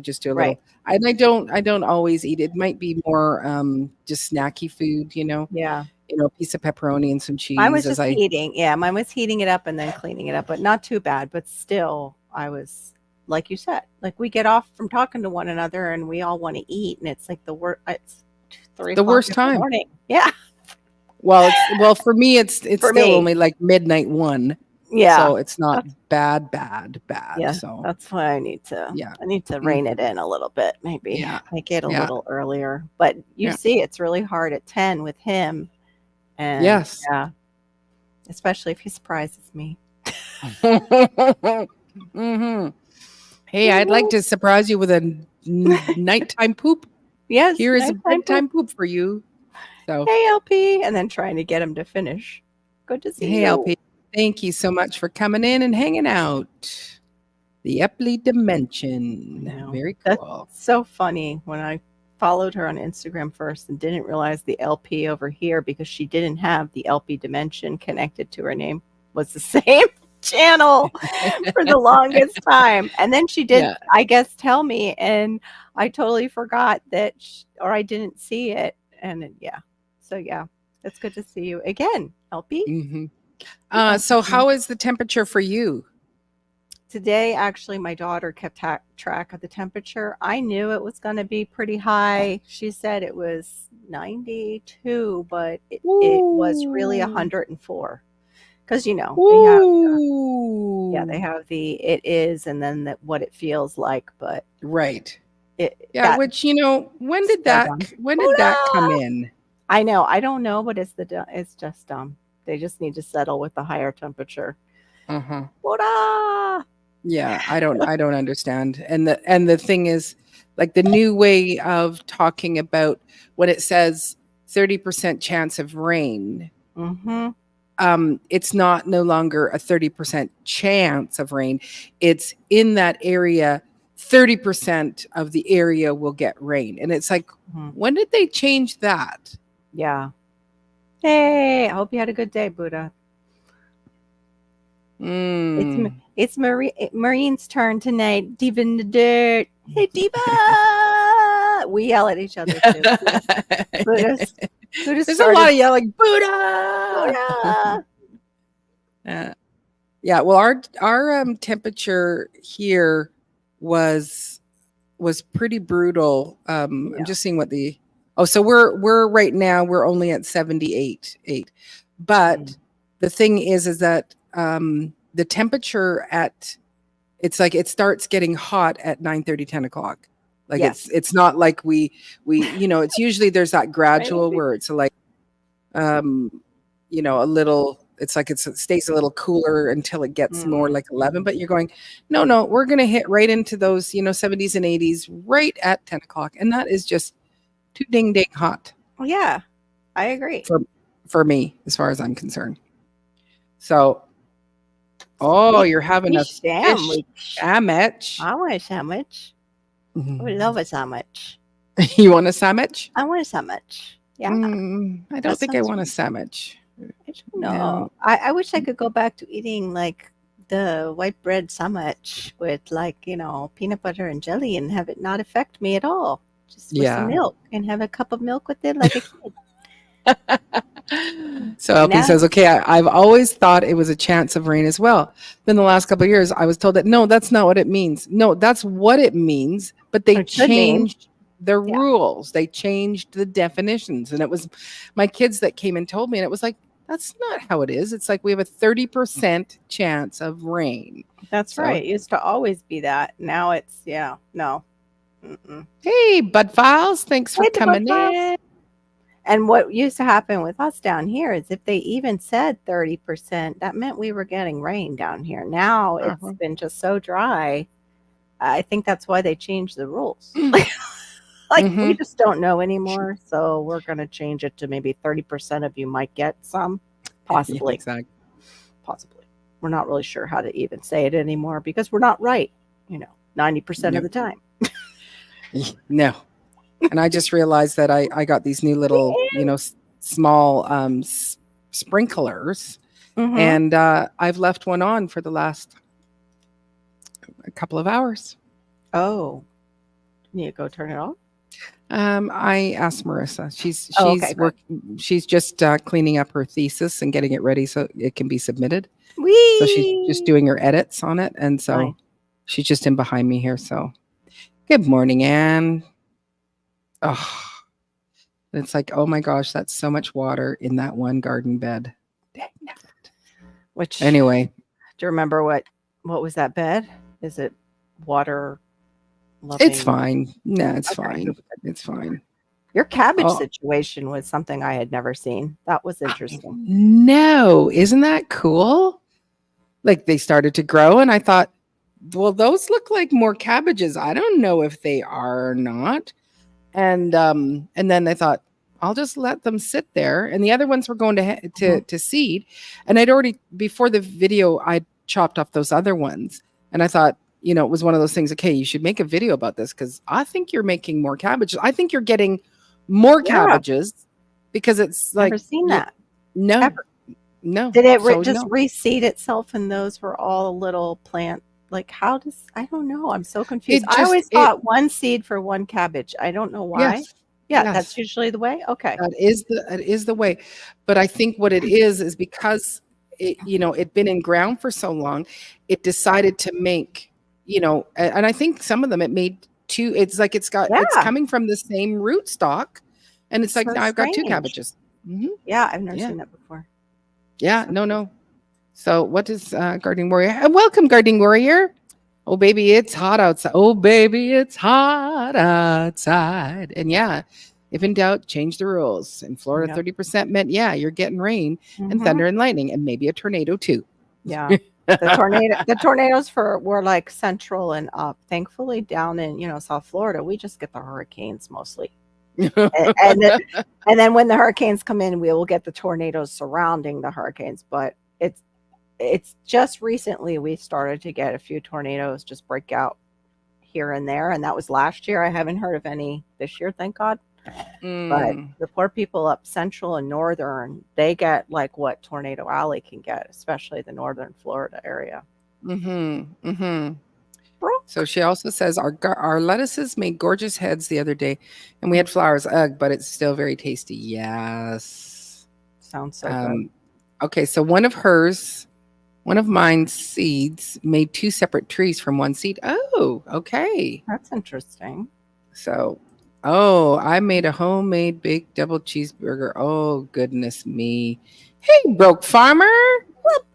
just do a Right. little. And I don't always eat. It might be more just snacky food, Yeah. a piece of pepperoni and some Mine cheese was as just I. heating. Yeah, mine was heating it up and then cleaning it up, but not too bad. But still, I was like you said, like we get off from talking to one another and we all want to eat, and it's like the worst. It's three The o'clock worst in the time. morning. Yeah, Well, for me it's for still me. only like midnight 1. Yeah, So it's not that's bad. yeah. So, That's why I need to. yeah. I need to Mm, rein it in a little bit. Maybe yeah. make it a Yeah. little earlier. But you Yeah. see, it's really hard at 10 with him, and Yes. yeah, especially if he surprises me. Mhm. Hey, I'd like Mhm. to surprise you with a nighttime poop. Yes, Here is a nighttime poop. bedtime poop for you. So, "Hey, LP," and then trying to get him to finish. "Good to see hey, you." LP, thank you so much for coming in and hanging out. The Epley I Dimension. know. Very That's cool. so funny when I followed her on Instagram first and didn't realize the LP over here because she didn't have the LP Dimension connected to her name was the same channel for the longest time. And then she did, Yeah. I guess, tell me, and I totally forgot that, or I didn't see it. And yeah. So yeah, it's good to see you again, LP. Mhm. I So haven't. how is the temperature for you? Today, actually, my daughter kept track of the temperature. I knew it was going to be pretty high. She said it was 92, but it was really Ooh. 104. Because, yeah, they Ooh. have the it is and then what it feels like, but Right. it Yeah, got which, when did still that done. when did that come Buddha! in? I know. I don't know, but it's just they just need to settle with the higher temperature. Uh-huh. Buddha! Yeah, I don't understand. And the thing is, like, the new way of talking about when it says 30% chance of rain, Mm-hmm. it's not no longer a 30% chance of rain. It's in that area, 30% of the area will get rain. And it's like, Hmm. when did they change that? Yeah. Hey, I hope you had a good day, Buddha. Mm. It's Maureen's turn tonight. Diva in the dirt. Hey, Diva! We yell at each other too. Buddha, Buddha There's a lot started. of yelling, Buddha! Buddha! Uh, yeah, well, our temperature here was was pretty brutal. I'm Yeah. just seeing what the so we're right now we're only at 78.8, Mm. but the thing is that the temperature at it's like it starts getting hot at 9:30, 10 o'clock. Like Yes. it's not like we it's usually there's that gradual Maybe. where it's like um, a little it's like it stays a little cooler until it gets more Mm. like 11, but you're going, no, no, we're going to hit right into those, 70s and 80s right at 10 o'clock. And that is just too ding ding hot Well, yeah, I agree. for, for me, as far as I'm concerned. So, oh, We you're having we a fish sandwich. sandwich. I want a sandwich. I would Mhm. love a sandwich. You want a sandwich? I want a sandwich. Yeah, I don't that think I sounds want a good. sandwich. I don't know. No. I wish I could go back to eating like the white bread sandwich with like, peanut butter and jelly and have it not affect me at all. Just with some Yeah. milk and have a cup of milk with it like a kid. So And LP now, says, okay, I've always thought it was a chance of rain as well. Then the last couple of years, I was told that no, that's not what it means. No, that's what it means, but they it should mean, changed the yeah, rules. They changed the definitions. And it was my kids that came and told me, and it was like, that's not how it is. It's like we have a 30% chance of rain. that's So, right. It used to always be that. Now it's, yeah, no. Mm-mm. hey, Bud Files, thanks for Hey, the butt coming files. in. And what used to happen with us down here is if they even said 30%, that meant we were getting rain down here. Now it's Uh-huh. been just so dry. I think that's why they changed the rules. Like, we Mm-hmm. just don't know anymore, so we're gonna change it to maybe 30% of you might get some, Yeah, possibly, exactly. possibly. We're not really sure how to even say it anymore because we're not right, 90% of No, the time. no. And I just realized that I got these new little, small sprinklers, Mhm. and I've left one on for the last a couple of hours. Oh. You go turn it off. I asked Marissa. Oh, okay, good. She's just cleaning up her thesis and getting it ready so it can be submitted. Wee. So she's just doing her edits on it, and so Nice. she's just in behind me here. So, good morning, Anne. Oh, it's like, oh my gosh, that's so much water in that one garden bed. Dang it. Which Anyway, do you remember what was that bed? Is it water loving? it's fine. No, it's Okay. fine. It's fine. Your cabbage Oh. situation was something I had never seen. That was interesting. No, isn't that cool? Like they started to grow, and I thought, well, those look like more cabbages. I don't know if they are or not. And then I thought, I'll just let them sit there. And the other ones were going to seed. And I'd already, before the video, I chopped off those other ones. And I thought, it was one of those things, okay, you should make a video about this because I think you're making more cabbages. I think you're getting more cabbages because it's like. Never seen that. No. Ever. No. Did it reseed itself and those were all a little plant? Like I don't know. I'm so confused. I always thought one seed for one cabbage. I don't know why. Yes. Yeah, that's usually the way. Okay. That is the way. But I think what it is because it'd been in ground for so long, it decided to make, and I think some of them it made two. It's like it's coming from the same root stock. And it's like, so now I've got two strange. cabbages. Mm-hmm. Yeah, I've never seen that before. Yeah, no. So what is Gardening Warrior? And welcome, Gardening Warrior. Oh, baby, it's hot outside. Oh, baby, it's hot outside. And yeah, if in doubt, change the rules. In Florida, 30% meant, you're getting rain and thunder and lightning and maybe a tornado too. Yeah. The tornadoes were like central and up. Thankfully, down in, South Florida, we just get the hurricanes mostly. and then when the hurricanes come in, we will get the tornadoes surrounding the hurricanes. But it's just recently we started to get a few tornadoes just break out here and there, and that was last year. I haven't heard of any this year, thank God. But the poor people up central and northern, they get like what Tornado Alley can get, especially the northern Florida area. So she also says our lettuces made gorgeous heads the other day, and we had flowers. Ugh, but it's still very tasty. Yes, sounds so good. Okay, so one of mine's seeds made two separate trees from one seed. Oh, okay, that's interesting. So, I made a homemade baked double cheeseburger. Oh goodness me! Hey, Broke Farmer.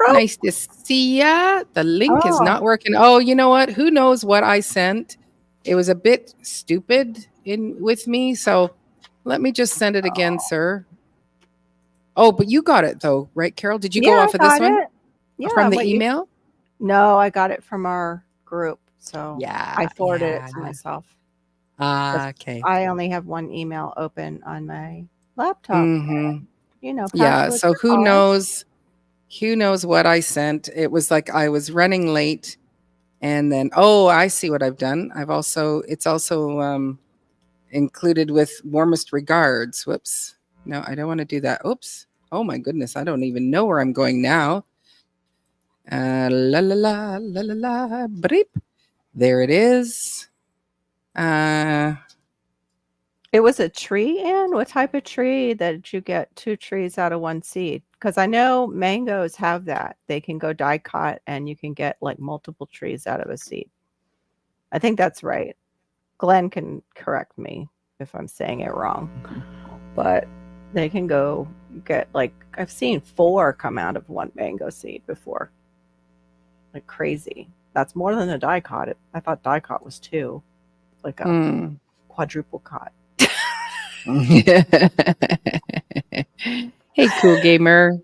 Nice to see ya. The link is not working. Oh, you know what? Who knows what I sent? It was a bit stupid with me. So let me just send it again, sir. Oh, but you got it though, right, Carol? Did you go off of this one? Yeah. From the email? No, I got it from our group. So I forwarded it to nice. Myself. Okay. I only have one email open on my laptop. So who knows? Who knows what I sent? It was like I was running late, and then I see what I've done. It's also included with warmest regards. Whoops. No, I don't want to do that. Oops. Oh my goodness, I don't even know where I'm going now. La la la la la la. Beep. There it is. It was a tree, Anne? What type of tree that you get two trees out of one seed? Because I know mangoes have that. They can go dicot and you can get like multiple trees out of a seed. I think that's right. Glenn can correct me if I'm saying it wrong. But they can go get I've seen 4 come out of one mango seed before. Like crazy. That's more than a dicot. I thought dicot was 2. Like a quadruple cot. Hey, Cool Gamer.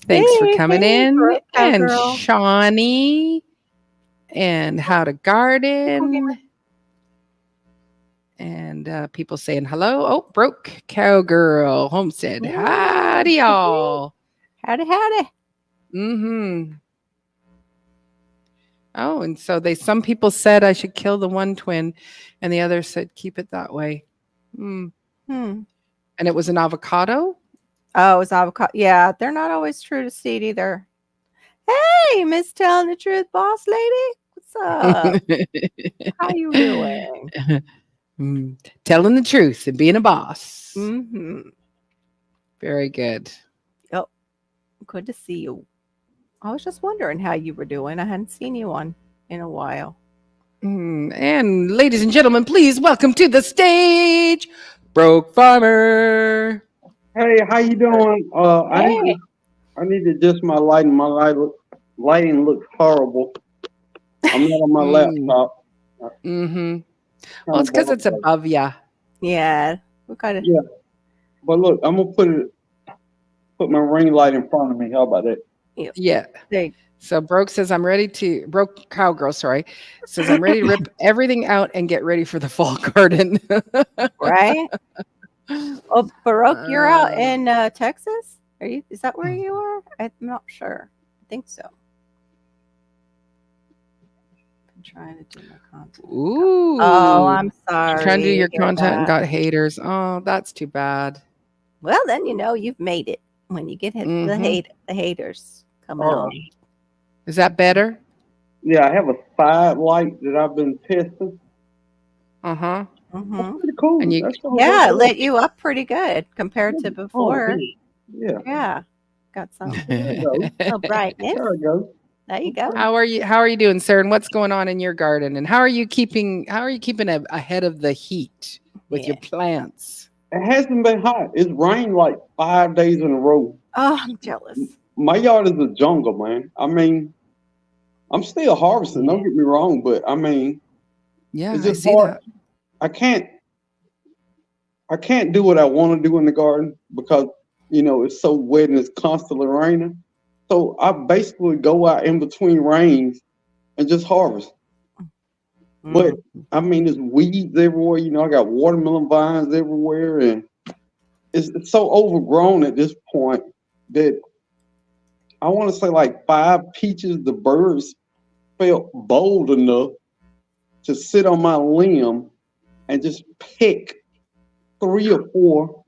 Thanks for coming in. And girl. Shawnee. And How to Garden. And people saying hello. Oh, Broke Cowgirl Homestead. Howdy, y'all. Howdy. Oh, and so some people said I should kill the one twin, and the other said keep it that way. And it was an avocado? Oh, it was avocado. Yeah, they're not always true to seed either. Hey, Miss Telling the Truth Boss Lady. What's up? How you doing? Telling the truth and being a boss. Mm-hmm. Very good. Oh, good to see you. I was just wondering how you were doing. I hadn't seen you on in a while. And ladies and gentlemen, please welcome to the stage, Broke Farmer. Hey, how you doing? Hey. I need to adjust my lighting. Lighting looks horrible. I'm not on my laptop. Mm-hmm. Kind Well, of it's because it's bothered. above ya. Yeah. What kind of? Yeah, but look, I'm gonna put my ring light in front of me. How about that? Yeah. They, So Broke says Broke Cowgirl, sorry, says I'm ready to rip everything out and get ready for the fall garden. right? Oh, Baroque, you're out Uh, in Texas. Are you? Is that where you are? I'm not sure. I think so. I'm trying to do my content. Ooh. Oh, I'm sorry. She's trying to do your to hear content and that. got haters. Oh, that's too bad. Well, then you know you've made it when you get hit Mhm. the haters coming Oh. on. Is that better? Yeah, I have a side light that I've been testing. Uh-huh. That's Mm-hmm. pretty cool. And you- That's Yeah, it lit you up pretty good compared to Oh, before. good. Yeah, Yeah, got some there you go. little brightness. There it goes. There you go. How are you doing, sir? And what's going on in your garden? And how are you keeping ahead of the heat with your plants? It hasn't been hot. It's rained like 5 days in a row. Oh, I'm jealous. My yard is a jungle, man. I mean, I'm still harvesting. Don't get me wrong, but I mean, Yeah, it's I just see hard. that. I can't do what I want to do in the garden because it's so wet and it's constantly raining. So I basically go out in between rains and just harvest. But I mean, there's weeds everywhere. I got watermelon vines everywhere, and it's so overgrown at this point that I want to say like 5 peaches. The birds felt bold enough to sit on my limb and just pick 3 or 4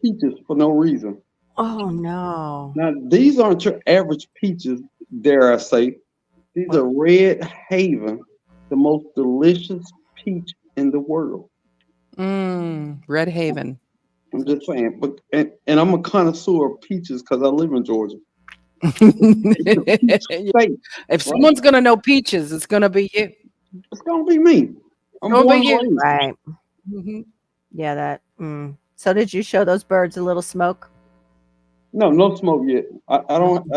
peaches for no reason. Oh no. Now, these aren't your average peaches, dare I say. These are Red Haven, the most delicious peach in the world. Red Haven. I'm just saying. But and I'm a connoisseur of peaches because I live in Georgia. State, If someone's gonna know peaches, it's gonna be you. it's gonna be me. I'm Gonna born be and you. raised. Right. Mm-hmm. Yeah, that. So did you show those birds a little smoke? No smoke yet. I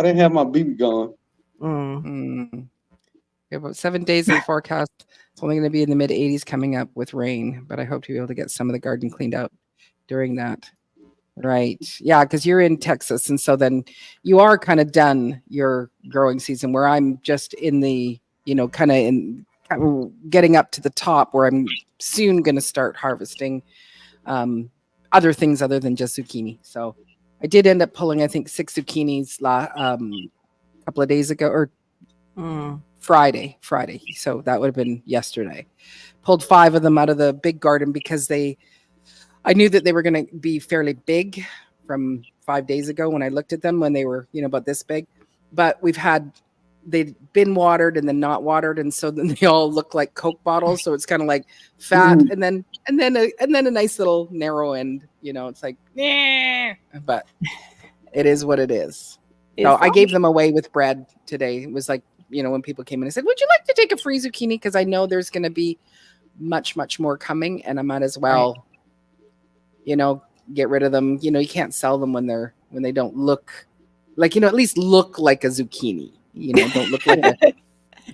didn't have my BB gun. About 7 days in the forecast. It's only going to be in the mid 80s coming up with rain, but I hope to be able to get some of the garden cleaned out during that. Right. Yeah, because you're in Texas. And so then you are kind of done your growing season, where I'm just in the, kind of getting up to the top, where I'm soon going to start harvesting other things other than just zucchini. So I did end up pulling, I think, 6 zucchinis a couple of days ago, or Friday. So that would have been yesterday. Pulled 5 of them out of the big garden because I knew that they were going to be fairly big from 5 days ago when I looked at them, when they were, about this big. But they'd been watered and then not watered, and so then they all look like Coke bottles. So it's kind of like fat, and then a nice little narrow end. It's like, nah. But it is what it is. So I gave them away with bread today. It was like, when people came in, I said, "Would you like to take a free zucchini? Because I know there's going to be much, much more coming, and I might as well." Get rid of them. You can't sell them when they don't look like, at least look like a zucchini. Don't look like a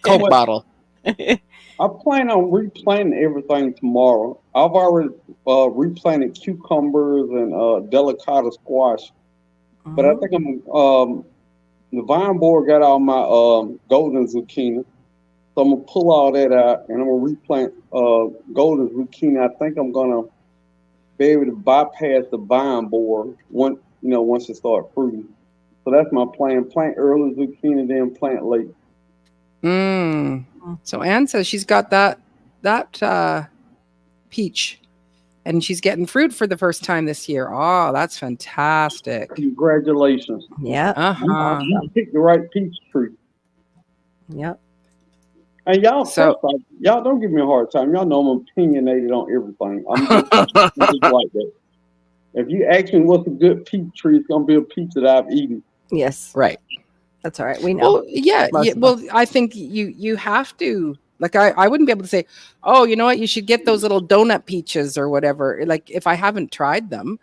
Coke bottle. I plan on replanting everything tomorrow. I've already replanted cucumbers and delicata squash, but I think the vine board got all my golden zucchini, so I'm gonna pull all that out and I'm gonna replant golden zucchini. I think I'm gonna be able to bypass the vine board once it starts fruiting. So that's my plan. Plant early zucchini, then plant late. So Anne says she's got that peach, and she's getting fruit for the first time this year. Oh, that's fantastic! Congratulations. Yeah. You picked the right peach tree. Yep. And y'all, So- first off, y'all don't give me a hard time. Y'all know I'm opinionated on everything. I'm just like that. If you ask me what's a good peach tree, it's gonna be a peach that I've eaten. Yes, right. that's all right. We know. Well, yeah, Most yeah. of Well, I think you have to. Like, I wouldn't be able to say, oh, you know what, you should get those little donut peaches or whatever. Like, if I haven't tried them,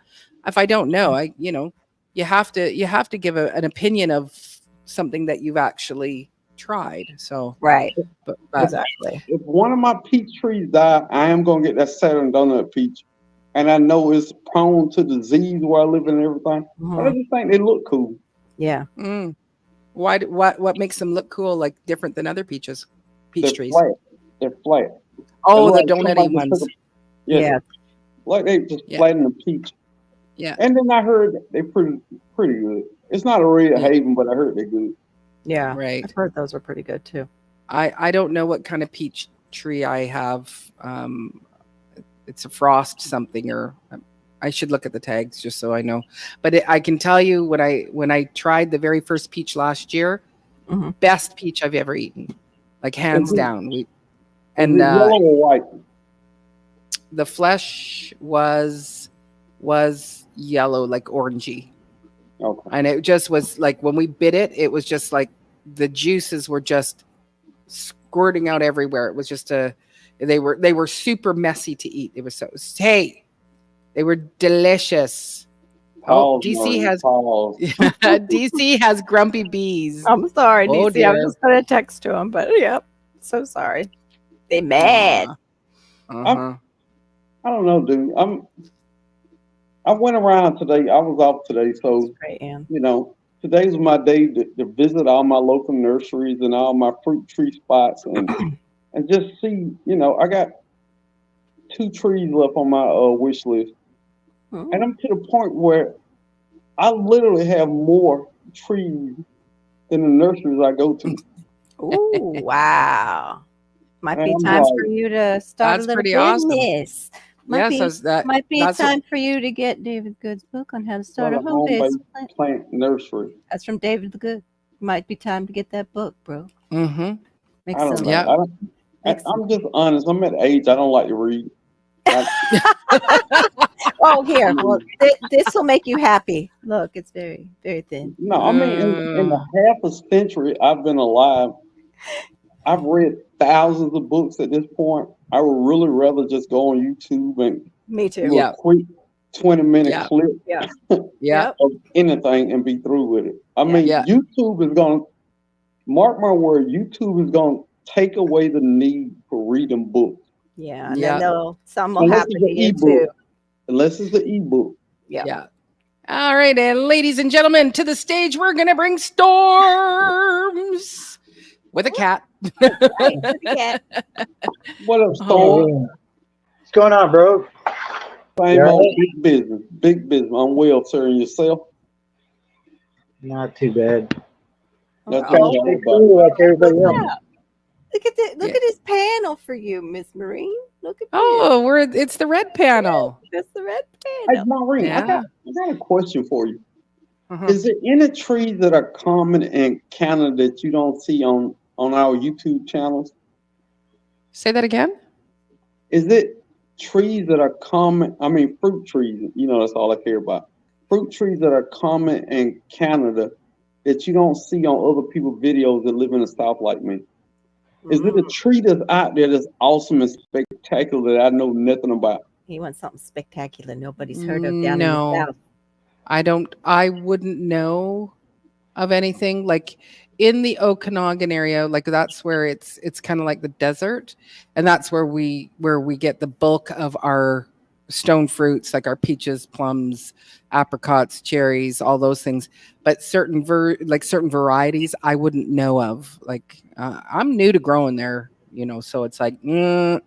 if I don't know, you have to give an opinion of something that you've actually tried. So, Right. but Exactly. If one of my peach trees die, I am gonna get that Saturn donut peach, and I know it's prone to disease where I live and everything. But I Mhm. just think they look cool. Yeah. what makes them look cool, like different than other peach They're trees? flat. They're flat. Oh, It's the like somebody donutty just took ones. yeah, Yeah. like they just Yeah. flattened the peach. Yeah. And then I heard they're pretty good. It's not a real Yeah. haven, but I heard they're good. Yeah. Right. I've heard those were pretty good too. I don't know what kind of peach tree I have. It's a frost something, or I should look at the tags just so I know. But I can tell you, when I tried the very first peach last year, Mhm. best peach I've ever eaten, like hands Is it, down. is And it yellow or white? the flesh was yellow, like orangey, Okay. and it just was like, when we bit it, it was just like the juices were just squirting out everywhere. It was just they were super messy to eat. It was hey, they were delicious. Oh, Pause, DC Maureen, has pause. DC has grumpy bees. I'm sorry, Oh, DC. I was dear. just gonna text to him, but yep. So sorry. They mad. Uh-huh. I don't know, dude. I went around today. I was off today, so Great, Ann. today's my day to visit all my local nurseries and all my fruit tree spots and just see. I got 2 trees left on my wish list, and I'm to the point where I literally have more trees than the nurseries I go to. Ooh, wow. Might And be I'm time like, for you to start That's a little pretty awesome. business. Might Yes, be that might be that's what- time for you to get David Good's book on how to start got a a home-based home-based plant. plant nursery. That's from David the Good. Might be time to get that book, bro. Mhm. Make I don't some. know. Yeah. I'm just honest. I'm at the age I don't like to read. Oh, here. I Well, mean, this will make you happy. Look, it's very, very thin. no, I mean, in the half a century I've been alive, I've read thousands of books at this point. I would really rather just go on YouTube and Me too. do Yeah. a quick 20-minute Yeah. clip Yeah. Yeah. Yep. of anything and be through with it. I Yeah. mean, Yeah. YouTube is going to, mark my word, YouTube is going to take away the need for reading books. Yeah. And Yeah. then some will Unless happen it's to an you ebook. too. Unless it's an ebook. Yeah. Yeah. All right, and ladies and gentlemen, to the stage we're gonna bring Storms with a cat. Yeah. What up, Oh. Storm? What's going on, bro? Same You all old right? big business. Big business. I'm well, sir. And yourself? Not too bad. That's Uh-oh. all Stay about. cool like everybody else. Yeah. Look at his panel for you, Miss Maureen. Look at Oh, it's the red panel. this. That's the red Hey, panel. Maureen, Yeah. I got a question for you. Uh-huh. Is there any trees that are common in Canada that you don't see on our YouTube channels? Say that again. Is it trees that are common? I mean, fruit trees. That's all I care about. Fruit trees that are common in Canada that you don't see on other people's videos that live in the South like me. Is it a tree that's out there that's awesome and spectacular that I know nothing about? He wants something spectacular nobody's heard of down in No. the South. I wouldn't know of anything like in the Okanagan area. Like, that's where it's kind of like the desert, and that's where we get the bulk of our stone fruits, like our peaches, plums, apricots, cherries, all those things. But certain varieties I wouldn't know of. Like, I'm new to growing there, so it's like, Yeah.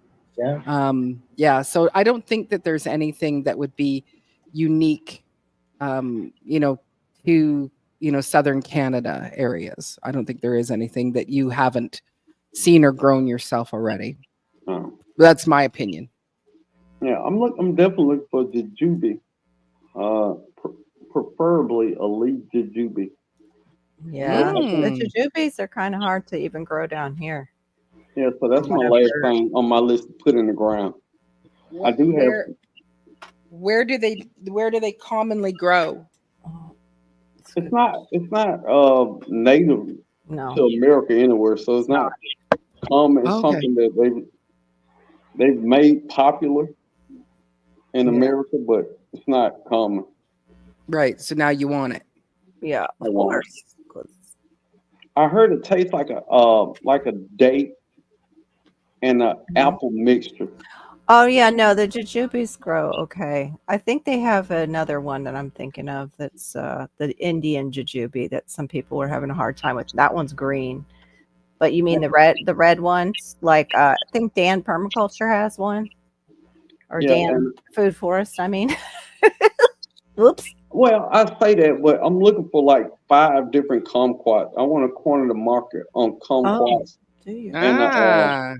yeah. So I don't think that there's anything that would be unique, to southern Canada areas. I don't think there is anything that you haven't seen or grown yourself already. Oh. That's my opinion. Yeah, I'm definitely looking for jujube. Preferably a leaf jujube. Yeah. Mm. The jujubes are kind of hard to even grow down here. Yeah, so that's my last thing on my list to put in the ground. I do have. Where do they commonly grow? Oh, It's not native no. to America anywhere, so it's not common. It's Okay. something that they've made popular in Yeah. America, but it's not common. Right. So now you want it. Yeah, I of want it. course. 'Cause- I heard it tastes like a date and an apple mixture. Oh yeah, no, the jujubes grow okay. I think they have another one that I'm thinking of that's the Indian jujube that some people were having a hard time with. That one's green. But you mean the red ones? Like I think Dan Permaculture has one. Or Yeah, Dan and Food Forest, I mean. Whoops. well, I say that, but I'm looking for like 5 different kumquats. I want to corner the market on Oh, kumquats do you? and Ah.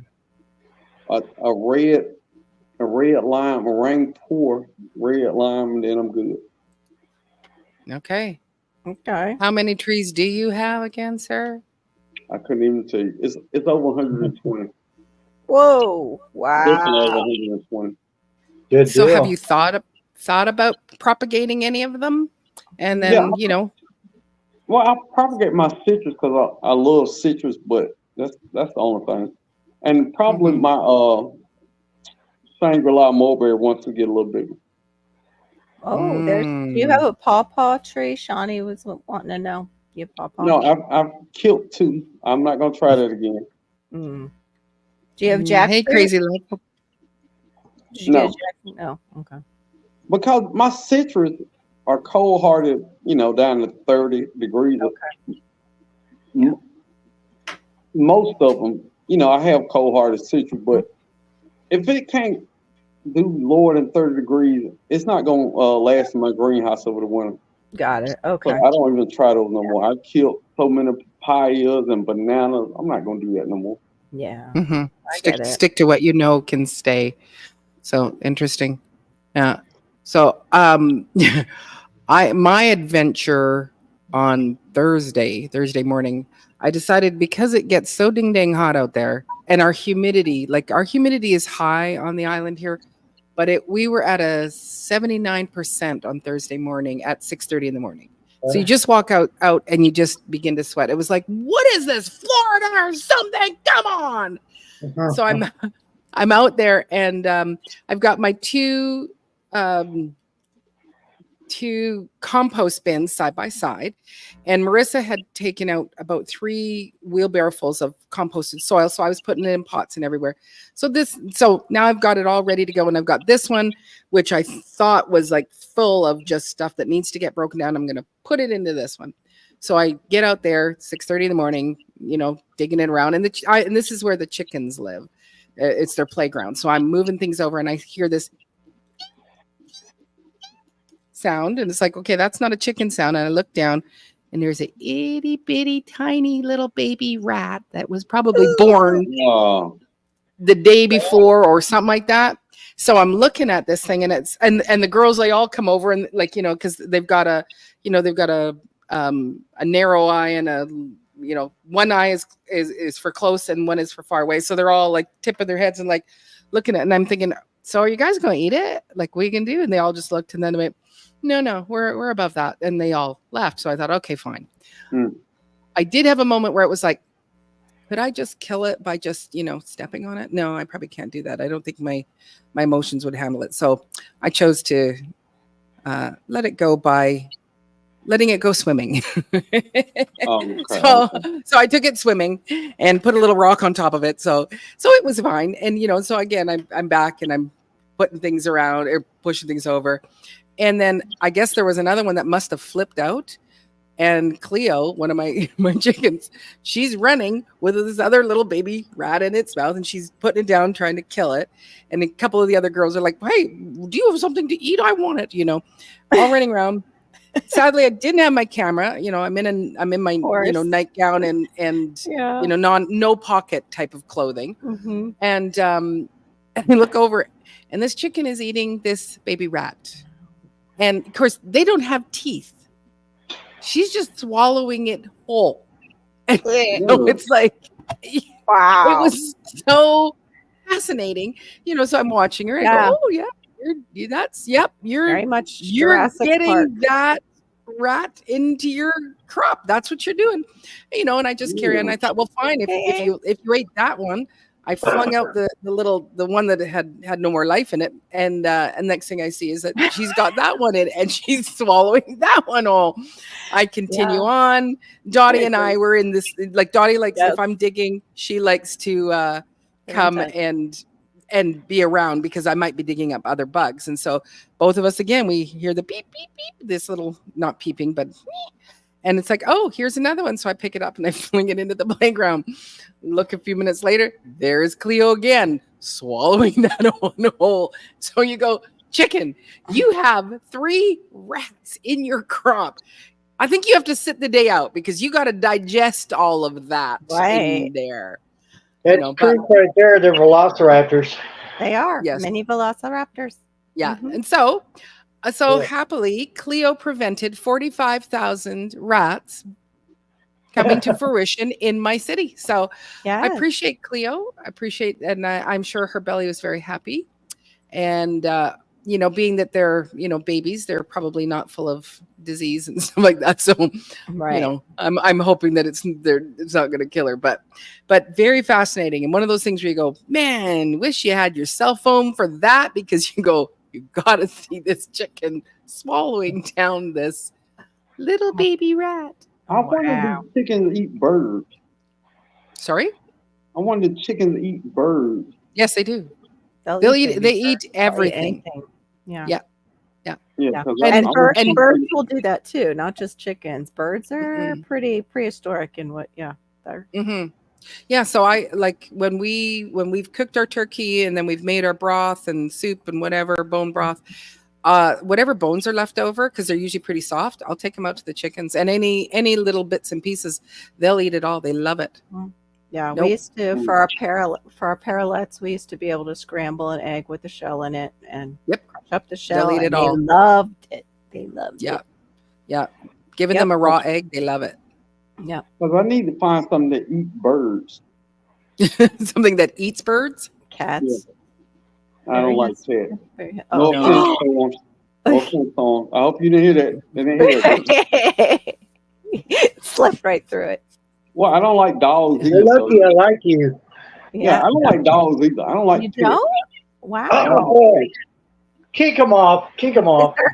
a red lime, a rain pour red lime, and then I'm good. Okay. Okay. How many trees do you have again, sir? I couldn't even tell you. It's over 120. Whoa. Definitely over Wow. 120. Good So deal. have you thought about propagating any of them? And then, Yeah. Well, I propagate my citrus because I love citrus, but that's the only thing. And probably Mhm. my Shangri-La mulberry wants to get a little bigger. Oh, do you have a pawpaw tree? Shawnee was wanting to know. You have pawpaw? No, I've killed 2. I'm not gonna try that again. Mm. Do you have jackfruit? Hey, crazy love. Did you get a No, jackfruit? No. Okay. because my citrus are cold-hearted, down to 30 degrees. Okay. M- Most of them, I have cold-hearted citrus, but if it can't do lower than 30 degrees, it's not gonna last in my greenhouse over the winter. Got it. So Okay. I don't even try those no more. I killed so many papayas and bananas. I'm not gonna do that no more. Yeah. Mhm. I get it. Stick to what you know can stay. So interesting. Yeah. So my adventure on Thursday morning, I decided because it gets so ding dang hot out there and our humidity is high on the island here, but we were at a 79% on Thursday morning at 6:30 in the morning. So you just walk out and you just begin to sweat. It was like, what is this, Florida or something? Come on. So I'm out there and I've got my two compost bins side by side, and Marissa had taken out about 3 wheelbarrowfuls of composted soil, so I was putting it in pots and everywhere. So now I've got it all ready to go, and I've got this one which I thought was like full of just stuff that needs to get broken down. I'm going to put it into this one. So I get out there 6:30 in the morning, digging it around, and this is where the chickens live. It's their playground. So I'm moving things over and I hear this sound, and it's like, okay, that's not a chicken sound. And I look down and there's a itty bitty tiny little baby rat that was probably born the day before or something like that. So I'm looking at this thing, and it's and the girls, they all come over and because they've got a narrow eye and a one eye is for close and one is for far away. So they're all like tipping their heads and like looking at it. And I'm thinking, so are you guys going to eat it? Like, what are you going to do? And they all just looked, and then they went, no, we're above that. And they all laughed. So I thought, okay, fine. I did have a moment where it was like, could I just kill it by just, stepping on it? No, I probably can't do that. I don't think my emotions would handle it. So I chose to let it go by letting it go swimming. So I took it swimming and put a little rock on top of it. So it was fine. And, so again, I'm back and I'm putting things around or pushing things over. And then I guess there was another one that must have flipped out. And Cleo, one of my chickens, she's running with this other little baby rat in its mouth, and she's putting it down, trying to kill it. And a couple of the other girls are like, "Hey, do you have something to eat? I want it." All running around. Sadly, I didn't have my camera. I'm in my nightgown and no pocket type of clothing. Mm-hmm. And I look over, and this chicken is eating this baby rat. And of course, they don't have teeth. She's just swallowing it whole. And, it's like, Wow. It was so fascinating, so I'm watching her. I Yeah. go, oh yeah, you're Very much you're Jurassic getting Park. that rat into your crop. That's what you're doing, and I just carry on. I thought, well, fine, if you ate that one. I flung out the one that had no more life in it, and next thing I see is that she's got that one in, and she's swallowing that one all. I continue on. Dottie and I were in this, like Dottie likes, if I'm digging, she likes to come and be around because I might be digging up other bugs. And so both of us, again, we hear the beep, beep, beep, this little, not peeping, but and it's like, oh, here's another one. So I pick it up and I fling it into the playground. Look a few minutes later, there's Cleo again, swallowing that one whole. So you go, chicken, you have 3 rats in your crop. I think you have to sit the day out because you got to digest all of that in there. That's proof right there. They're velociraptors. They are. Yes. Mini velociraptors. Yeah. And so happily, Cleo prevented 45,000 rats coming to fruition in my city. So I appreciate Cleo. And I'm sure her belly was very happy. And, being that they're, babies, they're probably not full of disease and stuff like that. So, I'm hoping that it's not going to kill her, but very fascinating. And one of those things where you go, man, wish you had your cell phone for that, because you go, you got to see this chicken swallowing down this little baby rat. I wanted the chickens eat birds. Sorry? I wanted the chickens to eat birds. Yes, they do. They eat everything. Yeah. And birds will do that too, not just chickens. Birds are pretty prehistoric in what, they're. Yeah, so I like when we've cooked our turkey and then we've made our broth and soup and whatever, bone broth, whatever bones are left over, because they're usually pretty soft, I'll take them out to the chickens, and any little bits and pieces, they'll eat it all. They love it. Yeah, we used to, for our parallettes, we used to be able to scramble an egg with the shell in it and crush up the shell. They'll eat it all. They loved it. They loved it. Yeah. Giving them a raw egg, they love it. Yeah. Because I need to find something that eats birds. Something that eats birds? Cats. Yeah. I don't like cats. No. I hope you didn't hear that. They didn't hear that. Slipped right through it. Well, I don't like dogs either. You're lucky I like you. Yeah, I don't like dogs either. I don't like pets. don't? Wow. Oh, boy. Kick them off.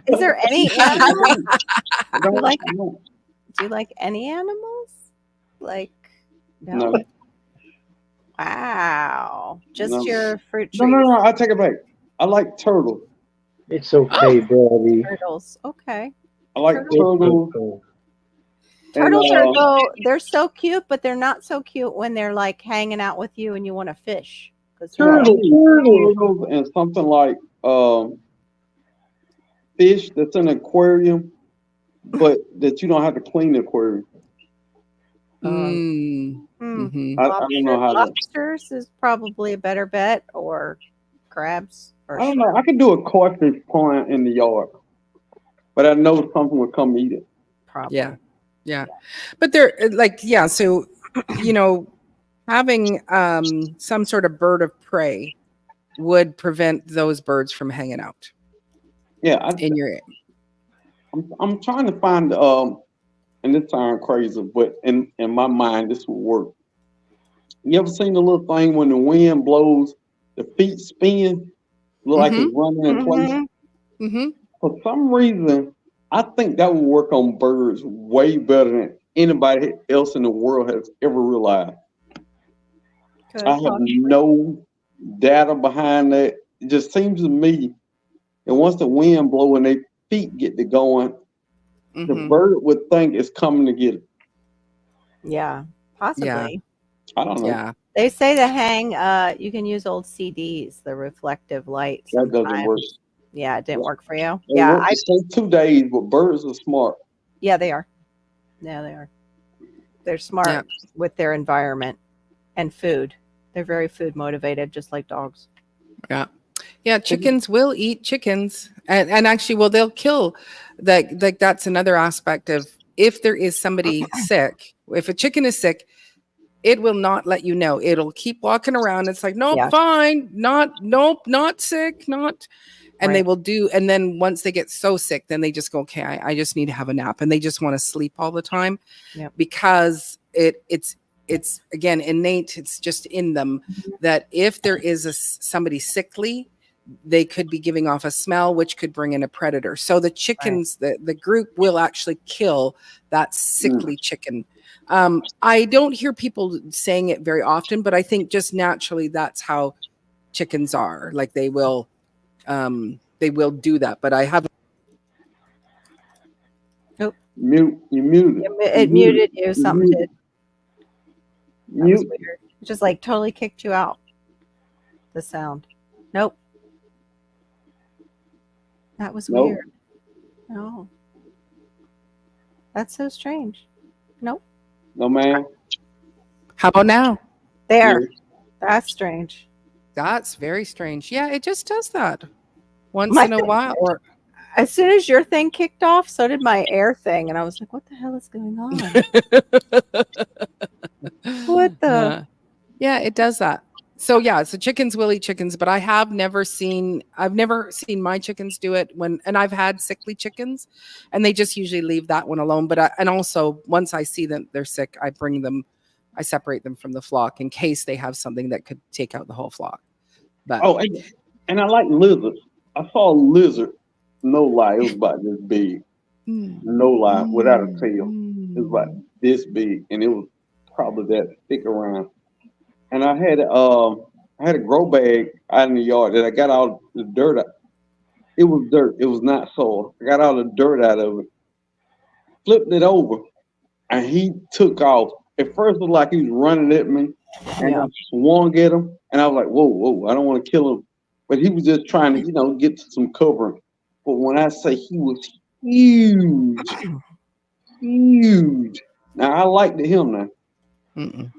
Is there any animals? Do you like any animals? Like, no. Wow. Just your fruit trees. No, I take it back. I like turtles. It's okay, buddy. Turtles. Okay. I like turtles. Turtles they're so cute, but they're not so cute when they're like hanging out with you and you want to fish. Turtles and something like fish that's in an aquarium, but that you don't have to clean the aquarium. I don't know how. Lobsters is probably a better bet, or crabs. I don't know. I could do a codfish pond in the yard, but I know something would come eat it. Probably. Yeah. But they're like, so, having some sort of bird of prey would prevent those birds from hanging out. Yeah. I'm trying to find, and this sounds crazy, but in my mind, this would work. You ever seen the little thing when the wind blows, the feet spin, look like it's running in place? For some reason, I think that would work on birds way better than anybody else in the world has ever realized. I have no data behind that. It just seems to me that once the wind blows and their feet get to going, the bird would think it's coming to get it. Yeah, possibly. Yeah. I don't know. Yeah. They say to hang, you can use old CDs, the reflective light. That doesn't work. Yeah, it didn't work for you. I say 2 days, but birds are smart. Yeah, they are. Yeah, they are. They're smart with their environment and food. They're very food motivated, just like dogs. Yeah, chickens will eat chickens, and actually, they'll kill. Like that's another aspect of if there is somebody sick. If a chicken is sick, it will not let you know. It'll keep walking around. It's like, nope, Yeah. fine, not sick, not. And they Right. will do. And then once they get so sick, then they just go, okay, I just need to have a nap, and they just want to sleep all the time. Yep. Because it's again innate. It's just in them that if there is somebody sickly, they could be giving off a smell, which could bring in a predator. So the chickens, the group will actually kill that sickly chicken. I don't hear people saying it very often, but I think just naturally that's how chickens are. Like they will do that. But I haven't. You muted. It muted you. Something muted. did. That was Mute. weird. It just like totally kicked you out. The sound. Nope. That was Nope. weird. No. That's so strange. Nope. No, ma'am. How about now? There. Yeah. That's strange. That's very strange. Yeah, it just does that once My in a thing- while. Or As soon as your thing kicked off, so did my air thing. And I was like, what the hell is going on? What the? Yeah, it does that. So yeah, so chickens will eat chickens, but I've never seen my chickens do it and I've had sickly chickens, and they just usually leave that one alone. But and also once I see them they're sick, I separate them from the flock in case they have something that could take out the whole flock. But Oh, and I like lizards. I saw a lizard. No lie, it was about this big. No lie, without a tail. It was about this big, and it was probably that thick around. And I had a grow bag out in the yard that I got all the dirt out. It was dirt. It was not soil. I got all the dirt out of it. Flipped it over, and he took off. At first, it was like he was running at me, and I swung at him, and I was like, "Whoa, I don't want to kill him," but he was just trying to, get to some cover. But when I say he was huge, huge. Now I liked him now. mm-mm.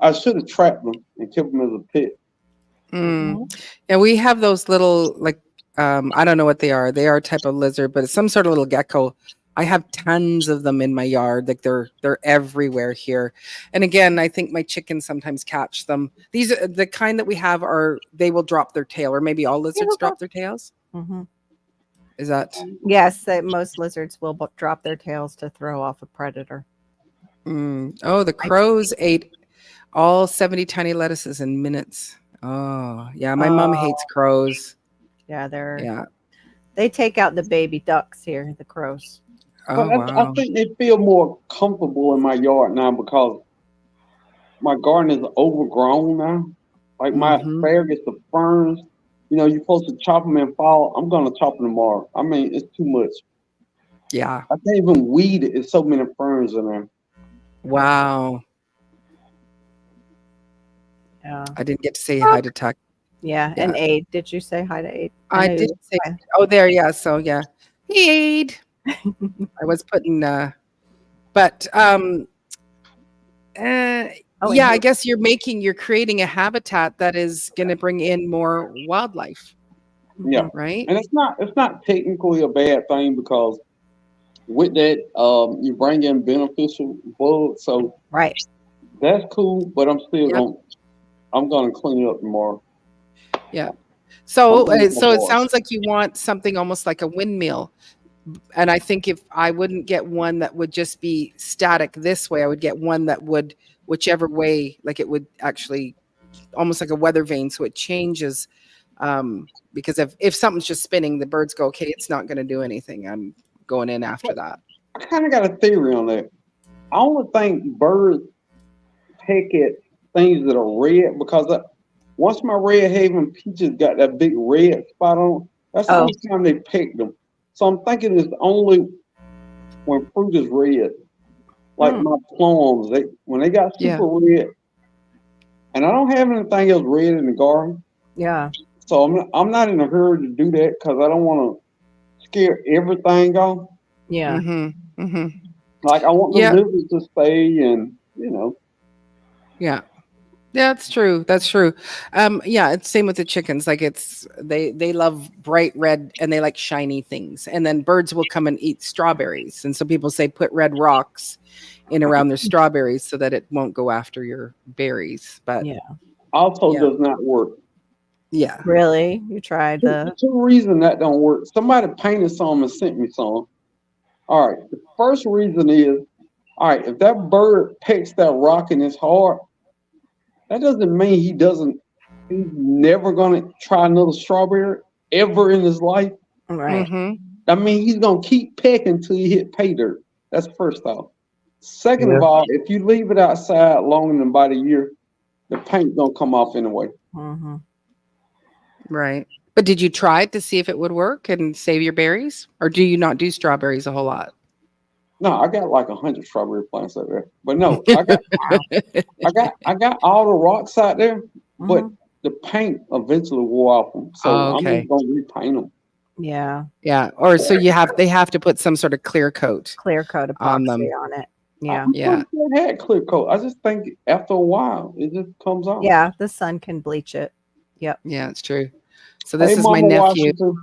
I should have trapped him and kept him as a pet. Yeah, we have those little I don't know what they are. They are a type of lizard, but it's some sort of little gecko. I have tons of them in my yard. Like they're everywhere here. And again, I think my chickens sometimes catch them. These are the kind that we have they will drop their tail, or maybe all lizards drop their tails. Mm-hmm. Is that? Yes, most lizards will drop their tails to throw off a predator. Oh, the crows ate all 70 tiny lettuces in minutes. Oh, yeah. My mom hates crows. Yeah, Yeah. they take out the baby ducks here, the crows. Oh, But wow. I think they feel more comfortable in my yard now because my garden is overgrown now. Like my asparagus, the ferns, you're supposed to chop them in fall. I'm going to chop them tomorrow. I mean, it's too much. Yeah. I can't even weed it. It's so many ferns in there. Wow. Yeah. I didn't get to say hi to Tuck. Yeah. And Aid. Did you say hi to Aid? I did say, oh, there. Yeah. So, yeah. Hey, Aid. I was putting, but, I guess you're creating a habitat that is going to bring in more wildlife. Yeah. Right. And it's not technically a bad thing because with that, you bring in beneficial bugs. So right. That's cool, but I'm still going to clean it up tomorrow. Yeah. So it sounds like you want something almost like a windmill. And I think if I wouldn't get one that would just be static this way, I would get one that would, whichever way, like it would actually almost like a weather vane. So it changes. Because if something's just spinning, the birds go, okay, it's not going to do anything. I'm going in after that. I kind of got a theory on that. I only think birds pick at things that are red because once my Red Haven peaches got that big red spot on, that's the only time they pick them. So I'm thinking it's only when fruit is red, like my plums. When they got super red, and I don't have anything else red in the garden. Yeah. So I'm not in a hurry to do that because I don't want to scare everything off. Yeah. Mm-hmm. Mm-hmm. Like I want the lizards to stay, and Yeah. Yeah, that's true. That's true. Yeah, it's same with the chickens. Like they love bright red and they like shiny things. And then birds will come and eat strawberries. And so people say put red rocks in around their strawberries so that it won't go after your berries. But Yeah. Also yeah, does not work. yeah. Really? You tried the Two reasons that don't work. Somebody painted some and sent me some. All right. The first reason is, all right, if that bird pecks that rock in his heart, that doesn't mean he's never gonna try another strawberry ever in his life. right? Mm-hmm. I mean, he's gonna keep pecking until he hit pay dirt. That's first off. Second Yeah. of all, if you leave it outside longer than about a year, the paint gonna come off anyway. Mm-hmm. Right. But did you try it to see if it would work and save your berries? Or do you not do strawberries a whole lot? No, I got like 100 strawberry plants out there. But no, I got all the rocks out there, but Mhm. the paint eventually wore off them. So I'm Okay. just gonna repaint them. Yeah. Yeah. Or so they have to put some sort of clear coat Clear coat on epoxy them. on it. Yeah. I'm Yeah. pretty sure it had clear coat. I just think after a while it just comes off. Yeah. The sun can bleach it. Yep. Yeah, it's true. So Hey, this is my Mama nephew. Washington.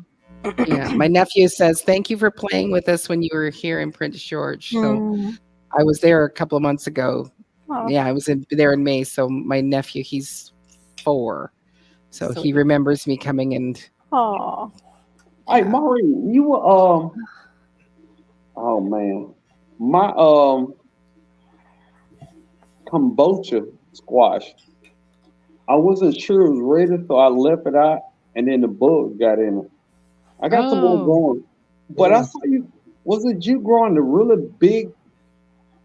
Yeah. My nephew says, thank you for playing with us when you were here in Prince George. So Mm. I was there a couple of months ago. Oh, Yeah, I was there in May. So my nephew, he's 4. So he sweet. remembers me coming and Oh. Hey, yeah. Maureen, you were oh man, my kombucha squash. I wasn't sure it was ready, so I left it out, and then the bug got in it. I got some more Oh, growing, but I saw you. Was it you growing the really big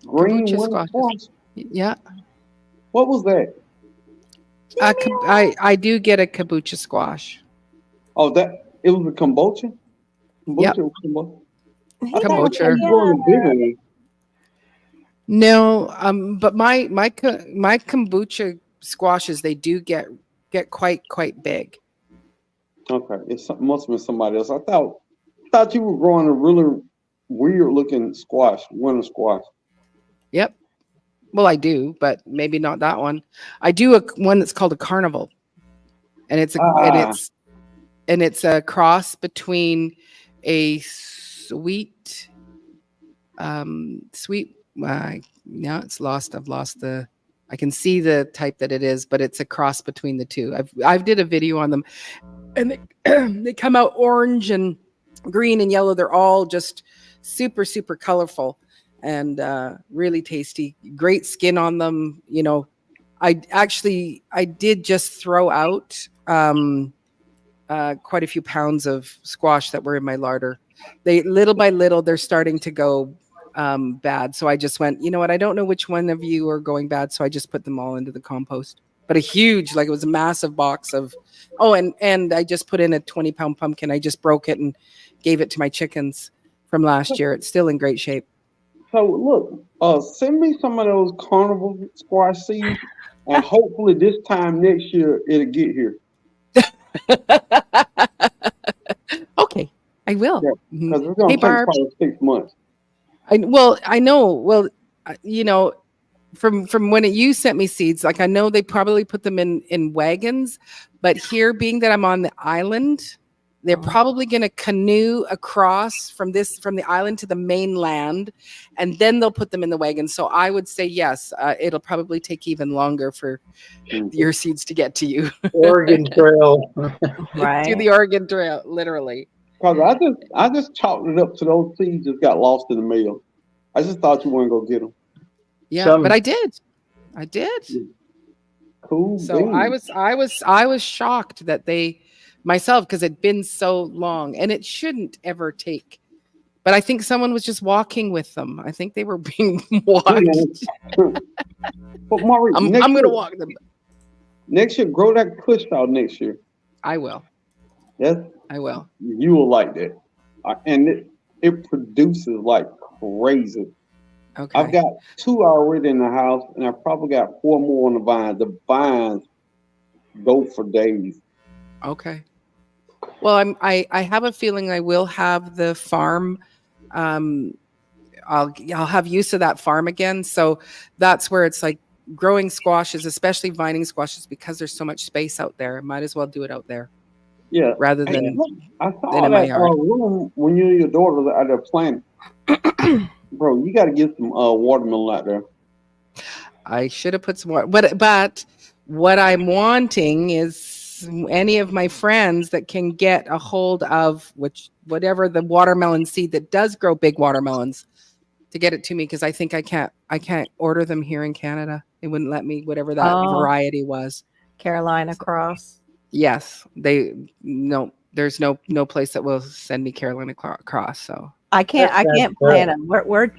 green kombucha winter squashes. squash? Yeah. What was that? I do get a kombucha squash. Oh, that it was a kombucha. Yep. Kombucha. Was kombucha. He I thought got I saw Kombucha. you growing a bigger one. No, but my kombucha squashes they do get quite big. Okay, must have been somebody else. I thought you were growing a really weird looking squash, winter squash. Yep. Well, I do, but maybe not that one. I do one that's called a carnival, and Ah, it's a cross between a sweet sweet now it's lost. I've lost the I can see the type that it is, but it's a cross between the two. I've did a video on them, and they come out orange and green and yellow. They're all just super colorful and really tasty. Great skin on them. You know, I did just throw out quite a few pounds of squash that were in my larder. They little by little they're starting to go bad. So I just went, you know what? I don't know which one of you are going bad, so I just put them all into the compost. But a huge, like it was a massive box of. Oh, and I just put in a 20-pound pumpkin. I just broke it and gave it to my chickens from last year. It's still in great shape. so look, send me some of those carnival squash seeds, and hopefully this time next year it'll get here. Okay, I will. Yeah, Mhm. because it's gonna Hey, take Barb. probably 6 months. I know. Well, you know, from when you sent me seeds, like I know they probably put them in wagons, but here being that I'm on the island, they're probably going to canoe across from the island to the mainland, and then they'll put them in the wagon. So I would say yes, it'll probably take even longer for your seeds to get to you. Oregon Trail. To Right. the Oregon Trail, literally. Because I just chalked it up to those seeds just got lost in the mail. I just thought you weren't gonna get them. Yeah, Some- but I did. I did. Cool. So beans. I was shocked that they myself because it'd been so long and it shouldn't ever take. But I think someone was just walking with them. I think they were being watched. But Maureen, I'm next going year, to walk them. next year, grow that kush out next year. I will. Yes, I will. you will like that. And it produces like crazy. Okay. I've got 2 already in the house, and I probably got 4 more on the vine. The vines go for days. Okay. Well, I have a feeling I will have the farm. I'll have use of that farm again. So that's where it's like growing squashes, especially vining squashes, because there's so much space out there. Might as well do it out there Yeah. rather Hey, than look, I saw in my that yard. room when you and your daughter were out there planting. Bro, you got to get some watermelon out there. I should have put some more, but what I'm wanting is any of my friends that can get a hold of whatever the watermelon seed that does grow big watermelons to get it to me, because I think I can't order them here in Canada. They wouldn't let me, whatever that Oh. variety was. Carolina Cross. Yes, there's no place that will send me Carolina Cross. So I can't That's plant great. them.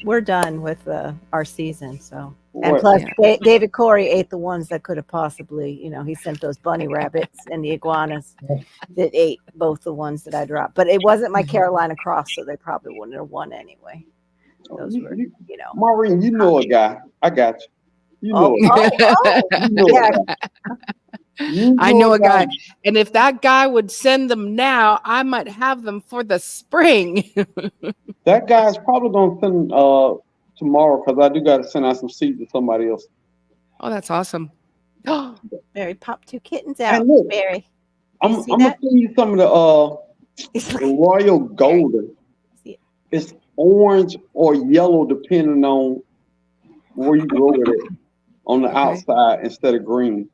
We're done with our season. So and What? plus, Yeah. David Corey ate the ones that could have possibly, he sent those bunny rabbits and the iguanas that ate both the ones that I dropped. But it wasn't my Carolina Cross, so they probably wouldn't have won anyway. Those were, Maureen, you know a guy. I got you. You know Oh, a guy. You know yeah. a guy. You I know a guy, and if that guy would send them now, I might have them for the spring. That guy's probably gonna send tomorrow because I do got to send out some seeds to somebody else. Oh, that's awesome. Oh, Barry popped 2 kittens out. And look, Barry, I'm you see gonna that? send you some of the It's like, Royal Golden. See it? It's orange or yellow depending on where you grow it at, on the Okay. outside instead of green.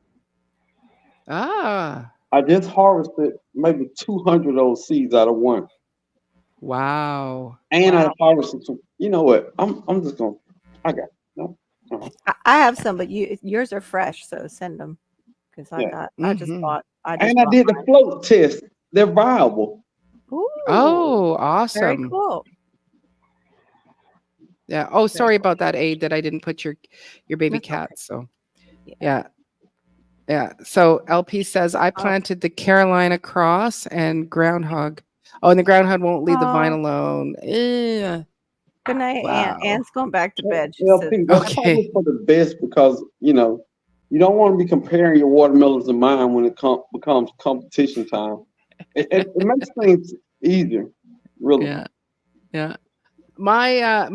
Ah, I just harvested maybe 200 of those seeds out of one, wow. and I harvested some. You know what? I'm just gonna. I got no. I have some, but yours are fresh, so send them because Yeah. I just Mhm. bought. And I did the float test. They're viable. Ooh, Oh, very awesome. cool. Yeah. Oh, Very sorry cool. about that, Aid, that I didn't put your baby That's okay. cat. So Yeah. yeah. Yeah. So LP says I planted the Carolina Cross and groundhog. Oh, and the groundhog won't leave the vine Oh. alone. Yeah. Good night, Wow. Anne's going back to bed. She Well, says, Pete, that's Okay. probably for the best because you don't want to be comparing your watermelons to mine when it becomes competition time. It makes things easier, really. Yeah. Yeah. My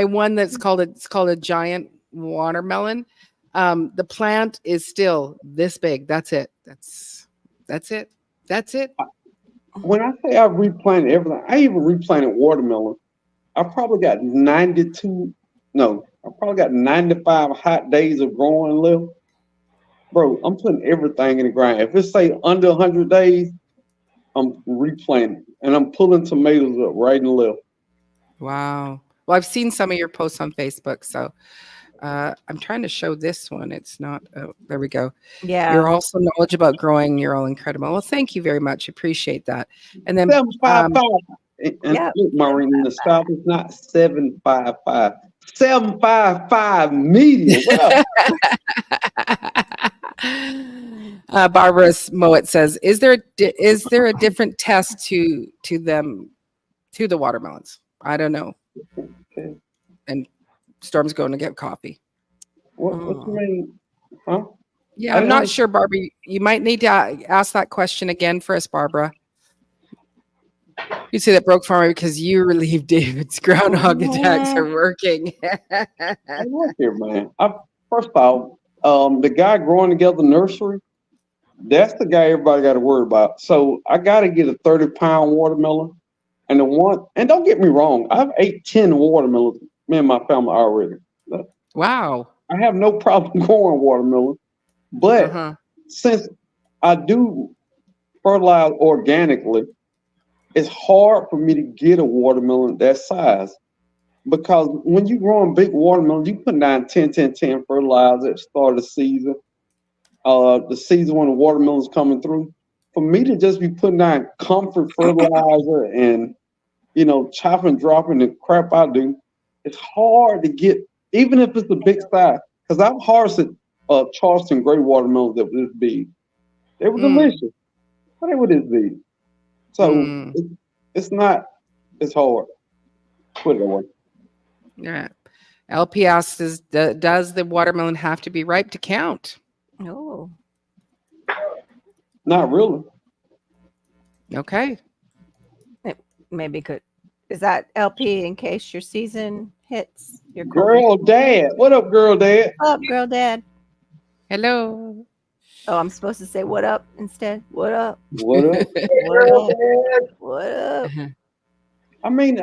one it's called a giant watermelon. The plant is still this big. That's it. That's it. When I say I replanted everything, I even replanted watermelon. I probably got 92. No, I probably got 95 hot days of growing left. Bro, I'm putting everything in the ground. If it's say under 100 days, I'm replanting and I'm pulling tomatoes up right and left. Wow. Well, I've seen some of your posts on Facebook, so I'm trying to show this one. It's not. Oh, there we go. yeah. You're also knowledgeable about growing. You're all incredible. Well, thank you very much. Appreciate that. And then 755. And Yep. look, Maureen, in the South, it's not 755. 755 media. What up? Barbara Moet says, "Is there a different test to them to the watermelons?" I don't know. Okay. And Storm's going to get coffee. What you mean? Huh? Yeah, I'm not sure, Barbie. You might need to ask that question again for us, Barbara. You say that broke for me because you relieved David's groundhog attacks are working. I work here, man. First off, the guy growing together nursery, that's the guy everybody got to worry about. So I got to get a 30-pound watermelon. And don't get me wrong, I've ate 10 watermelons, me and my family already. Wow. I have no problem growing watermelon. But since I do fertilize organically, it's hard for me to get a watermelon that size. Because when you're growing big watermelons, you put down 10-10-10 fertilizer at the start of the season. The season when the watermelon's coming through. For me to just be putting down comfort fertilizer and chopping, dropping the crap I do, it's hard to get, even if it's a big size. Because I've harvested Charleston gray watermelons that were this big. They were delicious, but they were this big. So it's hard. Put it away. Yeah. LP asks, does the watermelon have to be ripe to count? Oh. Not really. Okay. Maybe could. Is that LP in case your season hits? Your Girl dad. What up, girl dad? Up, girl dad. Hello. Oh, I'm supposed to say what up instead. What up? What up? What up? What up? I mean,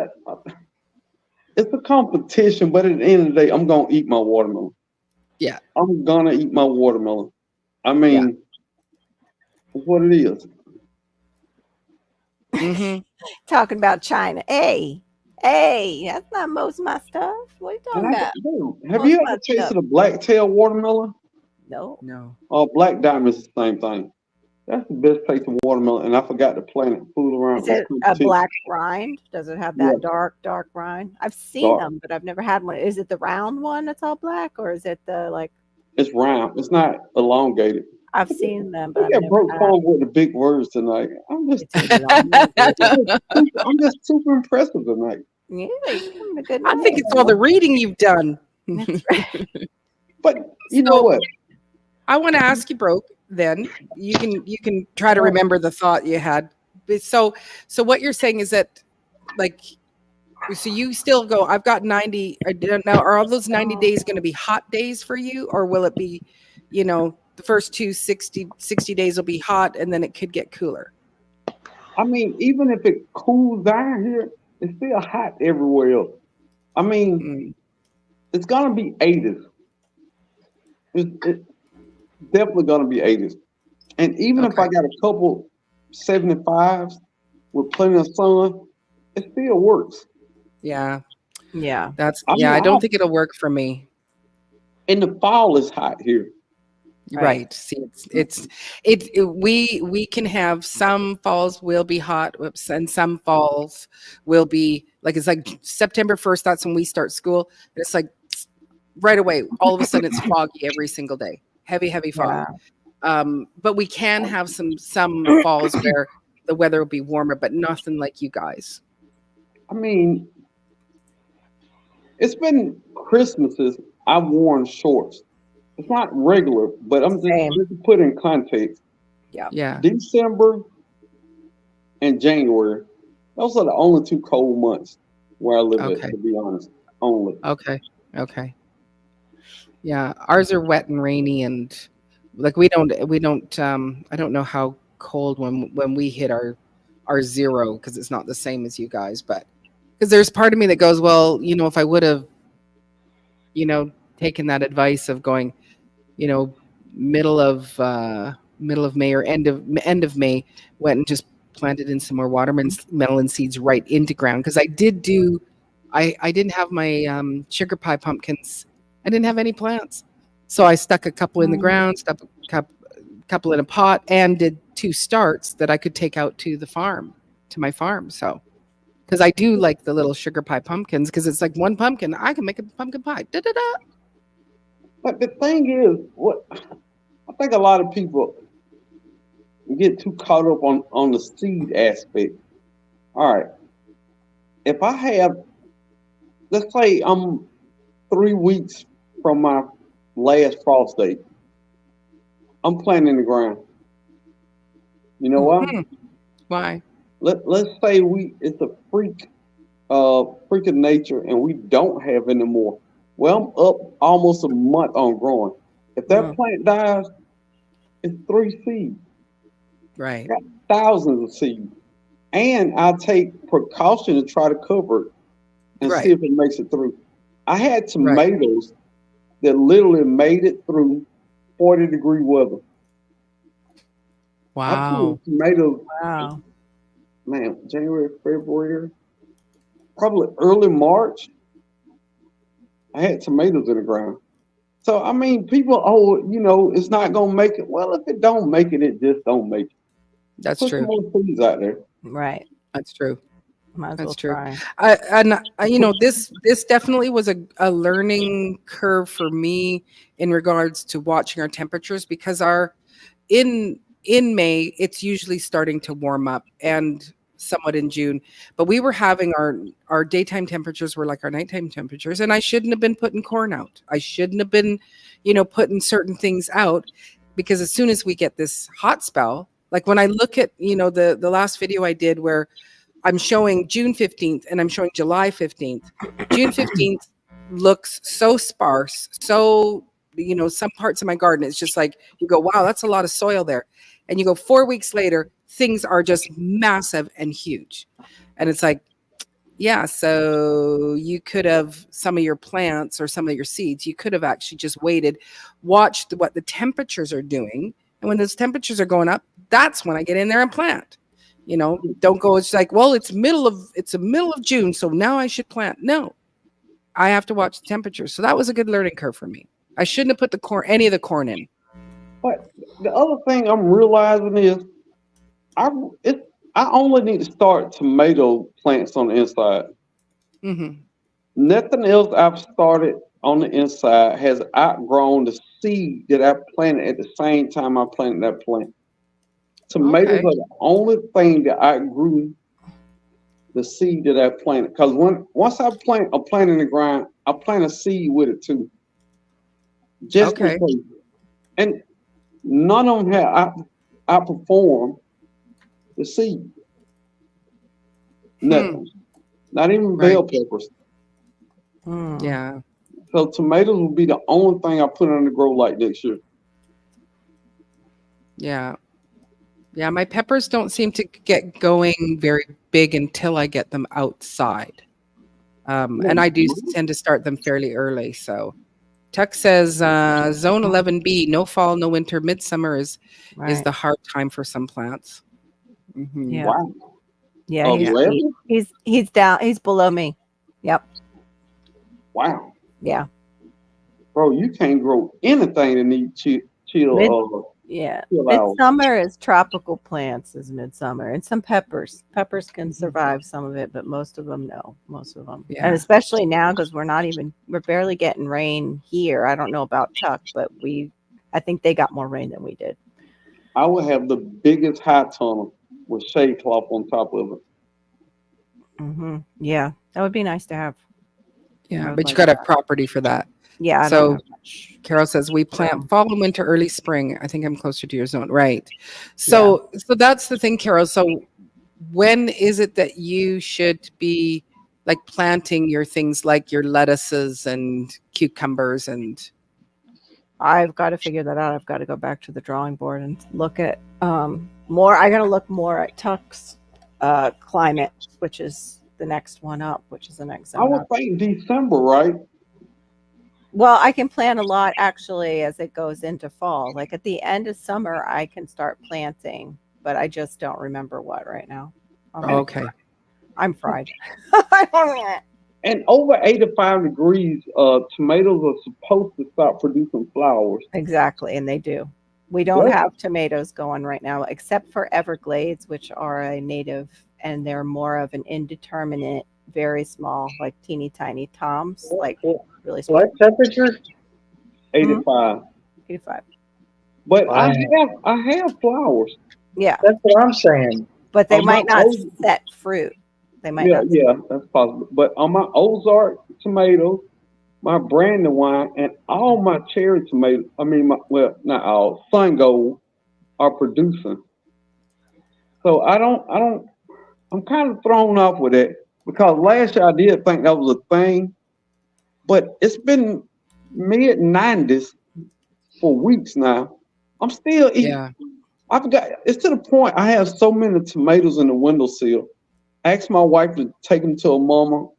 it's a competition, but at the end of the day, I'm gonna eat my watermelon. Yeah. I'm gonna eat my watermelon. I mean, it's what it is. Mm-hmm. Talking about China. Hey, that's not most of my stuff. What are you talking about? Dude, have Most you of ever my tasted stuff. a blacktail watermelon? No. No. Or black diamond is the same thing. That's the best taste of watermelon, and I forgot to plant it. Fool around Is this it a competition. black rind? Does it have Yeah, that dark rind? I've seen dark. them, but I've never had one. Is it the round one that's all black, or is it the like? It's round. It's not elongated. I've seen them, but Look I've at never broke had. phone with the big words tonight. It's elongated. I'm just super impressive tonight. Yeah, you're having a good I night. think it's all the reading you've done. That's right. But you know So what? I want to ask you, Broke. Then you can try to remember the thought you had. But so what you're saying is that, like, so you still go. I've got 90. I don't know. Are all those 90 days going to be hot days for you, or will it be, the first 60 days will be hot, and then it could get cooler? I mean, even if it cools down here, it's still hot everywhere else. I mean, Mm, it's gonna be 80s. It's definitely gonna be 80s. And even if okay. I got a couple 75s with plenty of sun, it still works. Yeah. Yeah. I mean, I don't think it'll work for me. in the fall it's hot here. Right. See, we can have some falls will be hot, and some falls will be it's like September 1st. That's when we start school. And it's like right away, all of a sudden it's foggy every single day, heavy fog. But we can have some falls where the weather will be warmer, but nothing like you guys. I mean, it's been Christmases I've worn shorts. It's not regular, but I'm Same. just to put in context. Yeah. December and January, those are the only 2 cold months where I live at, Okay. to be honest. Only. Okay. Yeah, ours are wet and rainy, and we don't. I don't know how cold when we hit our zero, because it's not the same as you guys, but because there's part of me that goes, well, if I would have, taken that advice of going, middle of May or end of May, went and just planted in some more watermelon seeds right into ground, because I didn't have my sugar pie pumpkins. I didn't have any plants, so I stuck a couple in the ground, stuck a couple in a pot, and did 2 starts that I could take out to my farm. So, because I do like the little sugar pie pumpkins, because it's like one pumpkin, I can make a pumpkin pie. Da da da. But the thing is, what I think a lot of people get too caught up on the seed aspect. All right, if I have, let's say I'm 3 weeks from my last frost date, I'm planting in the ground. You know why? Mhm. Why? Let's say it's a freak of nature and we don't have any more. Well, I'm up almost a month on growing. If that plant dies, it's 3 seeds. Right. Got thousands of seeds. And I take precaution to try to cover it and see if it makes it through. I had tomatoes that literally made it through 40-degree weather. I Wow. put tomatoes, Wow. man, January, February, probably early March. I had tomatoes in the ground. So I mean, people, it's not gonna make it. Well, if it don't make it, it just don't make it. That's Put true. some more seeds out there. Right. That's true. Might as well That's true. try. This definitely was a learning curve for me in regards to watching our temperatures, because in May it's usually starting to warm up, and somewhat in June, but we were having our daytime temperatures were like our nighttime temperatures, and I shouldn't have been putting corn out. I shouldn't have been, putting certain things out, because as soon as we get this hot spell, like when I look at, the last video I did where I'm showing June 15th and I'm showing July 15th. June 15th looks so sparse, so some parts of my garden, it's just like you go, wow, that's a lot of soil there. And you go 4 weeks later, things are just massive and huge. And it's like, yeah, so you could have some of your plants or some of your seeds, you could have actually just waited, watched what the temperatures are doing. And when those temperatures are going up, that's when I get in there and plant. Don't go, it's like, well, it's the middle of June, so now I should plant. No, I have to watch the temperatures. So that was a good learning curve for me. I shouldn't have put any of the corn in. But the other thing I'm realizing is I only need to start tomato plants on the inside. Mm-hmm. Nothing else I've started on the inside has outgrown the seed that I planted at the same time I planted that plant. Tomatoes are the only thing that I grew the seed that I planted. Because once I plant a plant in the ground, I plant a seed with it too. Just in case. And none of them have outperformed the seed. Nothing. Not even bell peppers. Yeah. So tomatoes will be the only thing I put on the grow light next year. Yeah. Yeah, my peppers don't seem to get going very big until I get them outside. And I do tend to start them fairly early. So Tuck says zone 11B, no fall, no winter, midsummer is the hard time for some plants. Mm-hmm. Yeah. Wow. Yeah, he's down. He's below me. Yep. Wow. Yeah. Bro, you can't grow anything that needs chill. Midsummer is tropical plants is midsummer, and some peppers. Peppers can survive some of it, but most of them no. Most of them, and especially now because we're barely getting rain here. I don't know about Tuck, but I think they got more rain than we did. I would have the biggest high tunnel with shade cloth on top of it. Mm-hmm. Yeah, that would be nice to have. Yeah, but you got to have property for that. Yeah. So Carol says we plant fall and winter, early spring. I think I'm closer to your zone, right? So that's the thing, Carol. So when is it that you should be like planting your things like your lettuces and cucumbers and? I've got to figure that out. I've got to go back to the drawing board and look at more. I got to look more at Tuck's climate, which is the next one up, which is the next zone. I would think December, right? Well, I can plant a lot actually as it goes into fall. Like at the end of summer, I can start planting, but I just don't remember what right now. Okay. I'm fried. And over 85 degrees, tomatoes are supposed to start producing flowers. Exactly, and they do. We don't have tomatoes going right now, except for Everglades, which are a native, and they're more of an indeterminate, very small, like teeny tiny toms, like really small. What temperature? 85. 85. But I have flowers. Yeah, that's what I'm saying. But they might not set fruit. They might not. Yeah, that's possible. But on my Ozark tomatoes, my Brandywine, and all my cherry tomatoes, not all, Sun Gold, are producing. So I'm kind of thrown off with it because last year I did think that was a thing, but it's been mid-90s for weeks now. I'm still eating. Yeah. It's to the point I have so many tomatoes in the windowsill. I asked my wife to take them to her mom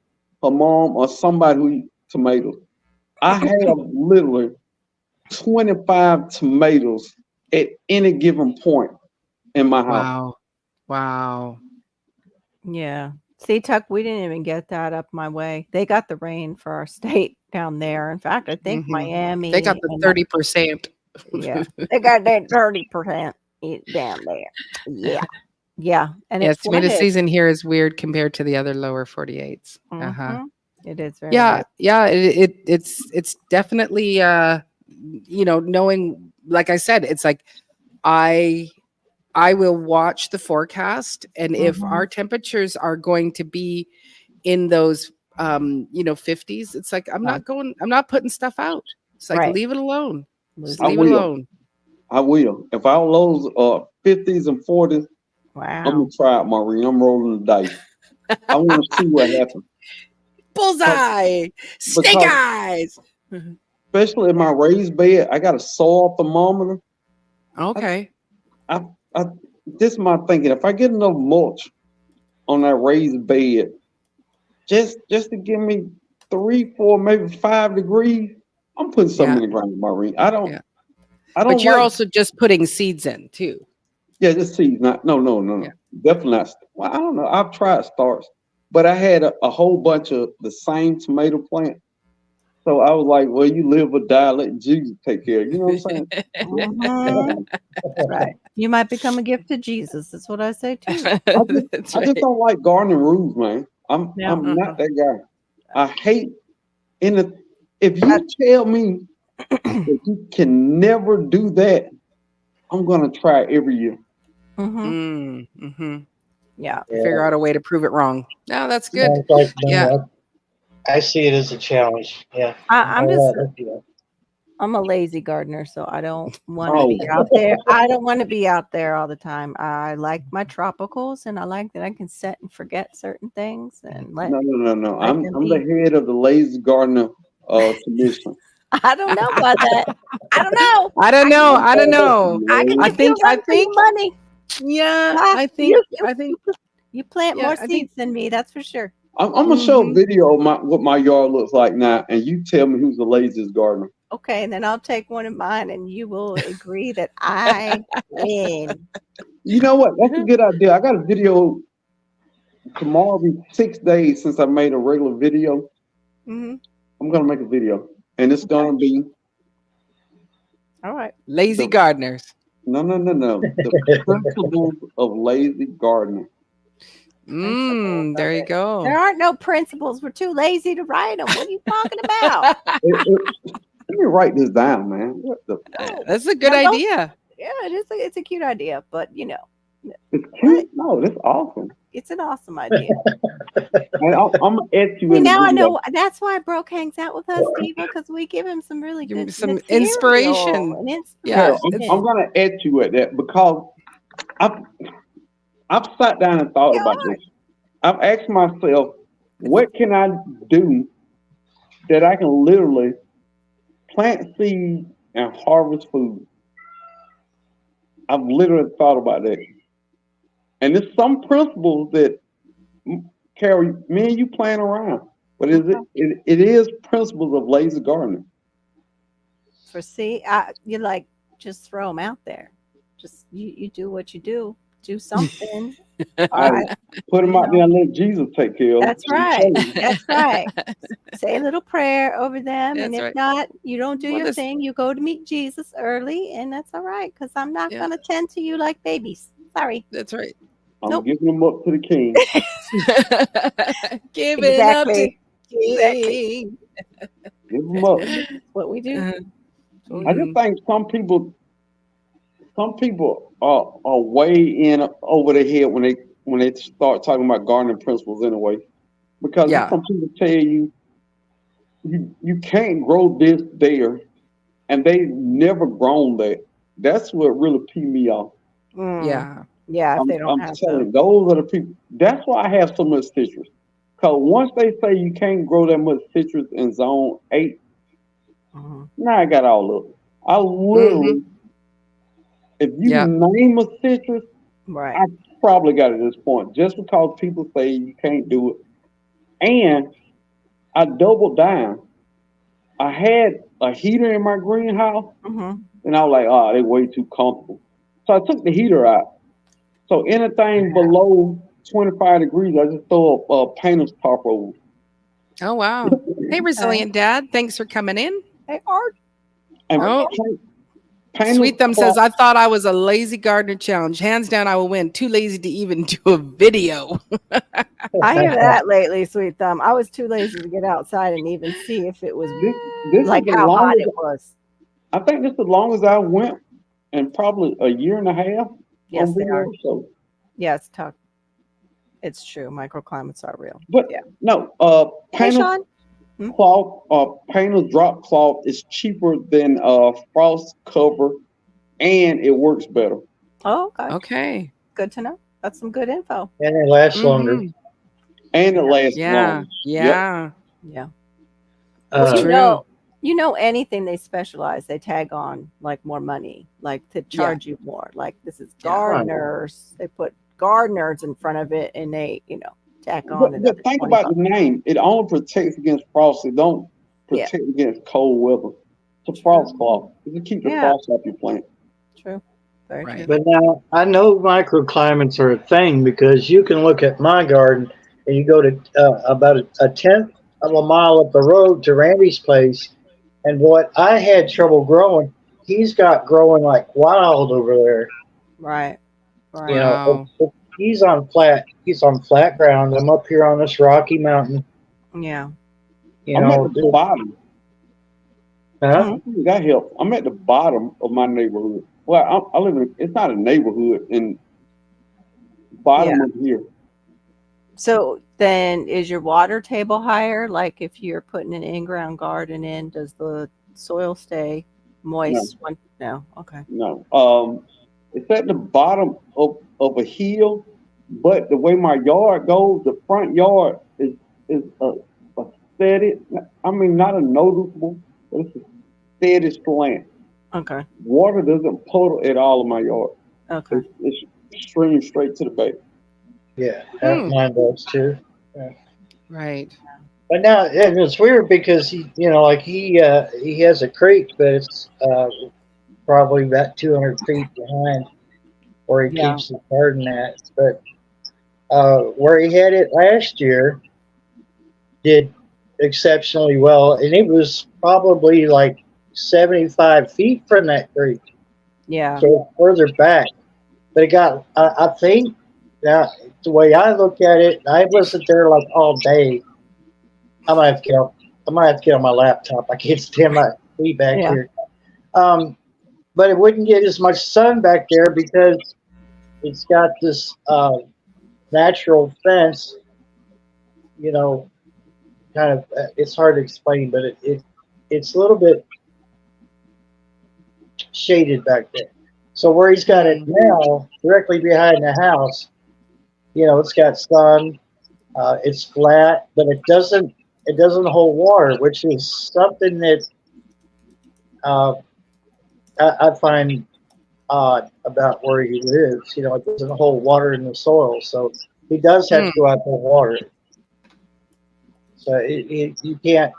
or somebody who eats tomatoes. I have literally 25 tomatoes at any given point in my house. Wow. Yeah. See, Tuck, we didn't even get that up my way. They got the rain for our state down there. In fact, I think Miami. They got the 30%. Yeah. They got that 30% down there. Yeah. Yeah. And tomato season here is weird compared to the other lower 48s. Mm-hmm. It is very weird. It's definitely knowing, like I said, it's like I will watch the forecast, and if our temperatures are going to be in those 50s, it's like I'm not putting stuff out. It's like leave it alone. Just leave it alone. I will. If all those 50s and 40s, I'm gonna try it, Maureen. I'm rolling the dice. I want to see what happens. Bullseye, snake eyes. especially in my raised bed, I got a soil thermometer. Okay. I, I this is my thinking. If I get enough mulch on that raised bed, just to give me 3, 4, maybe 5 degrees, I'm putting something Yeah. in the ground, Maureen. Yeah. I But don't you're like. also just putting seeds in too. Yeah, just seeds. Not no, no, no, Yeah. no. Definitely not. Well, I don't know. I've tried starts, but I had a whole bunch of the same tomato plant. So I was like, well, you live or die, let Jesus take care of it. You know what I'm Mhm. saying? That's right. You might become a gift to Jesus. That's what I say too. That's I just right. don't like gardening rules, man. I'm Yeah. I'm Uh-huh. not that guy. I hate in the if That- you tell me that you can never do that, I'm gonna try every year. Mhm. Mm-hmm. Yeah. Yeah. Figure out a way to prove it wrong. No, that's good. Sounds like Yeah. I see it as a challenge. Yeah. I'm All just right, let's do that. I'm a lazy gardener, so I don't want to Oh, be out there. I don't want to be out there all the time. I like my tropicals, and I like that I can set and forget certain things and let no. let I'm them I'm the be. head of the lazy gardener commission. I don't know about that. I don't know. I don't know. I'm I don't part of it, know. I can I man. give you think a run for your money. yeah, Ah, I think you plant yeah, more I think seeds than me. That's for sure. I'm gonna show a mhm. video of what my yard looks like now, and you tell me who's the laziest gardener. Okay, and then I'll take one of mine, and you will agree that I win. You know what? That's a good idea. I got a video tomorrow. Be 6 days since I made a regular video. Hmm. I'm gonna make a video, and it's Okay. gonna be All right. Lazy the gardeners. no. The principles of lazy gardening. Principles of There you it. There go. aren't no principles. We're too lazy to write them. What are you talking about? Let me write this down, man. What the? No. That's a good Now don't. idea. Yeah, it's a cute idea, but It's what? cute. No, that's awesome. It's an awesome idea. And I'm gonna add you See, in the now I video. know that's why Brooke hangs out with us, Diva, because we give him some really Give me good some material inspiration. and Yeah. Carol, I'm inspiration. gonna add you at that because I've I've sat down and thought Yeah, about this. I've asked myself, it's what can I do that I can literally plant seeds and harvest food? I've literally thought about that. And there's some principles that Carol, me and you playing around. But it is principles of lazy gardening. for you like just throw them out there. Just you do what you do. Do something. All I right. put them You out there know. and let Jesus take care of them. That's right. That's right. Say a little prayer over them, and That's if right. not, you don't do Well, your this thing. You go to meet Jesus early, and that's all right. Because I'm not yeah, gonna tend to you like babies. Sorry. that's right. I'm Nope. giving them up to the king. Giving up to Exactly. Exactly. king. Give them up. That's what we do. Uh, That's what we I do. just think some people are way in over their head when they start talking about gardening principles anyway. Because there's yeah. some people tell you can't grow this there, and they never grown that. That's what really pee me off. Mm. Yeah. Yeah, if they don't I'm have telling the. you, those are the people. That's why I have so much citrus. Because once they say you can't grow that much citrus in zone 8, Mhm. now I got all of it. I Mm-hmm. literally, if you Yeah. name a citrus, Right. I probably got it at this point. Just because people say you can't do it. And I doubled down. I had a heater in my greenhouse, Hmm. and I was like, oh, they're way too comfortable. So I took the heater out. So anything below 25 degrees, I just throw a painter's top over. Oh wow. Hey, Okay. resilient dad. Thanks for coming in. Hey, Art. And Oh, painter's Sweet Thumb says, top. I thought I was a lazy gardener challenge. Hands down, I will win. Too lazy to even do a video. I hear that lately, Sweet Thumb. I was too lazy to get outside and even see if it was This is like the how hot longest. it was. I think this is the longest I went in probably a year and a half Yes, on they are. video. So, Yeah, it's tough. It's true. Microclimates are real. but Yeah. no, Hey, painter's Sean. Hmm? cloth, painter's drop cloth is cheaper than frost cover, and it works better. Oh, okay. Okay. Good to know. That's some good info. And it lasts longer. Mm-hmm. And it lasts Yeah. longer. Yep. Yeah. Yeah. Well, Uh, True. anything they specialize, they tag on like more money, like to charge you more. Like this is Yeah. gardeners. They put gardeners in front of it and they, tack on But another think 20 about the bucks. name. It only protects against frost. It don't Yeah. protect against cold weather. It's a frost cloth. It can keep the Yeah. frost off your plant. True. Very Right. true. But now I know microclimates are a thing because you can look at my garden and you go to about a tenth of a mile up the road to Randy's place, and what I had trouble growing, he's got growing like wild over there. Right. Right. You know, Wow. he's on flat ground. I'm up here on this rocky mountain. Yeah. You I'm at know, the bottom. huh? Mhm. That helps. I'm at the bottom of my neighborhood. Well, I live in. It's not a neighborhood. In Yeah. bottom of here. So then is your water table higher? Like if you're putting an in-ground garden in, does the soil stay No, moist? No. Okay. no. It's at the bottom of a hill, but the way my yard goes, the front yard is a steady. I mean, not a noticeable, but it's a steady slant. Okay. Water doesn't puddle at all in my yard. Okay. It's stream straight to the bay. Yeah, Hmm. mine does too. Yeah. Right. But now, and it's weird because like he has a creek, but it's probably about 200 feet behind where he Yeah. keeps the garden at. But where he had it last year did exceptionally well, and it was probably like 75 feet from that creek, Yeah. so it's further back. But it got, I think, now the way I look at it, I wasn't there like all day. I might have to get on, I might have to get on my laptop. I can't stand my feet back Yeah. here. Um, but it wouldn't get as much sun back there because it's got this natural fence. You know, kind of. It's hard to explain, but it's a little bit shaded back there. So where he's got it Hmm. now, directly behind the house, it's got sun. It's flat, but it doesn't hold water, which is something that uh, I find odd about where he lives. It doesn't hold water in the soil, so he does have Hmm. to go out there and water it. So you can't,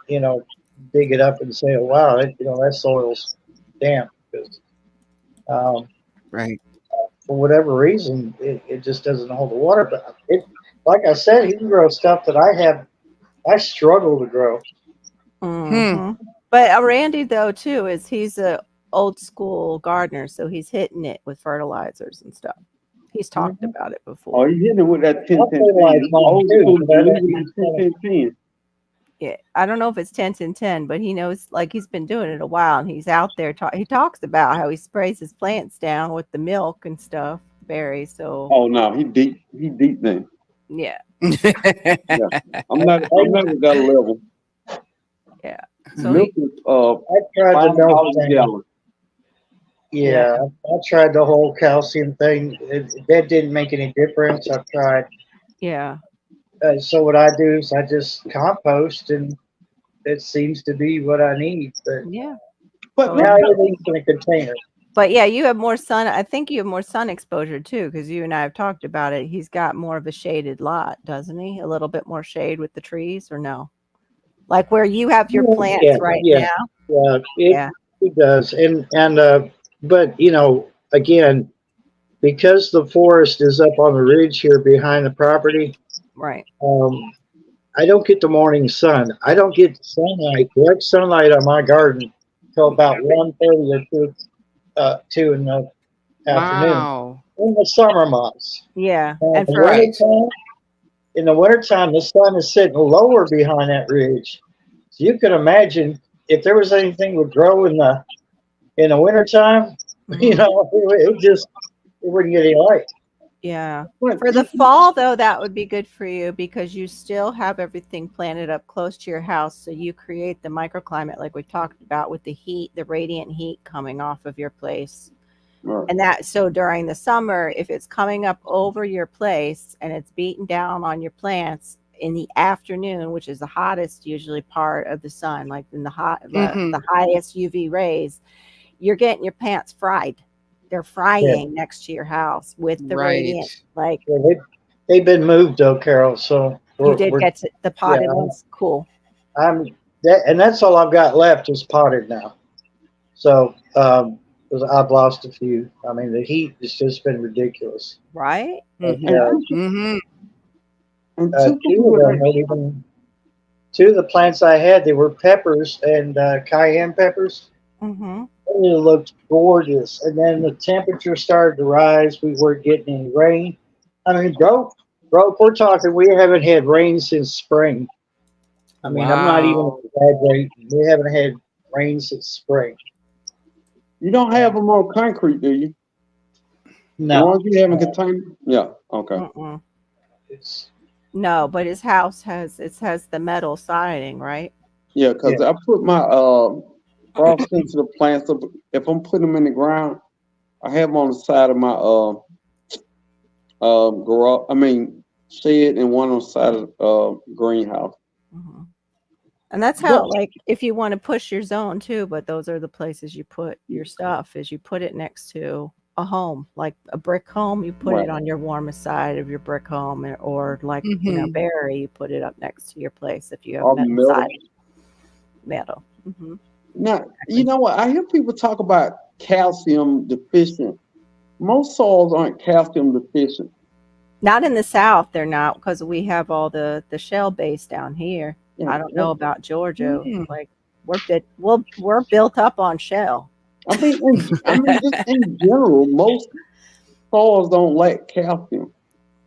dig it up and say, "Oh, wow, that soil's damp," because um, Right. for whatever reason, it just doesn't hold the water. But like I said, he can grow stuff that I struggle to grow. Hmm. Hmm. But Randy though too he's a old school gardener, so he's hitting it with fertilizers and stuff. He's talked Mm-hmm. about it Oh, before. he's hitting it with that 10 I 10 fertilize 10. mine Old too, school but I don't believing use in 10 10 10. Yeah, I don't know if it's 10 10 10, but he knows like he's been doing it a while and he's out there he talks about how he sprays his plants down with the milk and stuff, berries. So Oh no, he deep. He deep then. yeah, Yeah, I'm I, not. I'm never got a level. yeah. So Milk is I tried the milk $5 a thing. gallon. yeah, Yeah, I tried the whole calcium thing. That didn't make any difference. I've tried. yeah, So what I do is I just compost, and it seems to be what I need. But yeah. But Totally. now look, everything's in a container. But yeah, you have more sun. I think you have more sun exposure too, because you and I have talked about it. He's got more of a shaded lot, doesn't he? A little bit more shade with the trees, or no? Like where you have your Yeah, plants right yeah, now. yeah. It Yeah, it does, and but again, because the forest is up on the ridge here behind the property, right. um, I don't get the morning sun. I don't get sunlight, direct sunlight on my garden till about 1:30 or 2 in the afternoon Wow. in the summer months. Yeah, Now, and for Right. in the wintertime, the sun is sitting lower behind that ridge. So you can imagine if there was anything would grow in the wintertime, mhm. it wouldn't get any light. Yeah. but For the fall, though, that would be good for you because you still have everything planted up close to your house. So you create the microclimate like we talked about with the heat, the radiant heat coming off of your place. right. And that, so during the summer, if it's coming up over your place and it's beating down on your plants, in the afternoon, which is the hottest usually part of the sun, like in the Mhm. the highest UV rays, you're getting your pants fried. They're frying next to your house with the radiant. Right. Like Yeah, they've been moved though, Carol. So you did we're get to the yeah, potted ones. Cool. I'm that, and that's all I've got left is potted now. So 'cause I've lost a few. I mean, the heat has just been ridiculous. Right? But, Mhm. And Mhm. typically two of with them, that, even two of the plants I had, they were peppers and cayenne peppers. Mm-hmm. It looked gorgeous. And then the temperature started to rise. We weren't getting any rain. I mean, bro, we're talking, we haven't had rain since spring. I mean, I'm not even Wow. exaggerating. We haven't had rain since spring. you don't have them on concrete, do you? The No, ones you have in container? Yeah. Okay. Mm-mm. it's, No, but his house has the metal siding, right? Yeah, yeah, because I put my frost sensitive plants up. If I'm putting them in the ground, I have them on the side of my garage. I mean shed, and one on the side of greenhouse. Hmm. And that's But how, like, if you want to push your zone too, but those are the places you put your stuff, is you put it next to a home, like a brick home, you put right, it on your warmest side of your brick home, or like, Mhm. Barry, you put it up next to your place if you have all metal metal. siding. Metal. Hmm. Now, you Exactly. know what? I hear people talk about calcium deficient. Most soils aren't calcium deficient. Not in the South, they're not, because we have all the shell base down here. Yeah, I don't know about Georgia. Mm. Like we're built up on shell. I mean, just in general, most soils don't lack calcium.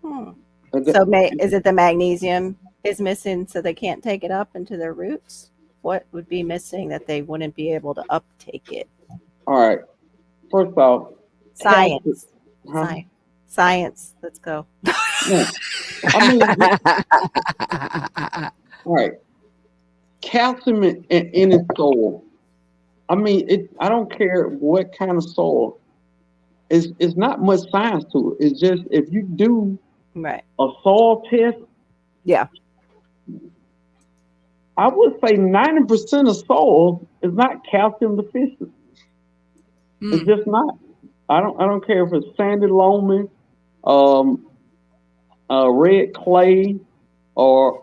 Hmm. And So is it the magnesium is missing, so they can't take it up into their roots? What would be missing that they wouldn't be able to uptake it? all right, first off, calcium, Science, huh? science, science. Let's go. No, I mean, all right, calcium in any soil. I mean, it. I don't care what kind of soil. It's not much science to it. It's just if you do Right. a soil test, Yeah. I would say 90% of soil is not calcium deficient. It's Mm. just not. I don't care if it's sandy loamy, um, red clay, or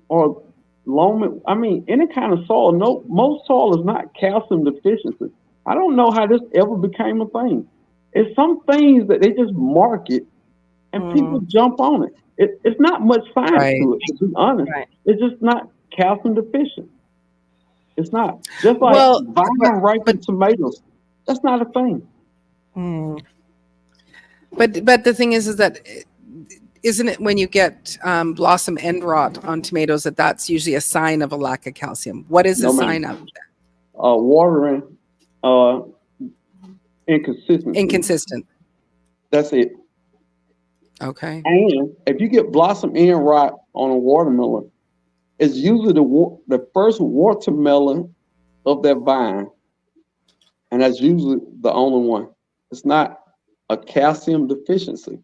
or loamy. I mean, any kind of soil. No, most soil is not calcium deficiency. I don't know how this ever became a thing. It's some things that they just market and people Mm, jump on it. It's not much science Right. to it, to be honest. right. It's just not calcium deficient. It's not. Just like Well, vine but ripened tomatoes. That's not a thing. Mm. but the thing is that isn't it when you get blossom end rot on tomatoes that's usually a sign of a lack of calcium? What is a No sign man. of Watering, uh, inconsistency. inconsistent? That's it. Okay. And if you get blossom end rot on a watermelon, it's usually the first watermelon of that vine, and that's usually the only one. It's not a calcium deficiency.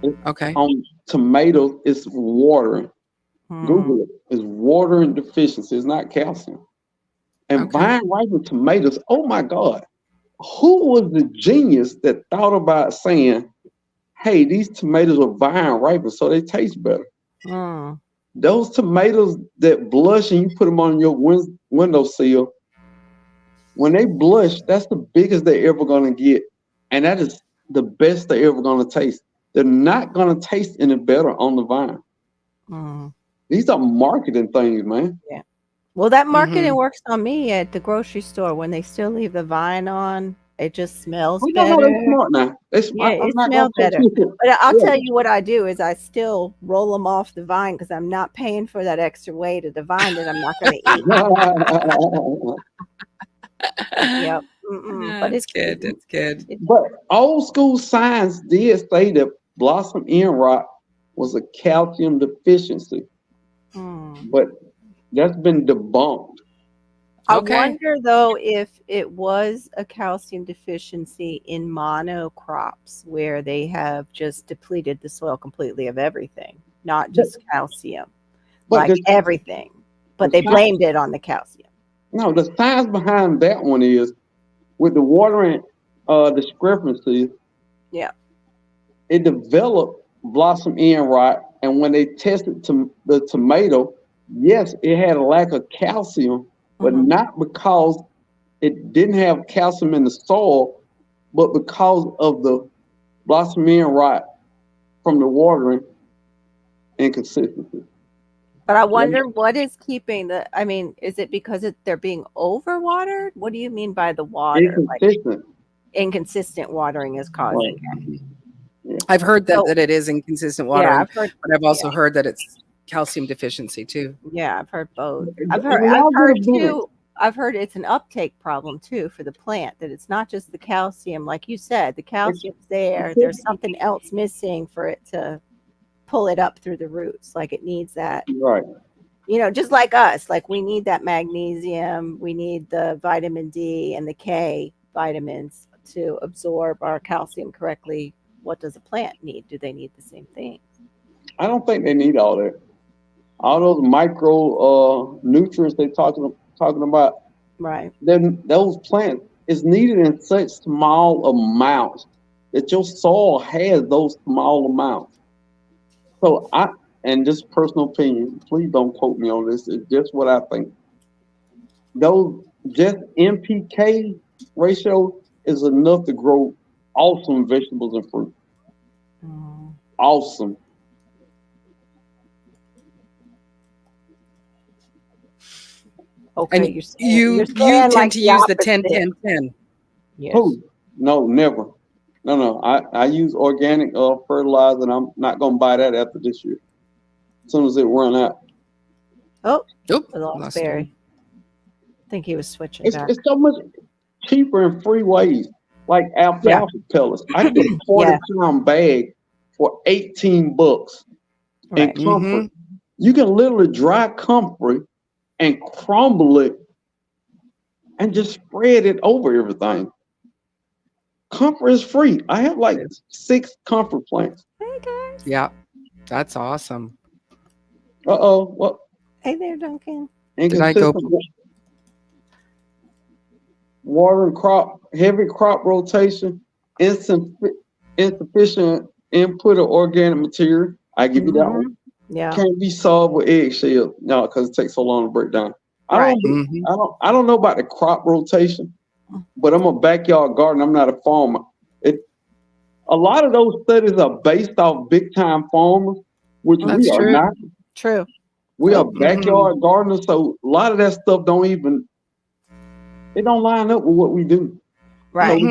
It, Okay. on tomatoes, it's watering. Mm. Google it. It's watering deficiency. It's not calcium. And Okay. vine ripened tomatoes. Oh my God! Who was the genius that thought about saying, "Hey, these tomatoes are vine ripened, so they taste better"? Mm. Those tomatoes that blush and you put them on your windowsill, when they blush, that's the biggest they're ever gonna get, and that is the best they're ever gonna taste. They're not gonna taste any better on the vine. Mm. These are marketing things, man. Yeah. Well, that marketing Hmm. works on me at the grocery store when they still leave the vine on. It just smells We don't know they better. smart now. Yeah, I'm it not gonna smells take better. you. But I'll Yeah. tell you what I do is I still roll them off the vine because I'm not paying for that extra weight of the vine that I'm not going to eat. Yep. Mm-mm. But That's good. That's good. it's But old school science did say that blossom end rot was a calcium deficiency, mm. but that's been debunked. I Okay. wonder though if it was a calcium deficiency in monocrops where they have just depleted the soil completely of everything. not just calcium, But like everything. But they blamed it on the calcium. No, the science behind that one is with the watering discrepancies. Yeah. It developed blossom end rot, and when they tested the tomato, yes, it had a lack of calcium, but not because it didn't have calcium in the soil, but because of the blossom end rot from the watering inconsistency. But I wonder what is keeping is it because they're being overwatered? What do you mean by the water? Inconsistent. Like inconsistent watering is causing it. Yeah. I've heard that it is inconsistent watering, Yeah, I've heard, but I've also heard that it's calcium deficiency too. Yeah, I've heard both. I've heard too. I've heard it's an uptake problem too for the plant. That it's not just the calcium, like you said. The calcium's there. There's something else missing for it to pull it up through the roots. Like it needs that. Right. Just like us. Like we need that magnesium. We need the vitamin D and the K vitamins to absorb our calcium correctly. What does a plant need? Do they need the same thing? I don't think they need all that. All those micro nutrients they talking about. Right. Then those plants is needed in such small amounts that your soil has those small amounts. So and just personal opinion, please don't quote me on this. It's just what I think. Those just NPK ratio is enough to grow awesome vegetables and fruit. Awesome. Okay, and you tend to use the 10-10-10. Yes. Oh, no, never. No. I use organic fertilizer, and I'm not gonna buy that after this year. As soon as it run out. Oh, Nope. lost Barry. I think he was switching back. It's so much cheaper in free ways, like alfalfa pellets. I get a 40-pound bag for $18 in comfort. You can literally dry comfrey and crumble it and just spread it over everything. Comfort is free. I have like 6 comfort plants. Hey guys. Yeah, that's awesome. What? Hey there, Duncan. Did I go? Watering crop, heavy crop rotation, insufficient input of organic material. I give you that one. Yeah. Can't be solved with eggshell. No, because it takes so long to break down. I don't know about the crop rotation, but I'm a backyard gardener. I'm not a farmer. A lot of those studies are based off big time farmers, which we are not. True. We are backyard gardeners, so a lot of that stuff don't line up with what we do. Right.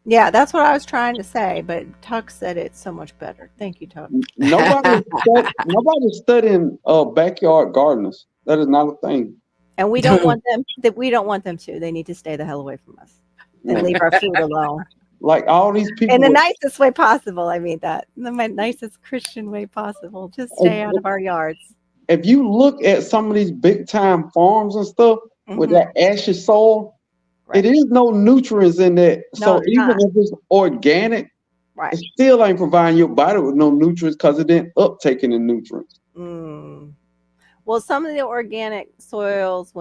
Yeah, that's what I was trying to say, but Tuck said it's so much better. Thank you, Tuck. Nobody's studying backyard gardeners. That is not a thing. And we don't want them. We don't want them to. They need to stay the hell away from us and leave our food alone. Like all these people, in the nicest way possible. I mean that in the nicest Christian way possible. Just stay out of our yards. If you look at some of these big time farms and stuff with that ashy soil. It is no nutrients in that. So even if it's organic, it still ain't providing your body with no nutrients because it didn't uptake any nutrients. Well, some of the organic soils,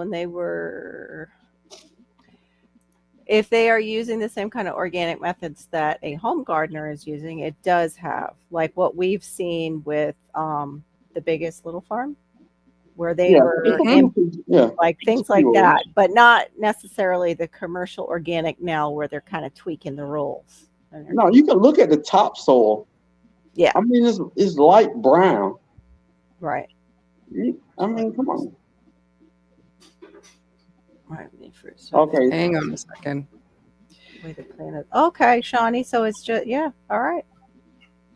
if they are using the same kind of organic methods that a home gardener is using, it does have, like what we've seen with the Biggest Little Farm, where they were like things like that, but not necessarily the commercial organic now where they're kind of tweaking the rules. No, you can look at the topsoil. Yeah. I mean, it's light brown. Right. I mean, come on. Okay. Hang on a second. Way to plan it. Okay, Shawnee. So it's just, all right.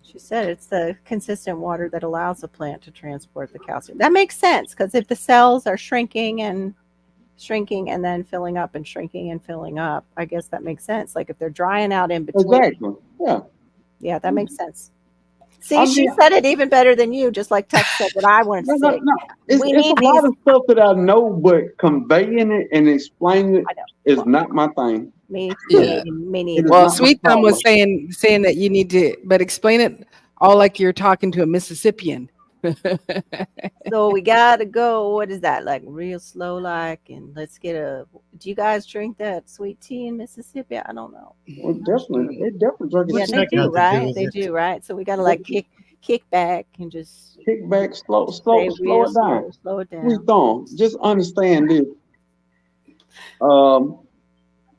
She said it's the consistent water that allows the plant to transport the calcium. That makes sense because if the cells are shrinking and then filling up and shrinking and filling up, I guess that makes sense. Like if they're drying out in between. Exactly. Yeah. Yeah, that makes sense. See, she said it even better than you, just like Tuck said what I wanted to say. No. It's a lot of stuff that I know, but conveying it and explaining it is not my thing. Me neither. Well, Sweet Thumb was saying that you need to, but explain it all like you're talking to a Mississippian. So we gotta go. What is that like? Real slow, like, and let's get a. Do you guys drink that sweet tea in Mississippi? I don't know. Well, definitely, they definitely drink Yeah, What's it. they that got do, to do right? with They it? do, right? So we gotta like kick back and just Kick back, slow, stay slow real it down. slow it Sweet down. thong. Just understand this. Um,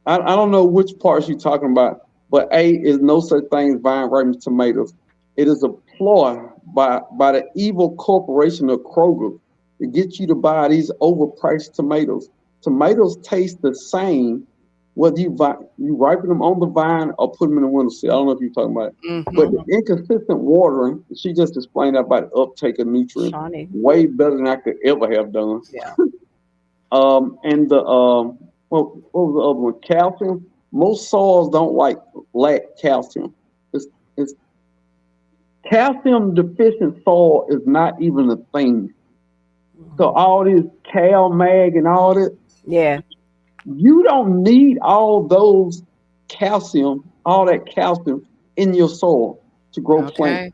I don't know which parts you're talking about, but A is no such thing as vine ripe tomatoes. It is a ploy by the evil corporation of Kroger to get you to buy these overpriced tomatoes. Tomatoes taste the same whether you ripen them on the vine or put them in the windowsill. I don't know if you're talking about it. But the inconsistent watering, she just explained that about the uptake of nutrients Shawnee. way better than I could ever have done. Yeah. And the what was the other one? Calcium. Most soils don't lack calcium. It's calcium deficient soil is not even a thing. So all this cal mag and all that, Yeah. you don't need all those all that calcium in your soil to grow plants. Okay.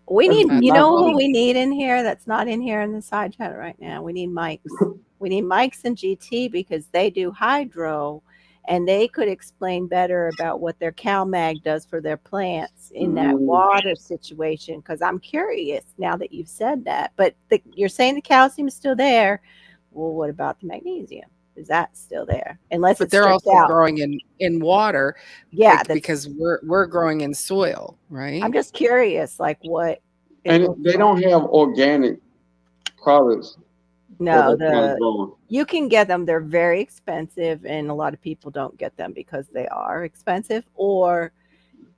We That's need, That's you not know who good. we need in here that's not in here in the side chat right now? We need Mike's. We need Mike's and GT because they do hydro and they could explain better about what their CalMag does for their plants in that Mm, water situation. Because I'm curious now that you've said that. But you're saying the calcium is still there. Well, what about the magnesium? Is that still there? Unless But it's they're stripped also out. growing in water, Yeah, like, that's. because we're growing in soil, I'm right? just curious, like what it and looks they like. don't have organic products for No, that kind of growing. you can get them. They're very expensive, and a lot of people don't get them because they are expensive. Or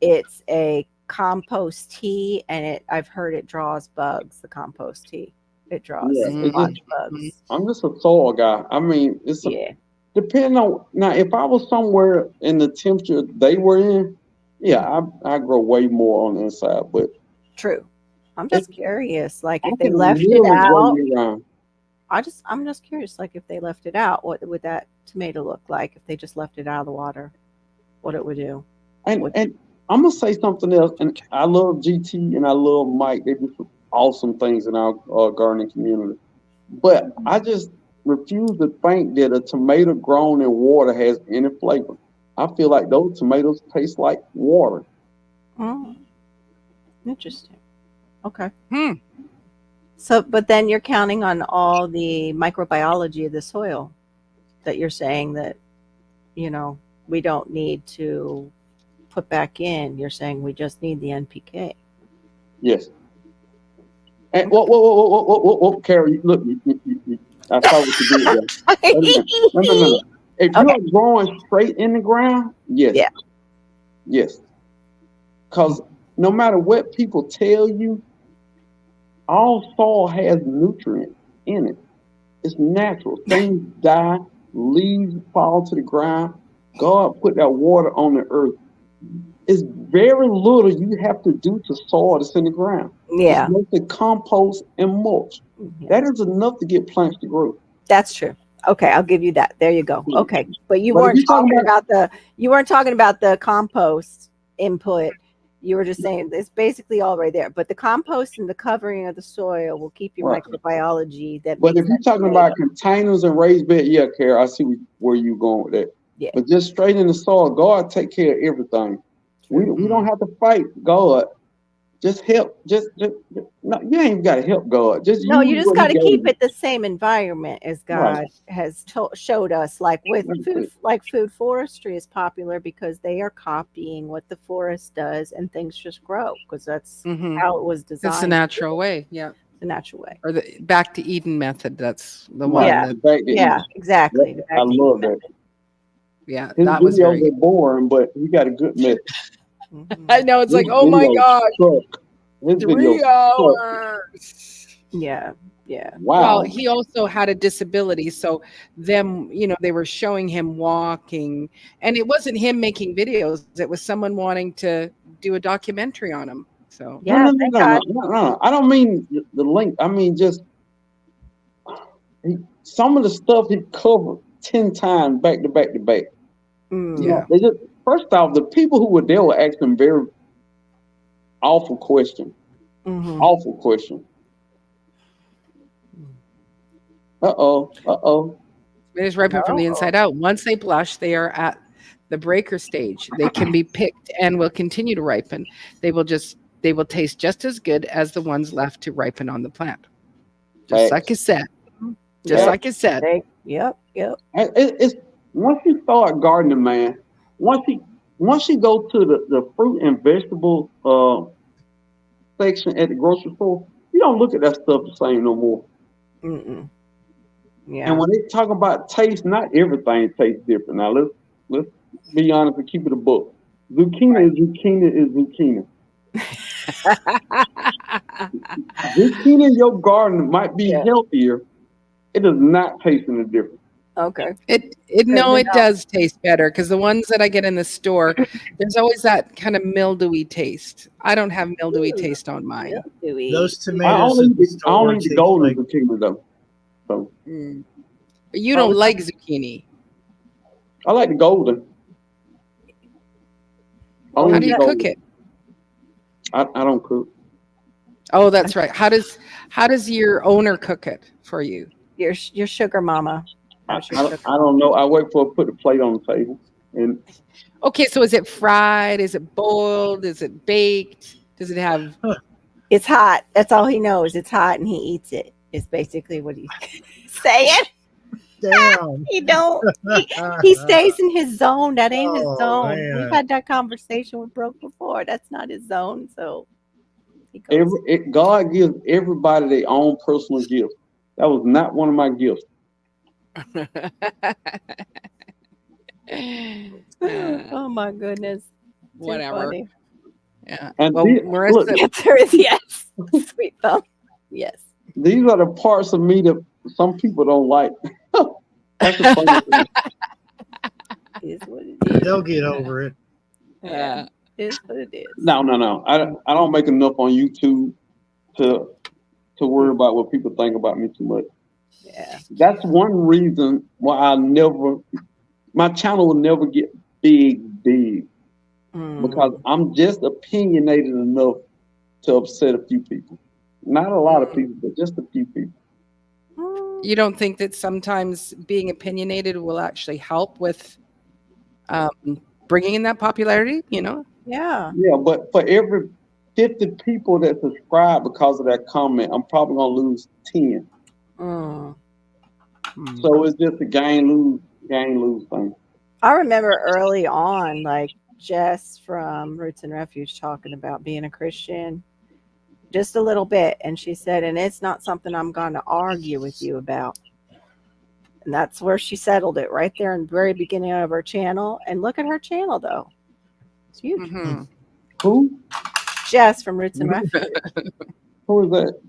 it's a compost tea, and I've heard it draws bugs. The compost tea, it Yeah, draws it's lots just of bugs. I'm just a soil guy. I mean, Yeah, depending on now. If I was somewhere in the temperature they were in, yeah, I grow way more on the inside. But true. I'm it, just curious, like I if they can left it really grow out. year round. I'm just curious, like if they left it out, what would that tomato look like if they just left it out of the water? What it would do? Would And I'm gonna say something else. And I love GT and I love Mike. They do some awesome things in our gardening community. But I just refuse to think that a tomato grown in water has any flavor. I feel like those tomatoes taste like water. mm, interesting. Okay. Hmm. So, but then you're counting on all the microbiology of the soil that you're saying that, you know, we don't need to put back in. You're saying we just need the NPK. Yes. And whoa, Carrie, look, I saw what you did there. Wait a minute. No. If Okay. you're growing straight in the ground, yes, Yeah. yes. Because no matter what people tell you, all soil has nutrients in it. It's natural. Things die, leaves fall to the ground. God put that water on the earth. It's very little you have to do to soil that's in the ground. It's Yeah. mostly compost and mulch. Yeah. That is enough to get plants to grow. That's true. Okay, I'll give you that. There you go. Okay. But you But if weren't you're talking talking about about the compost input. You were just saying it's basically all right there. But the compost and the covering of the soil will keep your right, microbiology that but makes if you're that talking tomato. about containers and raised bed, yeah, Carol, I see where you're going with that. Yeah, But just straight in the soil, God take care of everything. true. We don't have to fight God. Just help. No, you ain't even got to help God. Just No, you use just what He got to gave keep you. it the same environment as Right. God has showed us. Like with That's food, it. like food forestry is popular because they are copying what the forest does, and things just grow because that's Hmm. how it was It's the designed. natural way. Yeah. The natural way. Or the back to Eden method. That's the Right. one Yeah, that, Back to yeah, Eden. exactly. The I back to love Eden that. yeah, His that was videos very are boring, but he got a good message. method. I know, it's His like, oh my videos God, suck. His videos 3 suck. hours. Yeah, yeah. Well, Wow. he also had a disability, so they were showing him walking, and it wasn't him making videos, it was someone wanting to do a documentary on him. So, No, Yeah, no, no, thank no, no, God. no, no. I don't mean the link. I mean just some of the stuff he covered 10 times back to back to back. You Mm, know, yeah. they just first off, the people who were there were asking very awful questions. Mhm. Awful question. Uh-oh. It is ripened from the No. inside out. Once they blush, they are at the breaker stage. They can be picked and will continue to ripen. They will taste just as good as the ones left to ripen on the plant. Just like I Facts. said. Just Yep. like I said. Yep. It's once you start gardening, man. Once you go to the fruit and vegetable section at the grocery store, you don't look at that stuff the same no more. Mm-mm. And Yeah. when they talk about taste, not everything tastes different. Now let's be honest and keep it a book. Zucchini is zucchini. Zucchini in your garden might be Yeah. healthier. It does not taste any different. Okay. It Good no, to it know. does taste better because the ones that I get in the store, there's always that kind of mildewy taste. I don't have mildewy taste on mine. Mildewy. Those I tomatoes only at the eat I only store eat the taste golden like zucchini though. So Mm. But you Oh, don't which like zucchini. I like the golden. I Oh, only How eat do the you golden. cook it? I don't cook. Oh, that's right. How does your owner cook it for you? your sugar mama. How's your sugar? I don't know. I wait for her to put the plate on the table. And Okay, so is it fried? Is it boiled? Is it baked? Does it have It's hot. That's all he knows. It's hot and he eats it. It's basically what he's saying. damn. He don't. He stays in his zone. That ain't his Oh, zone. man. We've had that conversation with Brooke before. That's not his zone. So he goes. God gives everybody their own personal gift. That was not one of my gifts. Oh my goodness. Too Whatever. funny. Yeah. And Well, look, Marissa, The answer is yes. Sweet thumb. Yes. these are the parts of me that some people don't like. That's the funny thing. Is what it is. They'll get over it. Yeah. Is what it is. No. I don't make enough on YouTube to worry about what people think about me too much. Yeah. That's one reason why my channel will never get big because I'm just opinionated enough to upset a few people. Not a lot of people, but just a few people. you don't think that sometimes being opinionated will actually help with bringing in that popularity? You know? Yeah. Yeah, but for every 50 people that subscribe because of that comment, I'm probably gonna lose 10. Mm. So it's just a gain lose thing. I remember early on, like Jess from Roots and Refuge talking about being a Christian just a little bit. And she said, and it's not something I'm going to argue with you about. And that's where she settled it right there in the very beginning of her channel. And look at her channel, though. It's huge. Mm-hmm. Who? Jess from Roots and Refuge. Who is that?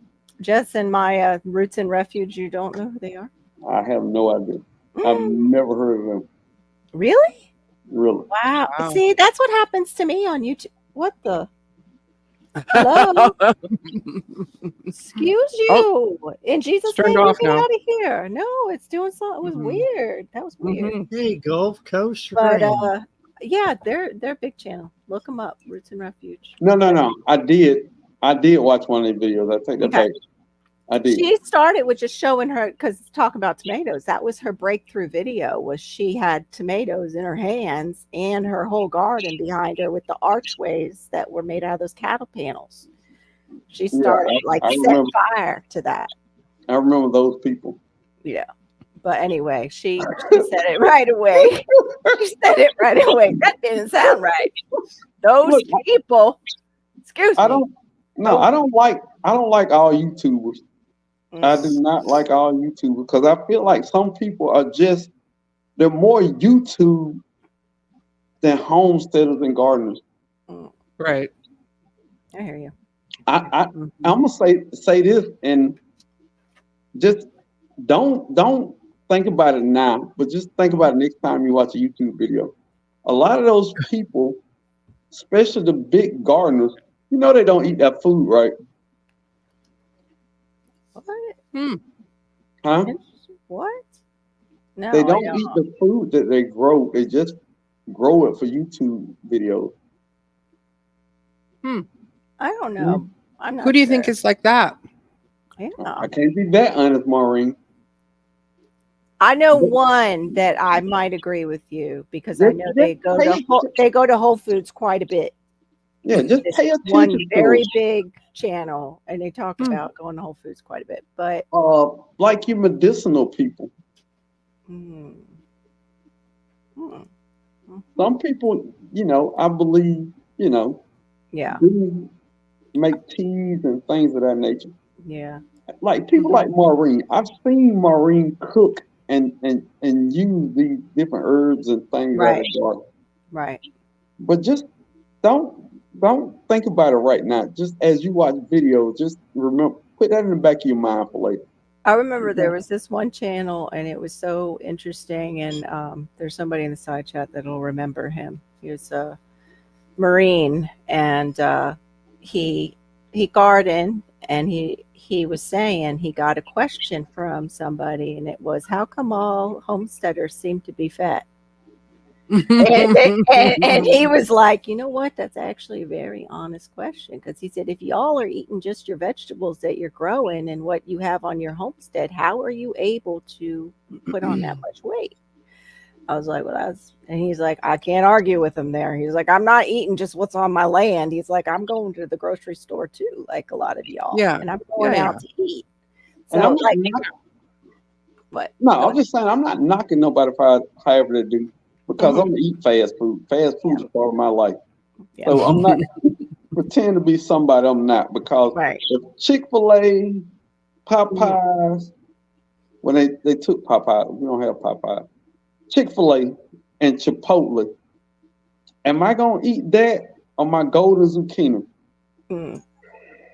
Jess and my Roots and Refuge, you don't know who they are? I have no idea. I've never heard of them. Really? Really. Wow. Wow. See, that's what happens to me on YouTube. What the? Hello? Excuse you. In Jesus' turned name, you off get now. out of here. No, it's doing something. It was weird. That was weird. Mhm. Hey, Gulf Coast But rain. yeah, they're a big channel. Look them up. Roots and Refuge. No. I did watch one of their videos. I take that Okay. back. I did. She started with just showing her, because talking about tomatoes, that was her breakthrough video. Was she had tomatoes in her hands and her whole garden behind her with the archways that were made out of those cattle panels. She started I set remember. fire to that. I remember those people. Yeah. But anyway, she said it right away. She said it right away. That didn't sound right. Those Look, people. Excuse me. I don't like all YouTubers. I do not like all YouTubers because I feel like some people are they're more YouTube than homesteaders and gardeners. Right. I hear you. I'm gonna say this and just don't think about it now, but just think about it next time you watch a YouTube video. A lot of those people, especially the big gardeners, they don't eat that food, right? What? Huh? What? No, They don't eat the food that they grow. They just grow it for YouTube videos. I don't know. I'm not Who do you sure. think is like that? Yeah. I can't be that honest, Maureen. I know one that I might agree with you because I Just- know just they go pay to Whole Foods quite a bit. Yeah, just This pay one attention to very it. big channel, and they talk Hmm. about going to Whole Foods quite a bit. But Like your medicinal people. mm, mm, mhm. Some people, I believe, Yeah, do make teas and things of that nature. yeah, Like people like Maureen. I've seen Maureen cook and use these different herbs and things out of right, the garden. right. But just don't think about it right now. Just as you watch videos, just remember, put that in the back of your mind for later. I remember there was this one channel, and it was so interesting. And there's somebody in the side chat that'll remember him. He was a Marine, and he gardened, and he was saying he got a question from somebody, and it was, "How come all homesteaders seem to be fat?" And he was like, "You know what? That's actually a very honest question." Because he said, if y'all are eating just your vegetables that you're growing and what you have on your homestead, how are you able to put on that much weight? I was like, and he's like, I can't argue with him there. He's like, I'm not eating just what's on my land. He's like, I'm going to the grocery store too, like a lot of y'all. Yeah. And I'm going Yeah, out to eat. And So, I'm like, not, what? no, Go I'm just saying I'm not knocking nobody for however they do because Mhm. I'm gonna eat fast food. Fast food is part of my life. Yeah. So I'm not pretend to be somebody I'm not because Right. if Chick-fil-A, Popeyes, when they took Popeyes, we don't have Popeyes. Chick-fil-A and Chipotle. Am I gonna eat that or my golden zucchini? Mm.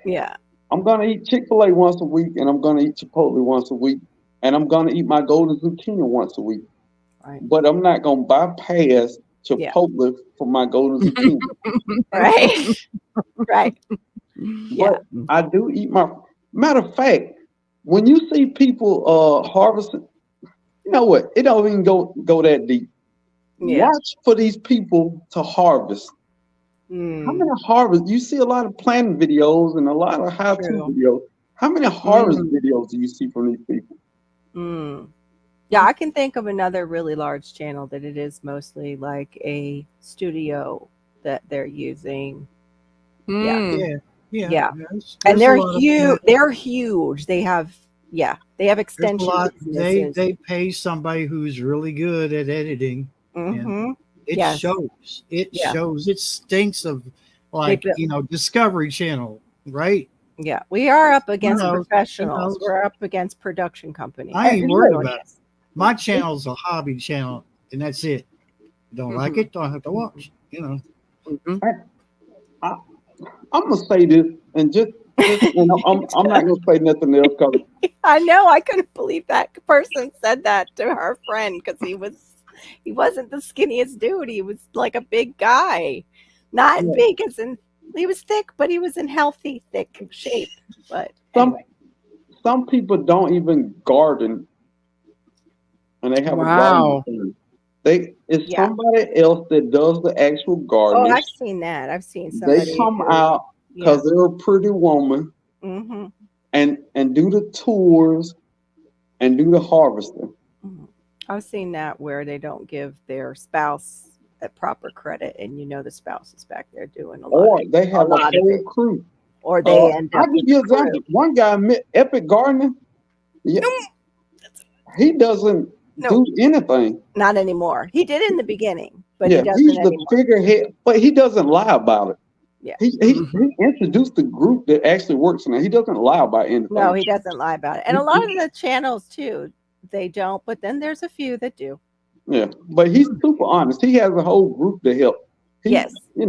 Yeah. I'm gonna eat Chick-fil-A once a week and I'm gonna eat Chipotle once a week. And I'm gonna eat my golden zucchini once a week. Right. But I'm not gonna bypass Yeah. Chipotle for my golden zucchini. Right. Right. Yeah. But I do eat my matter of fact, when you see people harvesting, you know what? It don't even go that deep. Yeah. Watch for these people to harvest. How Mm. many harvest? You see a lot of planting videos and a lot of how-to True. videos. How many harvest videos do you see from these people? Mm. Yeah, I can think of another really large channel that it is mostly like a studio that they're using. Mm. Yeah. There's And a they're lot of huge. They're huge. They have there's a extension lot. businesses. They pay somebody who's really good at editing, and Mm-hmm. it Yes. shows. It Yeah. shows. It stinks of They like built- Discovery Channel, right? Yeah, we are up against know, professionals. you know. We're up against production companies. I ain't It worried really about it. is. My channel's a hobby channel, and that's it. Don't like it, don't have to watch. Mhm. I, I'm gonna say this and just I'm not gonna say nothing else because I know. I couldn't believe that person said that to her friend because he wasn't the skinniest dude. He was like a big guy, not Yeah. big as in he was thick, but he was in healthy thick shape. But some anyway, some people don't even garden and they have a garden. Wow. It's yeah. somebody else that does the actual Oh, gardening. I've seen that. I've seen They somebody. come who- out Yeah. because they're a pretty woman Mm-hmm. and do the tours and do the harvesting. Mhm. I've seen that where they don't give their spouse a proper credit, and the spouse is back there doing a lot, Or they have a lot of whole it, crew. or they end I'll up give with you a an example. crew. One guy, Epic Gardening, yeah, he doesn't No, do anything. not anymore. He did in the beginning, but he Yeah, doesn't he's the anymore. figurehead, but he doesn't lie about it. Yeah. He introduced the group that actually works in it. He doesn't lie about anything. No, he doesn't lie about it. And a lot of the channels too, they don't. But then there's a few that do. Yeah, but he's super honest. He has a whole group to help. Yes. It's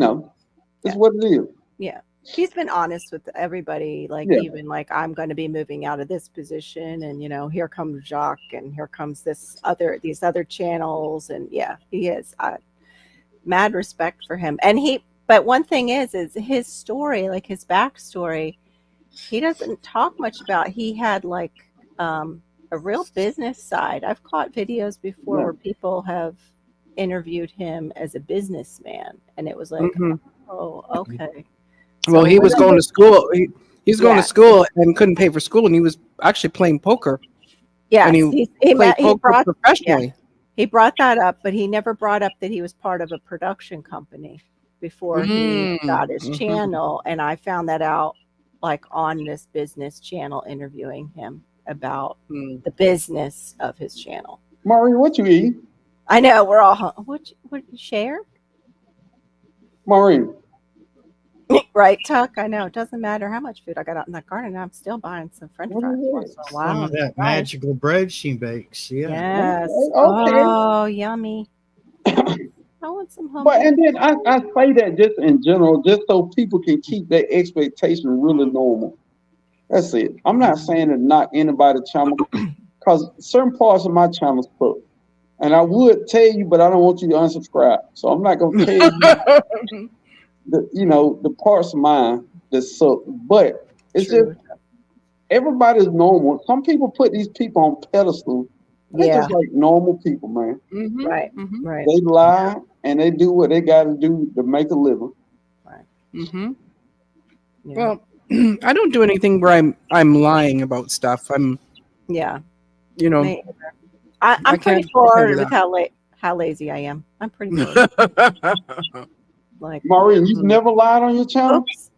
Yeah. what it is. Yeah. He's been honest with everybody, like Yeah. even like I'm going to be moving out of this position, and here comes Jacques, and here comes these other channels, and yeah, he is. Mad respect for him, But one thing is his story, like his backstory. He doesn't talk much about. He had like a real business side. I've caught videos before Yeah. where people have interviewed him as a businessman, and it was like, Mhm. oh, okay. Well, So he was going to school. He was going Yeah. to school and couldn't pay for school, and he was actually playing poker. yes, And he he played poker brought professionally. he brought that up, but he never brought up that he was part of a production company before he got his Mhm. channel. And I found that out like on this business channel, interviewing him about Mm. the business of his channel. Maureen, what you eat? I know we're all what you share, Maureen, right, Tuck? I know it doesn't matter how much food I got out in that garden. I'm still buying some French what fries is once it? in a Some while. of that Right. magical bread she bakes. Yeah. Yes. Okay. Oh, yummy. I want some But humble. and then I say that just in general, just so people can keep their expectation really normal. That's it. I'm not saying to knock anybody's channel because certain parts of my channel suck. And I would tell you, but I don't want you to unsubscribe. So I'm not gonna tell you the parts of mine that suck. But it's just True. everybody's normal. Some people put these people on pedestals. They're Yeah. just like normal people, man. Mhm. Right. Mhm. Right. They lie and they do what they gotta do to make a living. Mhm. Yeah. Well, I don't do anything where I'm lying about stuff. Yeah. You know, Me either. I'm I pretty can't forward do with that. how lazy I am. I'm pretty forward. Like, Maureen, you've never lied on your channel? oops.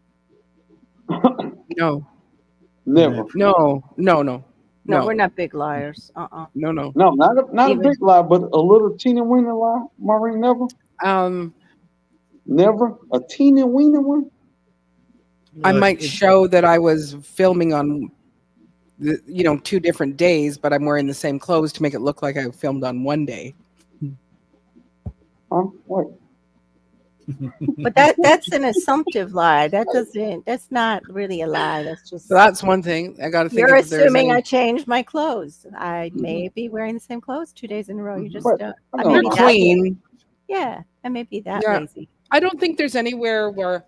No, Never. no, no, no, No, no, we're not big liars. no, no. No, not a Even big lie, but a little teeny weeny lie. Maureen, never? Um, Never? A teeny weeny one? I Look, might show that I was filming on, 2 different days, but I'm wearing the same clothes to make it look like I filmed on one day. Huh? What? but that's an assumptive lie. That's not really a lie. That's just So that's one thing. I got to think you're if there's assuming I any. changed my clothes. I may be wearing the same clothes 2 days in a row. You just But I no, may They're be no. that lazy. clean. Yeah, I may be that Yeah. lazy. I don't think there's anywhere where,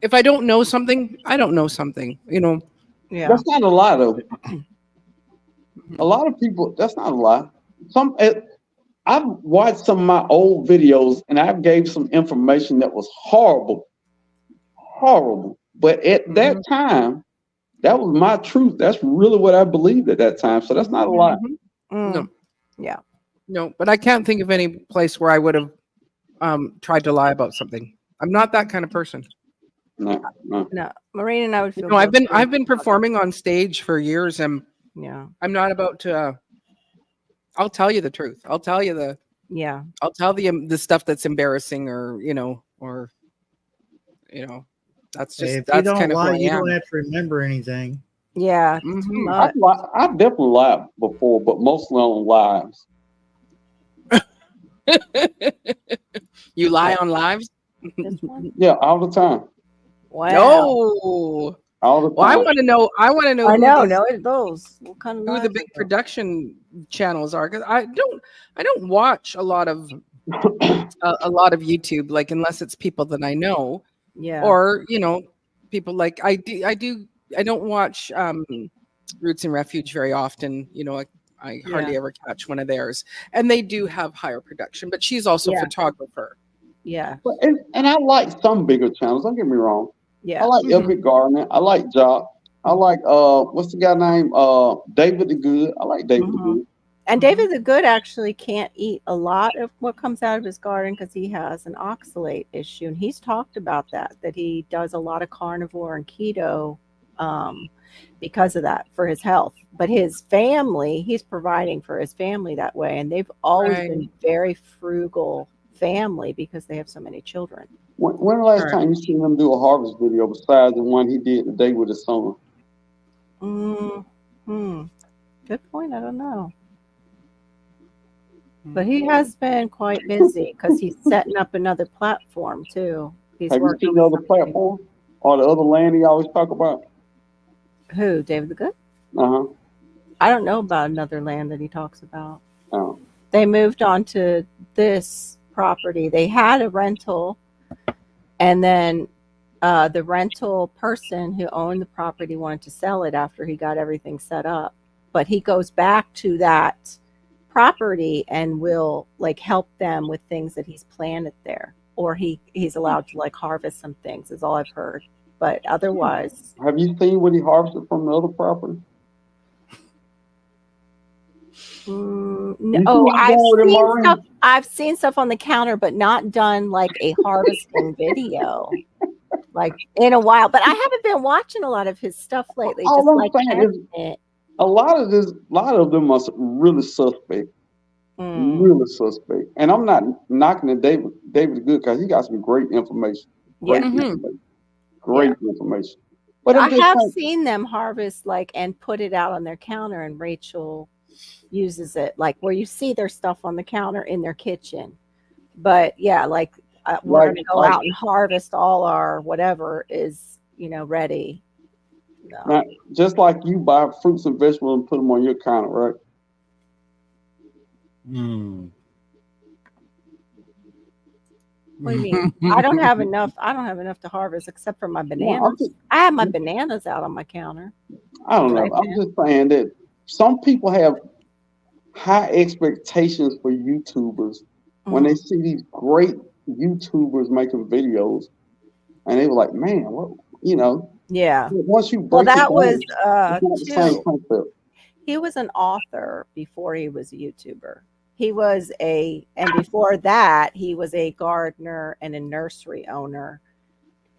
if I don't know something, I don't know something. Yeah. That's not a lie, though. A lot of people, that's not a lie. I've watched some of my old videos and I've gave some information that was horrible, horrible. But at that time, that was my truth. That's really what I believed at that time. So that's not a lie. No, Mm, yeah. no, but I can't think of any place where I would have tried to lie about something. I'm not that kind of person. No, no. No, Maureen and I would feel No, I've guilty. been performing on stage for years, and Yeah. I'm not about to. I'll tell you the truth. I'll tell you Yeah. I'll tell the stuff that's embarrassing, or that's Hey, just if you that's don't kind of who lie, I you don't am. have to remember anything. Yeah. Too Mhm. much. I've definitely lied before, but mostly on lives. You lie on lives? This one? Yeah, all the time. Wow. No. All the Well, I time. want to know. I want to know I who know. these No, those. What kind of who lies the are big those? production channels are, because I don't watch a lot of YouTube, like, unless it's people that I know, Yeah. or people like I don't watch Roots and Refuge very often. I hardly Yeah. ever catch one of theirs, and they do have higher production, but she's also a Yeah. photographer. Yeah. And I like some bigger channels. Don't get me wrong. I Yeah. like Mhm. Epic Gardening. I like Jock. I like what's the guy name? David the Good. I like David the Mhm. Good. And David the Good actually can't eat a lot of what comes out of his garden because he has an oxalate issue. And he's talked about that he does a lot of carnivore and keto because of that for his health. But his family, he's providing for his family that way. And they've always Right. been very frugal family because they have so many children. When the last Right. time you seen him do a harvest video besides the one he did today with his son? Good point. I don't know. But he has been quite busy because he's setting up another platform too. He's Have you working seen the with other somebody. platform or the other land he always talk about? Who? David the Good? Uh I don't know about another land that he talks about. huh. They moved on to this property. They had a rental, and then the rental person who owned the property wanted to sell it after he got everything set up. But he goes back to that property and will like help them with things that he's planted there. or he's allowed to like harvest some things is all I've heard. But otherwise, Have you seen what he harvested from the other property? no. You see Oh, what he's doing with it, Maureen? I've seen stuff on the counter, but not done like a harvesting video, like in a while. But I haven't been watching a lot of his stuff lately. All Just I'm like saying is it. a lot of them are really suspect. Really suspect. And I'm not knocking the David Good because he got some great information. Great Yeah. information. Great information. But I I'm just have saying, seen them harvest like and put it out on their counter, and Rachel uses it like where you see their stuff on the counter in their kitchen. But yeah, like we're Like- going to go like- out and harvest all our whatever is ready. No. now, just like you buy fruits and vegetables and put them on your counter, right? Hmm. What do you mean? I don't have enough. I don't have enough to harvest except for my bananas. I have my bananas out on my counter. I don't know. Right, I'm just saying that some people have high expectations for YouTubers when they see these great YouTubers making videos, and they were like, "Man, what?" Yeah. Once you Well, break it that down, was it's not the same too. concept. He was an author before he was a YouTuber. And before that, he was a gardener and a nursery owner.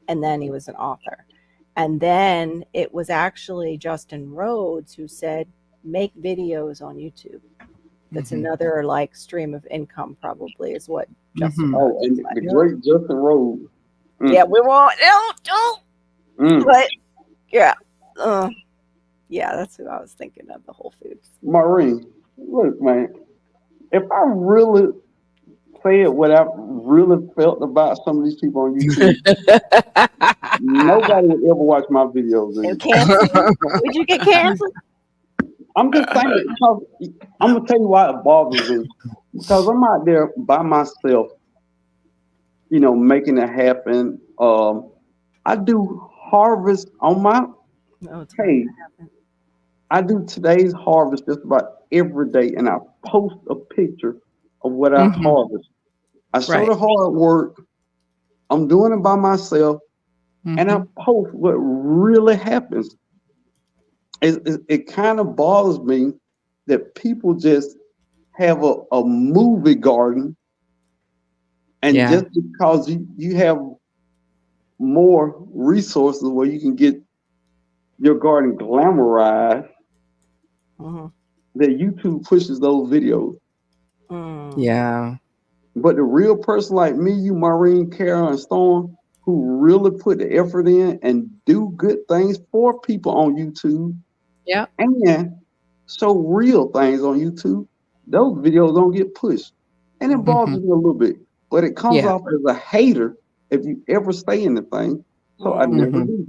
And then he was an author. And then it was actually Justin Rhodes who said, make videos on YouTube. That's another like stream of income, probably, is what Justin Rhodes Oh, and was like. the great Justin Rhodes. Yeah, we won't. Don't. But yeah. Yeah, that's who I was thinking of, the Whole Foods. Maureen, look, man, if I really said what I really felt about some of these people on YouTube, nobody would ever watch my videos And anymore. canceled? Would you get canceled? I'm just saying, because I'm going to tell you why it bothers me. Because I'm out there by myself, making it happen. I do harvest on my No, it's page. not gonna happen. I do today's harvest just about every day, and I post a picture of what I harvest. I show the hard work. I'm doing it by myself, and I post what really happens. It kind of bothers me that people just have a movie garden, and just because you have more resources where you can get your garden glamorized, that YouTube pushes those videos. Yeah. But the real person like me, you, Maureen, Carol, and Storm, who really put the effort in and do good things for people on YouTube, and show real things on YouTube, those videos don't get pushed. And it bothers me a little bit. But it comes off as a hater if you ever stay in the thing. So I never do.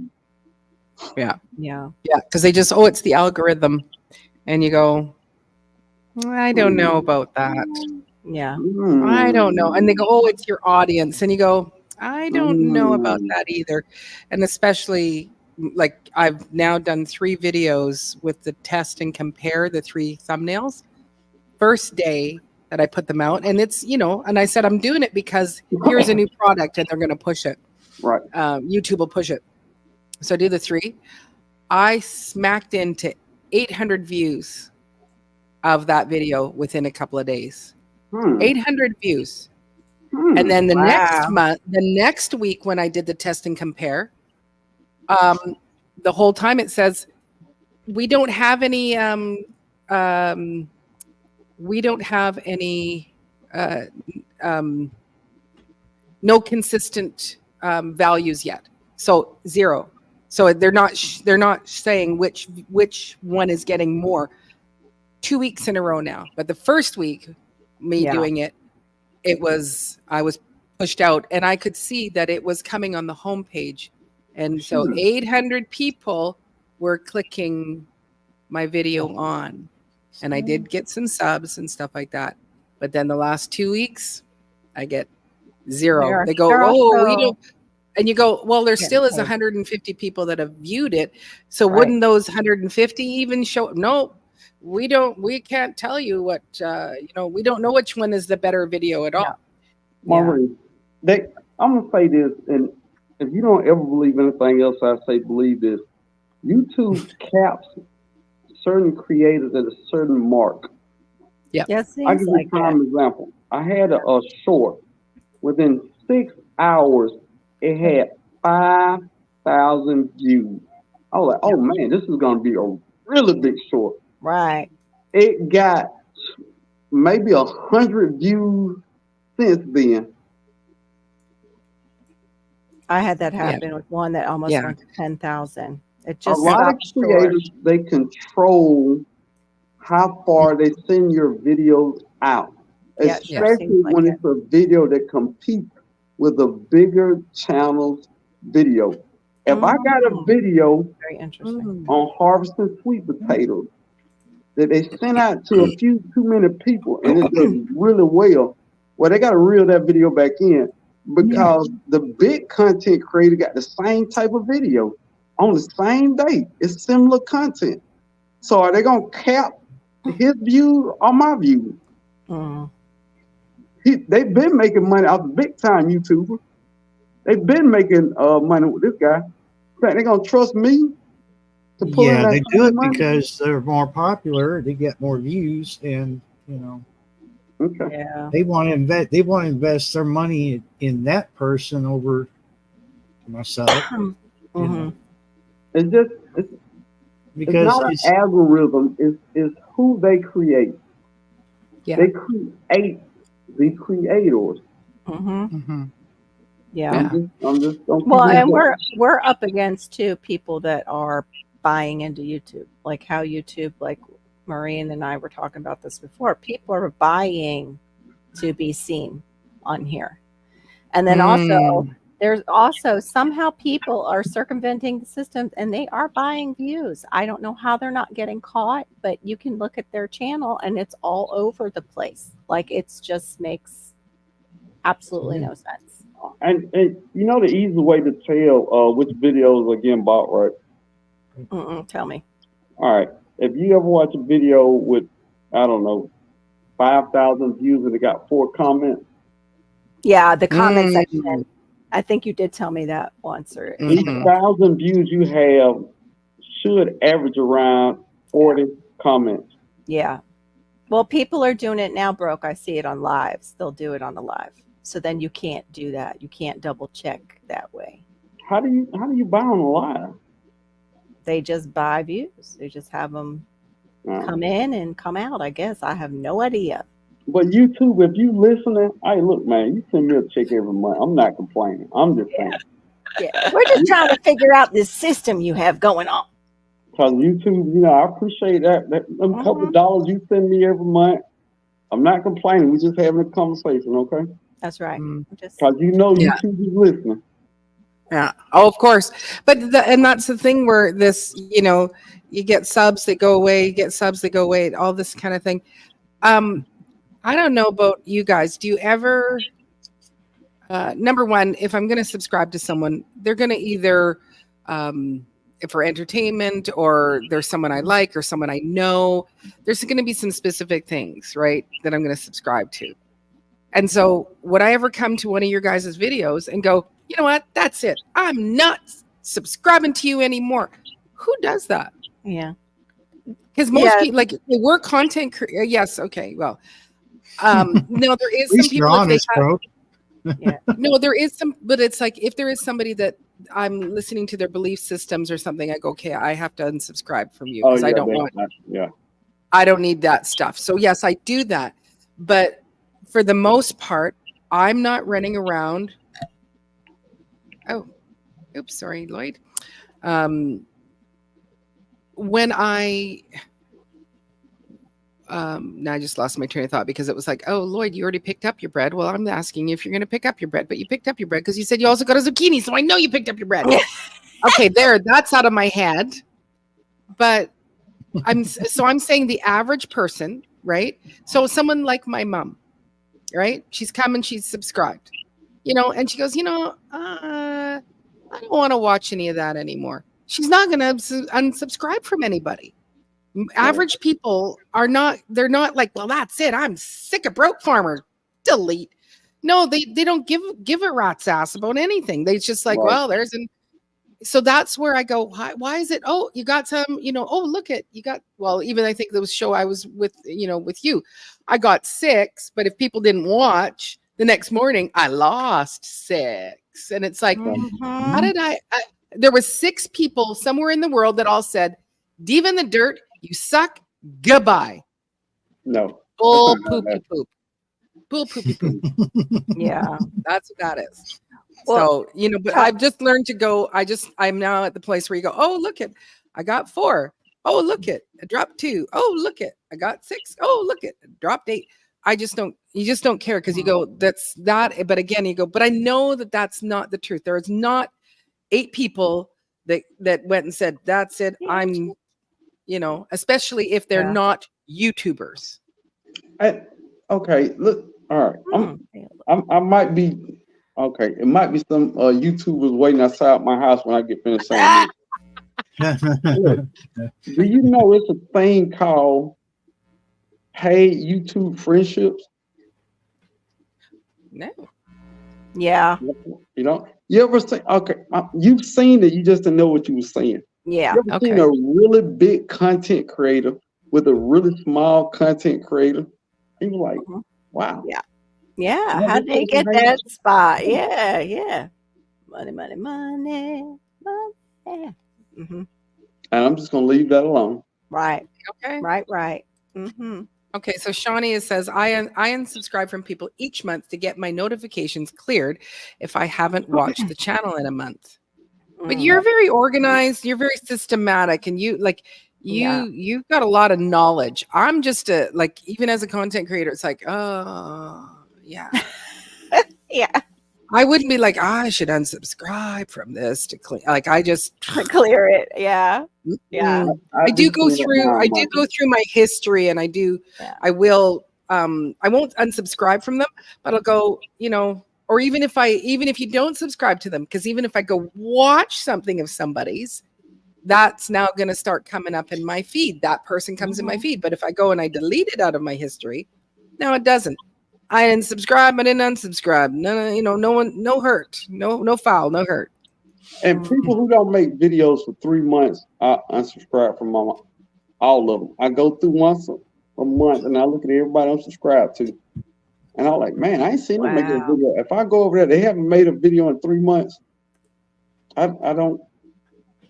Yeah. Yeah. Yeah. Because they just, it's the algorithm. And you go, I don't know about that. Yeah. I don't know. And they go, it's your audience. And you go, I don't know about that either. And especially, like, I've now done 3 videos with the test and compare the 3 thumbnails. First day that I put them out. And it's, and I said, I'm doing it because here's a new product and they're going to push it. Right. YouTube will push it. So I do the 3. I smacked into 800 views of that video within a couple of days. 800 views. And then the next week when I did the test and compare, the whole time it says, we don't have any no consistent values yet. So 0. So they're not saying which one is getting more. 2 weeks in a row now. But the first week, doing it, I was pushed out, and I could see that it was coming on the homepage. And so 800 people were clicking my video on. And I did get some subs and stuff like that. But then the last 2 weeks, I get 0. They go, we don't. And you go, well, there still is 150 people that have viewed it. So wouldn't those 150 even show? No, we can't tell you what, we don't know which one is the better video at all. Maureen, I'm gonna say this, and if you don't ever believe anything else, I say believe this. YouTube caps certain creators at a certain mark. Yeah, it I seems give you like a that. prime example. I had a short. Within 6 hours, it had 5,000 views. I was like, oh man, this is gonna be a really big short. Right. It got maybe 100 views since then. I had that Yeah. happen with one that almost Yeah. went to 10,000. It A just lot of stopped short. creators they control how far they send your videos out, Yeah, it sure seems especially like when it. it's a video that competes with a bigger channel's video. If I got a Mm, video very interesting. on harvesting sweet potatoes that they sent out to a few too many people and it does really well, they got to reel that video back in because the big content creator got the same type of video on the same day. It's similar content. So are they gonna cap his views or my views? Mm. They've been making money off the big time YouTuber. They've been making money with this guy. Think they gonna trust me to pull in Yeah, that they do same it money? because they're more popular. They get more views, and Okay. Yeah. they want to invest. They want to invest their money in that person over myself. Mhm. It's just it's Because not an it's algorithm. It's who they create. Yeah. They create the creators. Mhm. Mhm. Yeah. Yeah. I'm just gonna keep Well, it and going. we're up against too people that are buying into YouTube, like how YouTube, like Maureen and I were talking about this before. People are buying to be seen on here, and then also there's also somehow people are circumventing the system and they are buying views. I don't know how they're not getting caught, but you can look at their channel and it's all over the place. Like it's just makes absolutely no sense. And you know the easy way to tell which videos are getting bought, right? Tell me. All right. If you ever watch a video with, I don't know, 5,000 views and it got 4 comments, Yeah, the comment Mm. section. I think you did tell me that once or each somebody Mhm. else. 1,000 views you have should average around 40 comments. Yeah. Well, people are doing it now, Broke. I see it on lives. They'll do it on the live. So then you can't do that. You can't double check that way. How do you buy on the live? They just buy views. They just have them Uh, come in and come out, I guess. I have no idea. but YouTube, if you listening, hey, look, man, you send me a check every month. I'm not complaining. I'm just saying. Yeah. We're just trying to figure out this system you have going on. Because YouTube, I appreciate that them couple Mhm. dollars you send me every month. I'm not complaining. We're just having a conversation, okay? That's right. Mm. Just Because Yeah. YouTube is listening. Yeah. Oh, of course. But and that's the thing where this, you get subs that go away, you get subs that go away, all this kind of thing. I don't know about you guys. Do you ever number one, if I'm going to subscribe to someone, they're going to either for entertainment or there's someone I like or someone I know, there's going to be some specific things, right, that I'm going to subscribe to. And so would I ever come to one of your guys' videos and go, you know what, that's it, I'm not subscribing to you anymore? Who does that? yeah. Because most Yeah. people, like, we're content yes, okay, well, no, there is At some least you're people, if they honest, have, bro. Yeah. no, there is some, but it's like if there is somebody that I'm listening to their belief systems or something, I go, okay, I have to unsubscribe from you Oh, because yeah, I don't want, yeah. I don't need that stuff. So yes, I do that. But for the most part, I'm not running around. Oh, oops, sorry, Lloyd. When I now I just lost my train of thought because it was like, oh, Lloyd, you already picked up your bread. Well, I'm asking you if you're going to pick up your bread, but you picked up your bread because you said you also got a zucchini, so I know you picked up your bread. Okay, that's out of my head. But I'm saying the average person, right? So someone like my mom, right? She's come and she's subscribed, and she goes, I don't want to watch any of that anymore. She's not going to unsubscribe from anybody. Average people are not, they're not like, well, that's it, I'm sick of broke farmers, delete. No, they don't give a rat's ass about anything. They just like, Right. well, there's an. So that's where I go. Why is it? Oh, you got some. Oh, look at you got. Well, even I think there was show I was with. With you, I got 6. But if people didn't watch the next morning, I lost 6. And it's like, how did I? There was 6 people somewhere in the world that all said, "Diva in the Dirt, you suck. Goodbye." No. Bull That's not poopy that. poop. Bull poopy poop. Yeah. That's what that is. Well, So, but I've just learned to go. I'm now at the place where you go, oh, look it, I got 4. Oh, look it, I dropped 2. Oh, look it, I got 6. Oh, look it, I dropped 8. You just don't care because you go, that's that. But again, you go, but I know that that's not the truth. There is not 8 people that went and said, that's it. I'm, especially if they're not YouTubers. Okay, look, all right. I might be okay. It might be some YouTubers waiting outside my house when I get finished saying this. Look, do you know it's a thing called paid YouTube friendships? No. Yeah. You ever seen? Okay, you've seen it. You just didn't know what you were saying. Yeah. You ever seen a really big content creator with a really small content creator? And you're like, wow. Yeah. Yeah. How did they get that spot? Yeah. Yeah. Money, money, money, money. And I'm just gonna leave that alone. Right. Okay. Right. Okay, so Shawnee says, I unsubscribe from people each month to get my notifications cleared if I haven't watched the channel in a month. But you're very organized, you're very systematic, and you've got a lot of knowledge. I'm just even as a content creator, it's like, oh, yeah. Yeah. I wouldn't be like, I should unsubscribe from this to clean. Like, I just clear it. Yeah. Yeah. I do go through my history, and I will I won't unsubscribe from them, but I'll go, or even if you don't subscribe to them, because even if I go watch something of somebody's, that's now going to start coming up in my feed. That person comes in my feed. But if I go and I delete it out of my history, no, it doesn't. I didn't subscribe. I didn't unsubscribe. No one, no hurt, no foul, no hurt. And people who don't make videos for 3 months, I unsubscribe from all of them. I go through once a month and I look at everybody I'm subscribed to. And I'm like, man, I ain't seen them make a video. If I go over there, they haven't made a video in 3 months. I don't.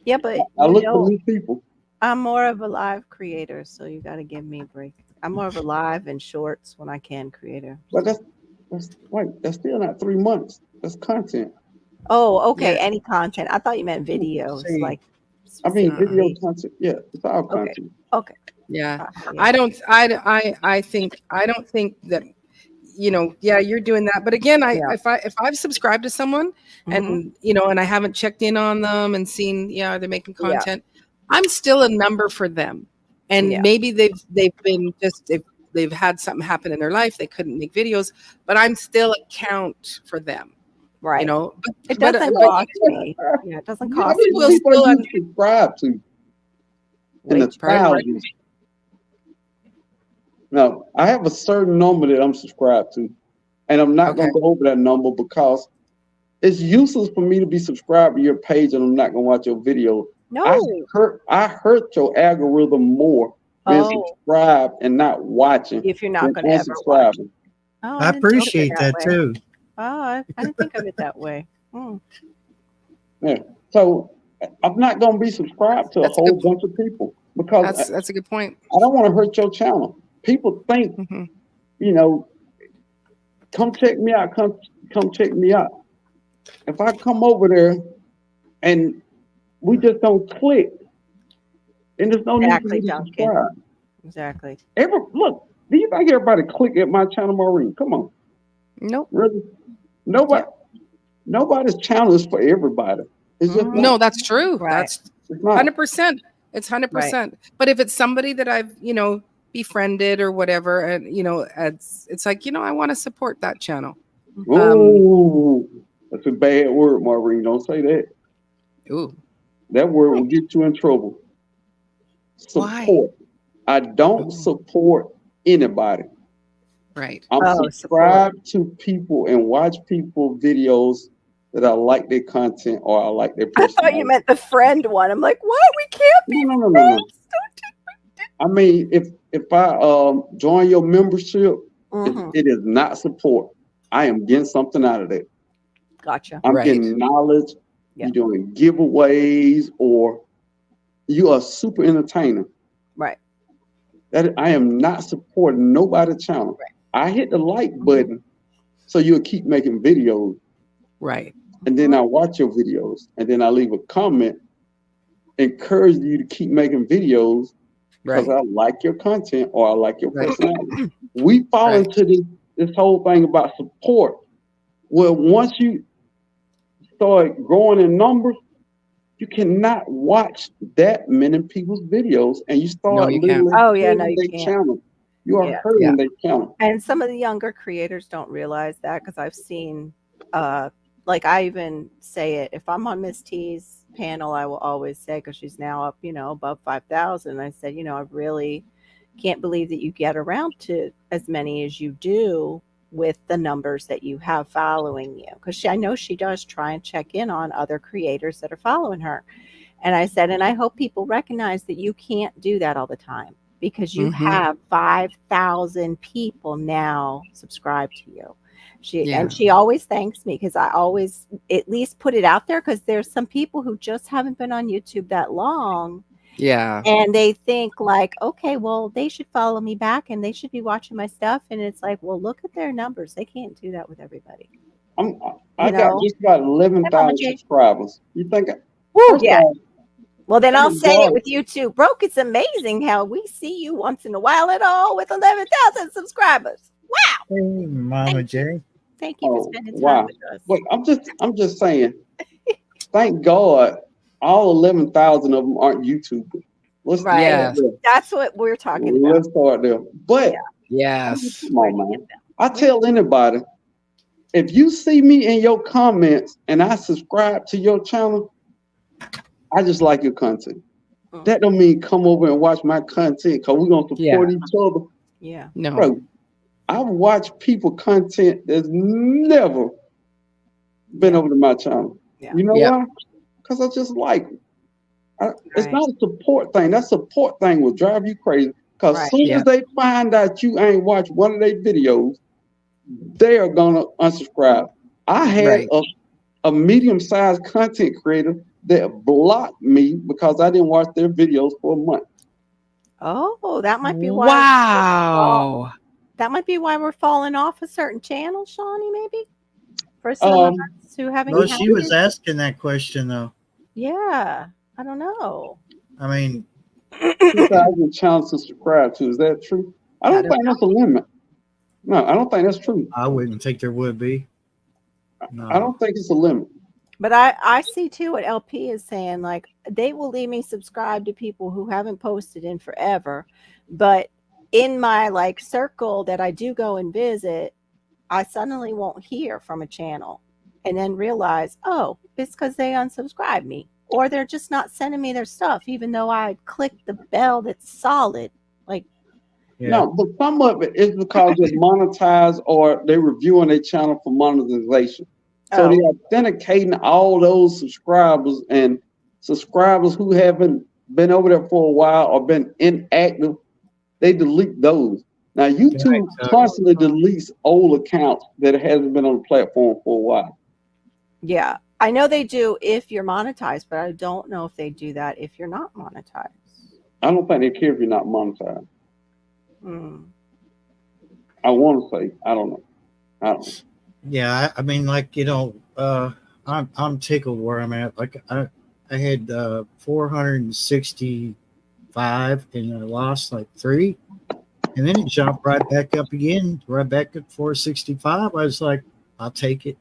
Yeah, but I look for new people. I'm more of a live creator, so you got to give me a break. I'm more of a live and shorts when I can creator. But that's still not 3 months. That's content. Oh, okay. Yeah. Any content. I thought you meant videos. Video content. Yeah, it's all content. Okay. Yeah. I don't think that, you're doing that. But again, if I've subscribed to someone and, and I haven't checked in on them and seen, are they making content, I'm still a number for them. And maybe they've had something happen in their life. They couldn't make videos, but I'm still a count for them. Right. But it doesn't cost me. Yeah, it doesn't cost me. People still subscribe to in the thousands. No, I have a certain number that I'm subscribed to, and I'm not going to go over that number because it's useless for me to be subscribed to your page and I'm not going to watch your video. No, I hurt your algorithm more being subscribed and not watching. If you're not going to ever watch. Oh, I appreciate that too. Oh, I didn't think of it that way. Yeah, so I'm not going to be subscribed to a whole bunch of people because that's a good point. I don't want to hurt your channel. People think, come check me out. Come check me out. If I come over there and we just don't click, then there's no need for me to subscribe. Exactly. Look, do you think everybody click at my channel, Maureen? Come on. Nope. Really? Nobody's channel is for everybody. It's just no, that's true. Right. That's 100%. It's 100%. Right. But if it's somebody that I've, befriended or whatever, and it's like, I want to support that channel. Oh, that's a bad word, Maureen. Don't say that. Ooh. That word will get you in trouble. Support. Why? I don't support anybody. Right. I'm Oh, subscribed to people and watch people videos that I like their content or I like their I thought personality. you meant the friend one. I'm like, what? We can't be No, no, no, no, no. friends. I mean, if I join your membership, Mm-hmm. it is not support. I am getting something out of that. Gotcha. I'm Right. getting knowledge. Yeah. You're doing giveaways, or you are a super entertainer. Right. That I am not supporting nobody's channel. Right. I hit the like button so you'll keep making videos, Right. and then I watch your videos, and then I leave a comment, encourage you to keep making videos because Right. I like your content or I like your Right. personality. We fall Right. into this whole thing about support. Well, once you start growing in numbers, you cannot watch that many people's videos, and you No, start you can't. literally Oh, yeah, no, hurting you their can't. channel. You are Yeah. hurting Yeah. their channel. And some of the younger creators don't realize that because I've seen, like I even say it, if I'm on Miss T's panel, I will always say, because she's now up, above 5,000. I said, I really can't believe that you get around to as many as you do with the numbers that you have following you. Because I know she does try and check in on other creators that are following her. And I said, and I hope people recognize that you can't do that all the time because you Mhm. have 5,000 people now subscribed to you. Yeah. And she always thanks me because I always at least put it out there because there's some people who just haven't been on YouTube that long Yeah. and they think like, okay, well, they should follow me back and they should be watching my stuff. And it's like, well, look at their numbers. They can't do that with everybody. I got just about Hey, 11,000 Mama J. subscribers. You think? Woo, First yeah. off, Well, then I'll say it regardless, with you too. Broke, it's amazing how we see you once in a while at all with 11,000 subscribers. Wow. Hey, Mama J. Thank you for oh spending time wow. with us. But I'm just saying. Thank God, all 11,000 of them aren't YouTubers. Let's Right. Yes. start there. That's what we're talking about. Let's start there. But Yeah. Yes. come Where on, do you man. get them? I tell anybody, if you see me in your comments and I subscribe to your channel, I just like your content. Mm. That don't mean come over and watch my content because we're gonna support Yeah. each other. Yeah. No. Bro, I've watched people content that's never been Yeah. over to my channel. Yeah. You know Yep. why? Because I just like it. It's Right. not a support thing. That support thing will drive you crazy. Because Right. soon Yeah. as they find out you ain't watched one of their videos, they are gonna unsubscribe. I had Right. a medium-sized content creator that blocked me because I didn't watch their videos for a month. Oh, that might be why. Wow. That might be why we're falling off a certain channel, Shawnee. Maybe for some of us who haven't. Well, had she was it. asking that question though. Yeah. I don't know. I mean, 2,000 channels to subscribe to. Is that true? I don't think that's a limit. No, I don't think that's true. I wouldn't think there would be. No. I don't think it's a limit. But I see too what LP is saying. Like they will leave me subscribed to people who haven't posted in forever. But in my like circle that I do go and visit, I suddenly won't hear from a channel and then realize, oh, it's because they unsubscribed me. Or they're just not sending me their stuff, even though I clicked the bell that's solid. Like, Yeah. No, but some of it is because they're monetized or they're reviewing their channel for monetization. So oh, they're authenticating all those subscribers and subscribers who haven't been over there for a while or been inactive, they delete those. Now YouTube so- constantly deletes old accounts that hasn't been on the platform for a while. yeah. I know they do if you're monetized, but I don't know if they do that if you're not monetized. I don't think they care if you're not monetized. Hmm. I want to say, I don't know. I don't know. Yeah, I mean, like I'm tickled where I'm at. Like I had 465, and I lost like 3, and then it jumped right back up again, right back at 465. I was like, I'll take it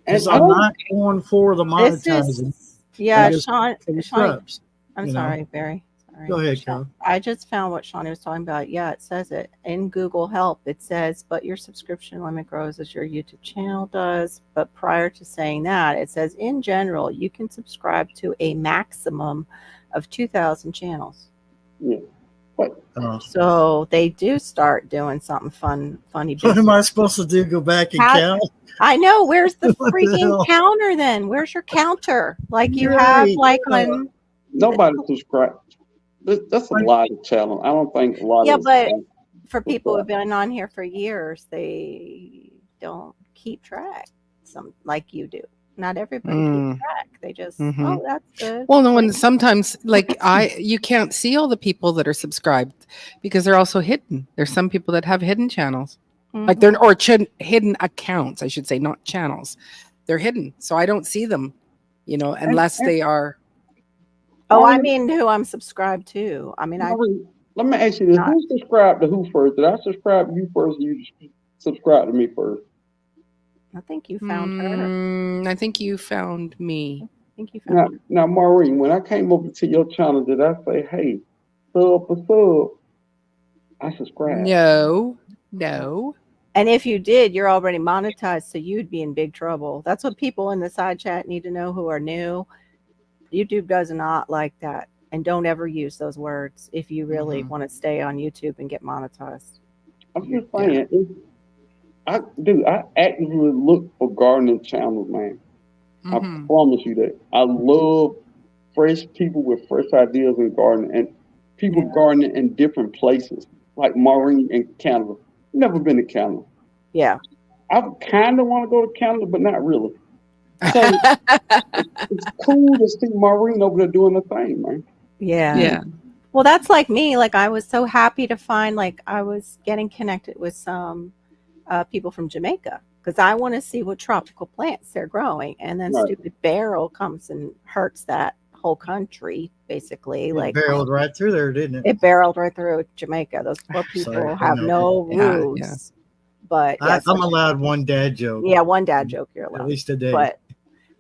because And I I'm don't- not going for the This monetizing. is, yeah, just Sean, for the Shawnee, subs. I'm you know. sorry, Barry. Sorry. Go ahead, Shawn- Carol. I just found what Shawnee was talking about. Yeah, it says it in Google Help. It says, but your subscription limit grows as your YouTube channel does. But prior to saying that, it says, in general, you can subscribe to a maximum of 2,000 channels. Yeah. But So they do start doing something funny. What am business. I supposed to do? Go back and How- count? I know. Where's the What the freaking hell? counter then? Where's your counter? Like you Right, have like yeah. on. Nobody subscribes. That's a lot of channel. I don't think a lot Yeah, of but us for people who've been on here for years, they don't keep track. Some like you do. Not everybody keeps track. They just, Mhm. oh, that's good. Well, no, and sometimes like you can't see all the people that are subscribed because they're also hidden. There's some people that have hidden channels. Like they're hidden accounts, I should say, not channels. They're hidden. So I don't see them, unless they are. Oh, I mean, who I'm subscribed to. I mean, let me ask you this: not- who subscribed to who first? Did I subscribe to you first? Or you subscribed to me first? I think you found her. I think you found me. I think you found her. Now, Maureen, when I came over to your channel, did I say, "Hey, sub for sub"? I subscribed. No. And if you did, you're already monetized, so you'd be in big trouble. That's what people in the side chat need to know who are new. YouTube does not like that. And don't ever use those words if you really want to stay on YouTube and get monetized. I'm just saying, I actively look for gardening channels, man. I promise you that. I love fresh people with fresh ideas in gardening and people gardening in different places, like Maureen in Canada. Never been to Canada. Yeah. I kind of want to go to Canada, but not really. So it's cool to see Maureen over there doing the thing, man. Yeah. Well, that's like me. Like I was so happy to find, like I was getting connected with some people from Jamaica because I want to see what tropical plants they're growing. And then stupid Beryl comes and hurts that whole country, basically. It barreled right through there, didn't it? It barreled right through Jamaica. Those poor people have no roots. Yeah. But I'm allowed one dad joke. Yeah, one dad joke you're allowed. At least a day.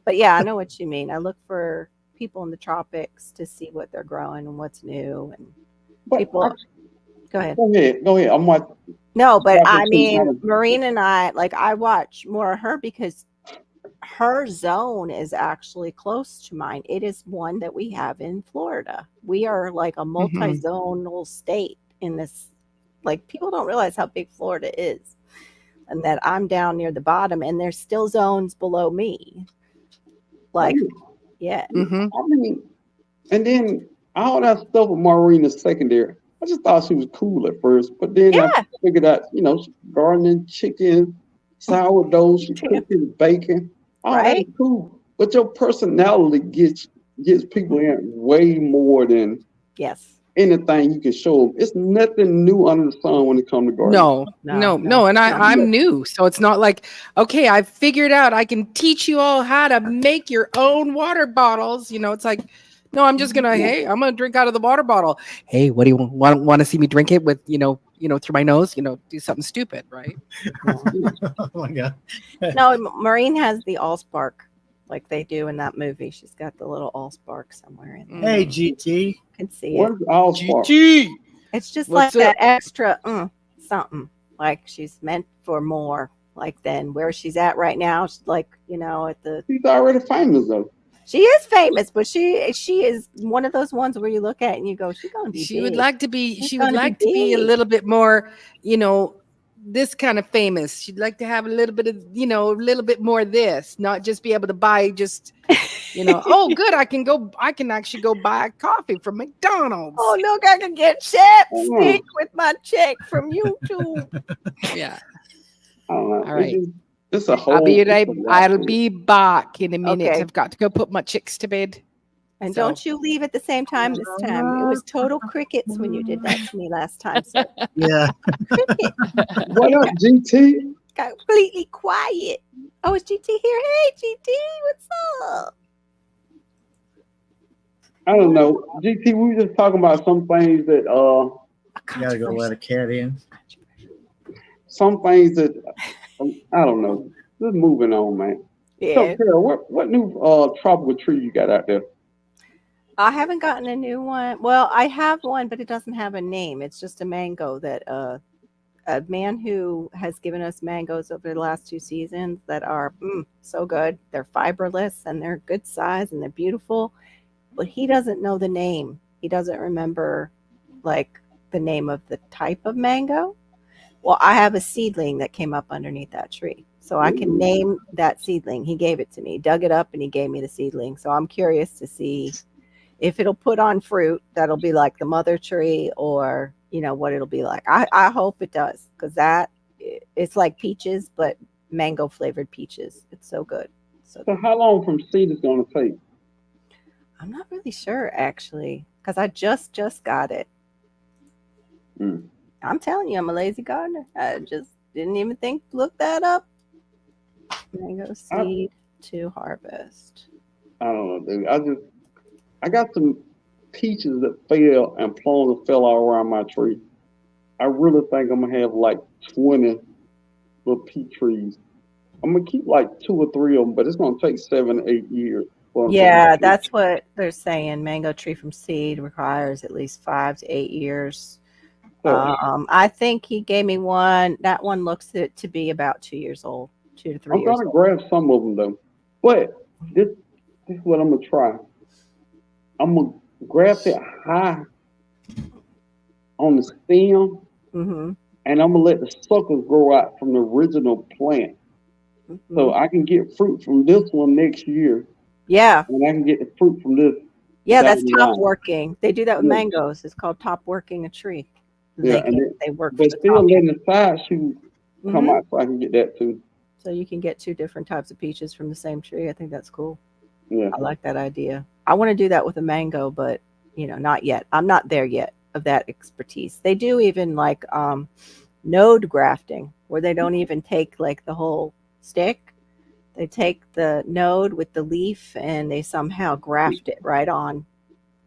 But yeah, I know what you mean. I look for people in the tropics to see what they're growing and what's new. And people. Go ahead. Go ahead. I'm watching. No, but I mean, Maureen and I watch more of her because her zone is actually close to mine. It is one that we have in Florida. We are like a multi-zonal state in this. Like people don't realize how big Florida is, and that I'm down near the bottom, and there's still zones below me. Like, yeah. I mean, and then all that stuff with Maureen is secondary. I just thought she was cool at first, but then I figured out, gardening, chicken, sourdough, she cooking, bacon, all that is cool. But your personality gets people in way more than anything you can show them. It's nothing new under the sun when it comes to gardening. No. And I'm new. So it's not like, okay, I've figured out I can teach you all how to make your own water bottles. It's like, no, I'm just going to, hey, I'm going to drink out of the water bottle. Hey, what do you want to see me drink it with, through my nose, do something stupid, right? Oh my God. No, Maureen has the allspark like they do in that movie. She's got the little allspark somewhere in there. Hey, GT. You can see it. What's allspark? GT. It's just like that extra something. Like she's meant for more. Like then where she's at right now, she's like, at the. She's already famous though. She is famous, but she is one of those ones where you look at it and you go, she's gonna be. She would like to be. She would like to be a little bit more, this kind of famous. She'd like to have a little bit of, a little bit more of this, not just be able to buy just, oh, good. I can actually go buy a coffee from McDonald's. Oh, look, I can get chapstick with my check from YouTube. Yeah. All right. It's a whole. I'll be back in a minute. Okay. I've got to go put my chicks to bed. And don't you leave at the same time this time. It was total crickets when you did that to me last time. So. Yeah. What up, GT? Got completely quiet. Oh, is GT here? Hey, GT, what's up? I don't know. GT, we were just talking about some things that You gotta go let a cat in. some things that I don't know. Just moving on, man. Yeah. So, Carol, what new tropical tree you got out there? I haven't gotten a new one. Well, I have one, but it doesn't have a name. It's just a mango that a man who has given us mangoes over the last 2 seasons that are so good. They're fiberless and they're good size and they're beautiful, but he doesn't know the name. He doesn't remember like the name of the type of mango. Well, I have a seedling that came up underneath that tree. So I can name that seedling. He gave it to me, dug it up, and he gave me the seedling. So I'm curious to see if it'll put on fruit that'll be like the mother tree, or what it'll be like. I hope it does, because it's like peaches, but mango flavored peaches. It's so good. So how long from seed is going to take? I'm not really sure, actually, because I just got it. I'm telling you, I'm a lazy gardener. I just didn't even think to look that up. Mango seed to harvest. I don't know, dude. I got some peaches that fell and plums that fell all around my tree. I really think I'm gonna have like 20 little peach trees. I'm gonna keep like 2 or 3 of them, but it's gonna take 7 to 8 years. Yeah, that's what they're saying. Mango tree from seed requires at least 5 to 8 years. I think he gave me one. That one looks to be about 2 years old, 2 to 3 I'm years gonna old. grab some of them though. But this is what I'm gonna try. I'm gonna grab it high on the stem, Mm-hmm. and I'm gonna let the suckers grow out from the original plant, so I can get fruit from this one next year, Yeah. and I can get the fruit from this. Yeah, that's down the top line. working. They do that with Yeah. mangoes. It's called top working a tree. Yeah, They work but for the still top. letting the side shoots come Mhm. out so I can get that too. So you can get 2 different types of peaches from the same tree. I think that's cool. Yeah. I like that idea. I want to do that with a mango, but not yet. I'm not there yet of that expertise. They do even like node grafting, where they don't even take like the whole stick. They take the node with the leaf and they somehow graft it right on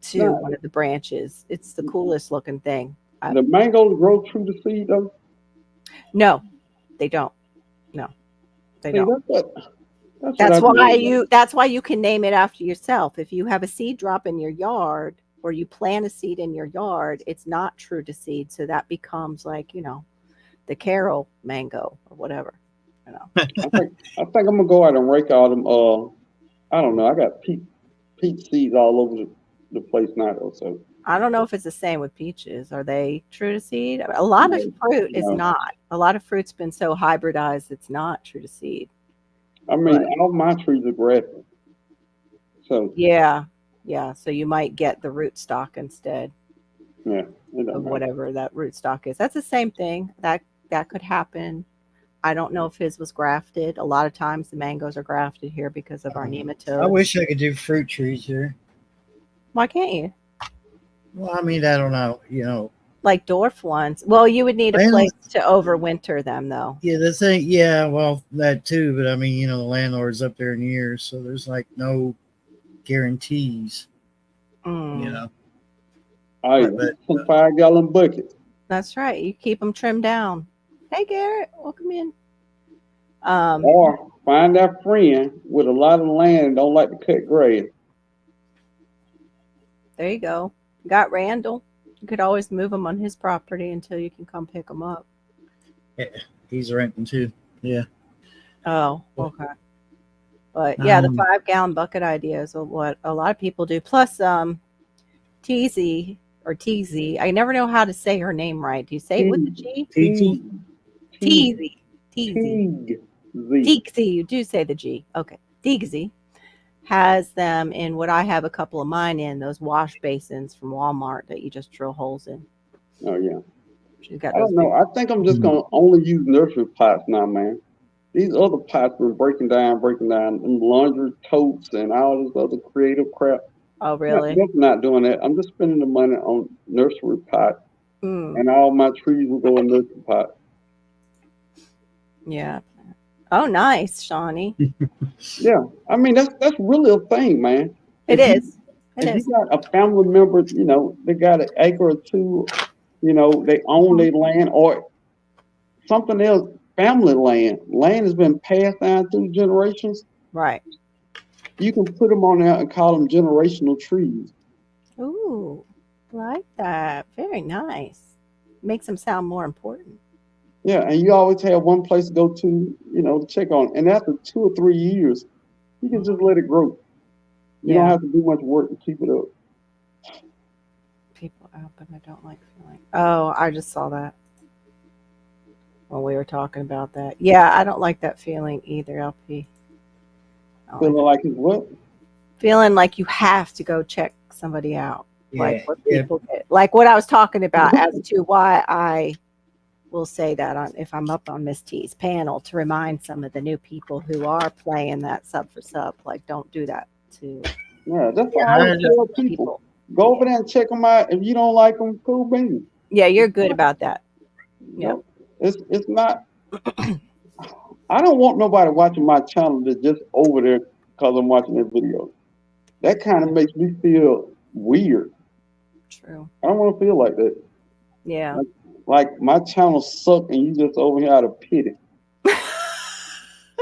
to No. one of the branches. It's the coolest looking thing. The mangoes grow through the seed though. No, they don't. No, they See, don't. that's what I That's why you can name it after yourself. If you have a seed drop in your yard, or you plant a seed in your yard, it's not true to seed. So that becomes like, the Carol mango or whatever. I think I'm gonna go out and rake all them. I don't know. I got peach seeds all over the place now though. So I don't know if it's the same with peaches. Are they true to seed? A lot of fruit is not. A lot of fruit's been so hybridized, it's not true to seed. I mean, all my trees are grafted. So yeah. So you might get the rootstock instead yeah, of whatever that rootstock is. That's the same thing. That could happen. I don't know if his was grafted. A lot of times the mangoes are grafted here because of our nematodes. I wish I could do fruit trees here. Why can't you? Well, I mean, I don't know. Like dwarf ones. Well, you would need a place to overwinter them, though. Yeah, the thing. Yeah, well, that too. But I mean, the landlord's up there in years, so there's like no guarantees. Mm. All right, some 5-gallon buckets. That's right. You keep them trimmed down. Hey, Garrett, welcome in. Or find that friend with a lot of land and don't like to cut grass. There you go. Got Randall. You could always move him on his property until you can come pick him up. Yeah, he's renting too. Yeah. Oh, okay. But yeah, the 5-gallon bucket idea is what a lot of people do. Plus, Teasy or Teasy. I never know how to say her name right. Do you say it with the G? Teasy. Teasy. Teasy. You do say the G. Okay. Teasy has them in what I have a couple of mine in, those wash basins from Walmart that you just drill holes in. Oh, yeah. She's got I don't know. I think I'm just going to only use nursery pots now, man. These other pots been breaking down, them laundry totes and all this other creative crap. Oh, really? I'm not doing that. I'm just spending the money on nursery pots, and all my trees will go in nursery pots. Yeah. Oh, nice, Shawnee. Yeah, I mean that's really a thing, man. It is. If you got a family member, they got an acre or two, they own their land or something else, family land. Land has been passed down through generations. Right. You can put them on there and call them generational trees. Ooh, like that. Very nice. Makes them sound more important. Yeah, and you always have one place to go to, to check on. And after 2 or 3 years, you can just let it grow. You don't have to do much work to keep it up. People out, but I don't like Oh, I just saw that when we were talking about that. Yeah, I don't like that feeling either, LP. I don't Feeling like like it's what? feeling like you have to go check somebody out. Like Yeah, what yeah. people get. Like what I was talking about as to why I will say that on if I'm up on Miss T's panel to remind some of the new people who are playing that sub for sub. Like don't do that to Yeah, that's yeah, why I always I, tell people. people. Go over there and check them out. If you don't like them, cool beans. Yeah, you're good about that. Yeah. No, it's not. I don't want nobody watching my channel that's just over there because I'm watching their video. That kind of makes me feel weird. True. I don't want to feel like that. Yeah. Like my channel suck and you just over here out of pity. I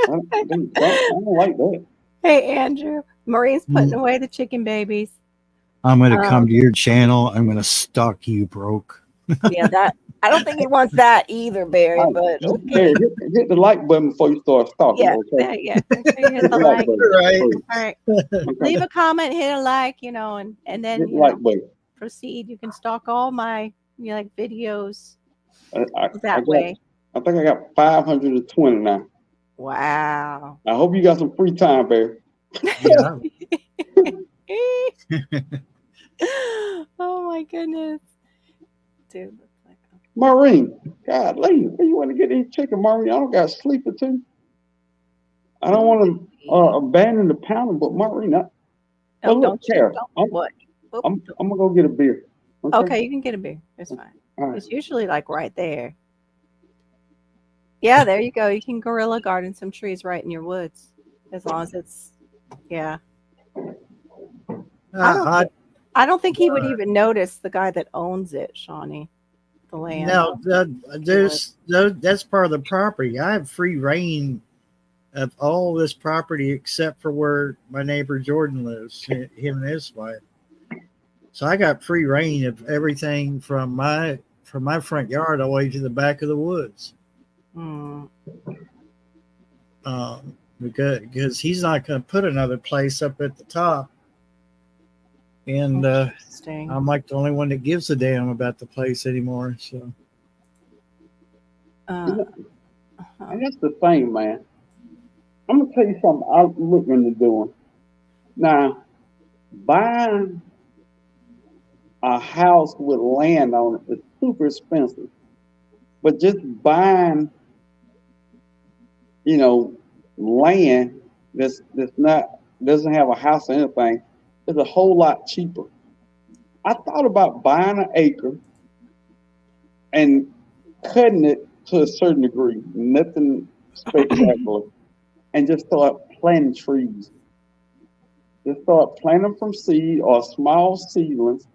don't like that. Hey Andrew. Maureen's putting away the chicken babies. I'm going to come Um, to your channel. I'm going to stalk you, broke. yeah, that I don't think he wants that either, Barry, All right, but just, okay. hey, hit the like button before you start stalking. Yeah, Okay, yeah. Make sure you hit hit the the like like. button. Right. Please. All right. Okay, Leave a comment, hit a like, and then hit the like button. proceed. You can stalk all my like videos I that way. I think I got 520 now. Wow. I hope you got some free time, Barry. Yeah. Oh my goodness. Dude, looks like Maureen, God, lady, where you want to get these chicken, Maureen? I don't got sleep or two. I don't want to abandon the pounding, but Maureen, oh, well, look, don't you Tara, don't what? Oop. I'm gonna go get a beer. Okay, you can get a beer. It's fine. All right. It's usually like right there. Yeah, there you go. You can guerrilla garden some trees right in your woods. As long as it's yeah. I, I don't think he would even notice the guy that owns it, Shawnee. The land. no, that's part of the property. I have free reign of all this property except for where my neighbor Jordan lives, him and his wife. So I got free reign of everything from my front yard all the way to the back of the woods. Hmm. Because he's not going to put another place up at the top, and Interesting. I'm like the only one that gives a damn about the place anymore. So And that's the thing, man. I'm gonna tell you something I'm looking into doing. Now, buying a house with land on it is super expensive. But just buying, land that's not doesn't have a house or anything is a whole lot cheaper. I thought about buying an acre and cutting it to a certain degree, nothing spectacular, and just start planting trees. Just start planting them from seed or small seedlings,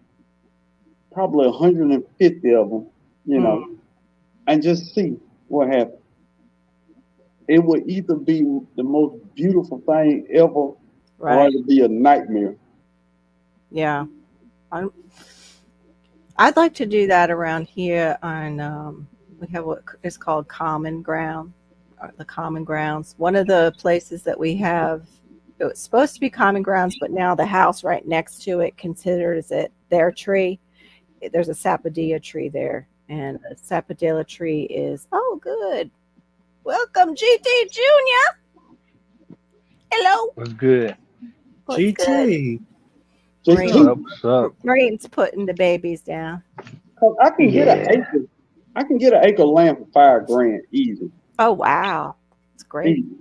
probably 150 of them, and just see what happens. It would either be the most beautiful thing ever, or Right. it'd be a nightmare. Yeah. I'd like to do that around here on we have what is called common ground, or the common grounds. One of the places that we have, it was supposed to be common grounds, but now the house right next to it considers it their tree. There's a sapodilla tree there, and a sapodilla tree is good. Welcome, GT Junior. Hello. What's good? What's good? GT, Maureen. What's up? Maureen's putting the babies down. 'Cause I can get an Yeah. acre. I can get an acre of land for $5,000 easy. Oh wow, it's great. Easy.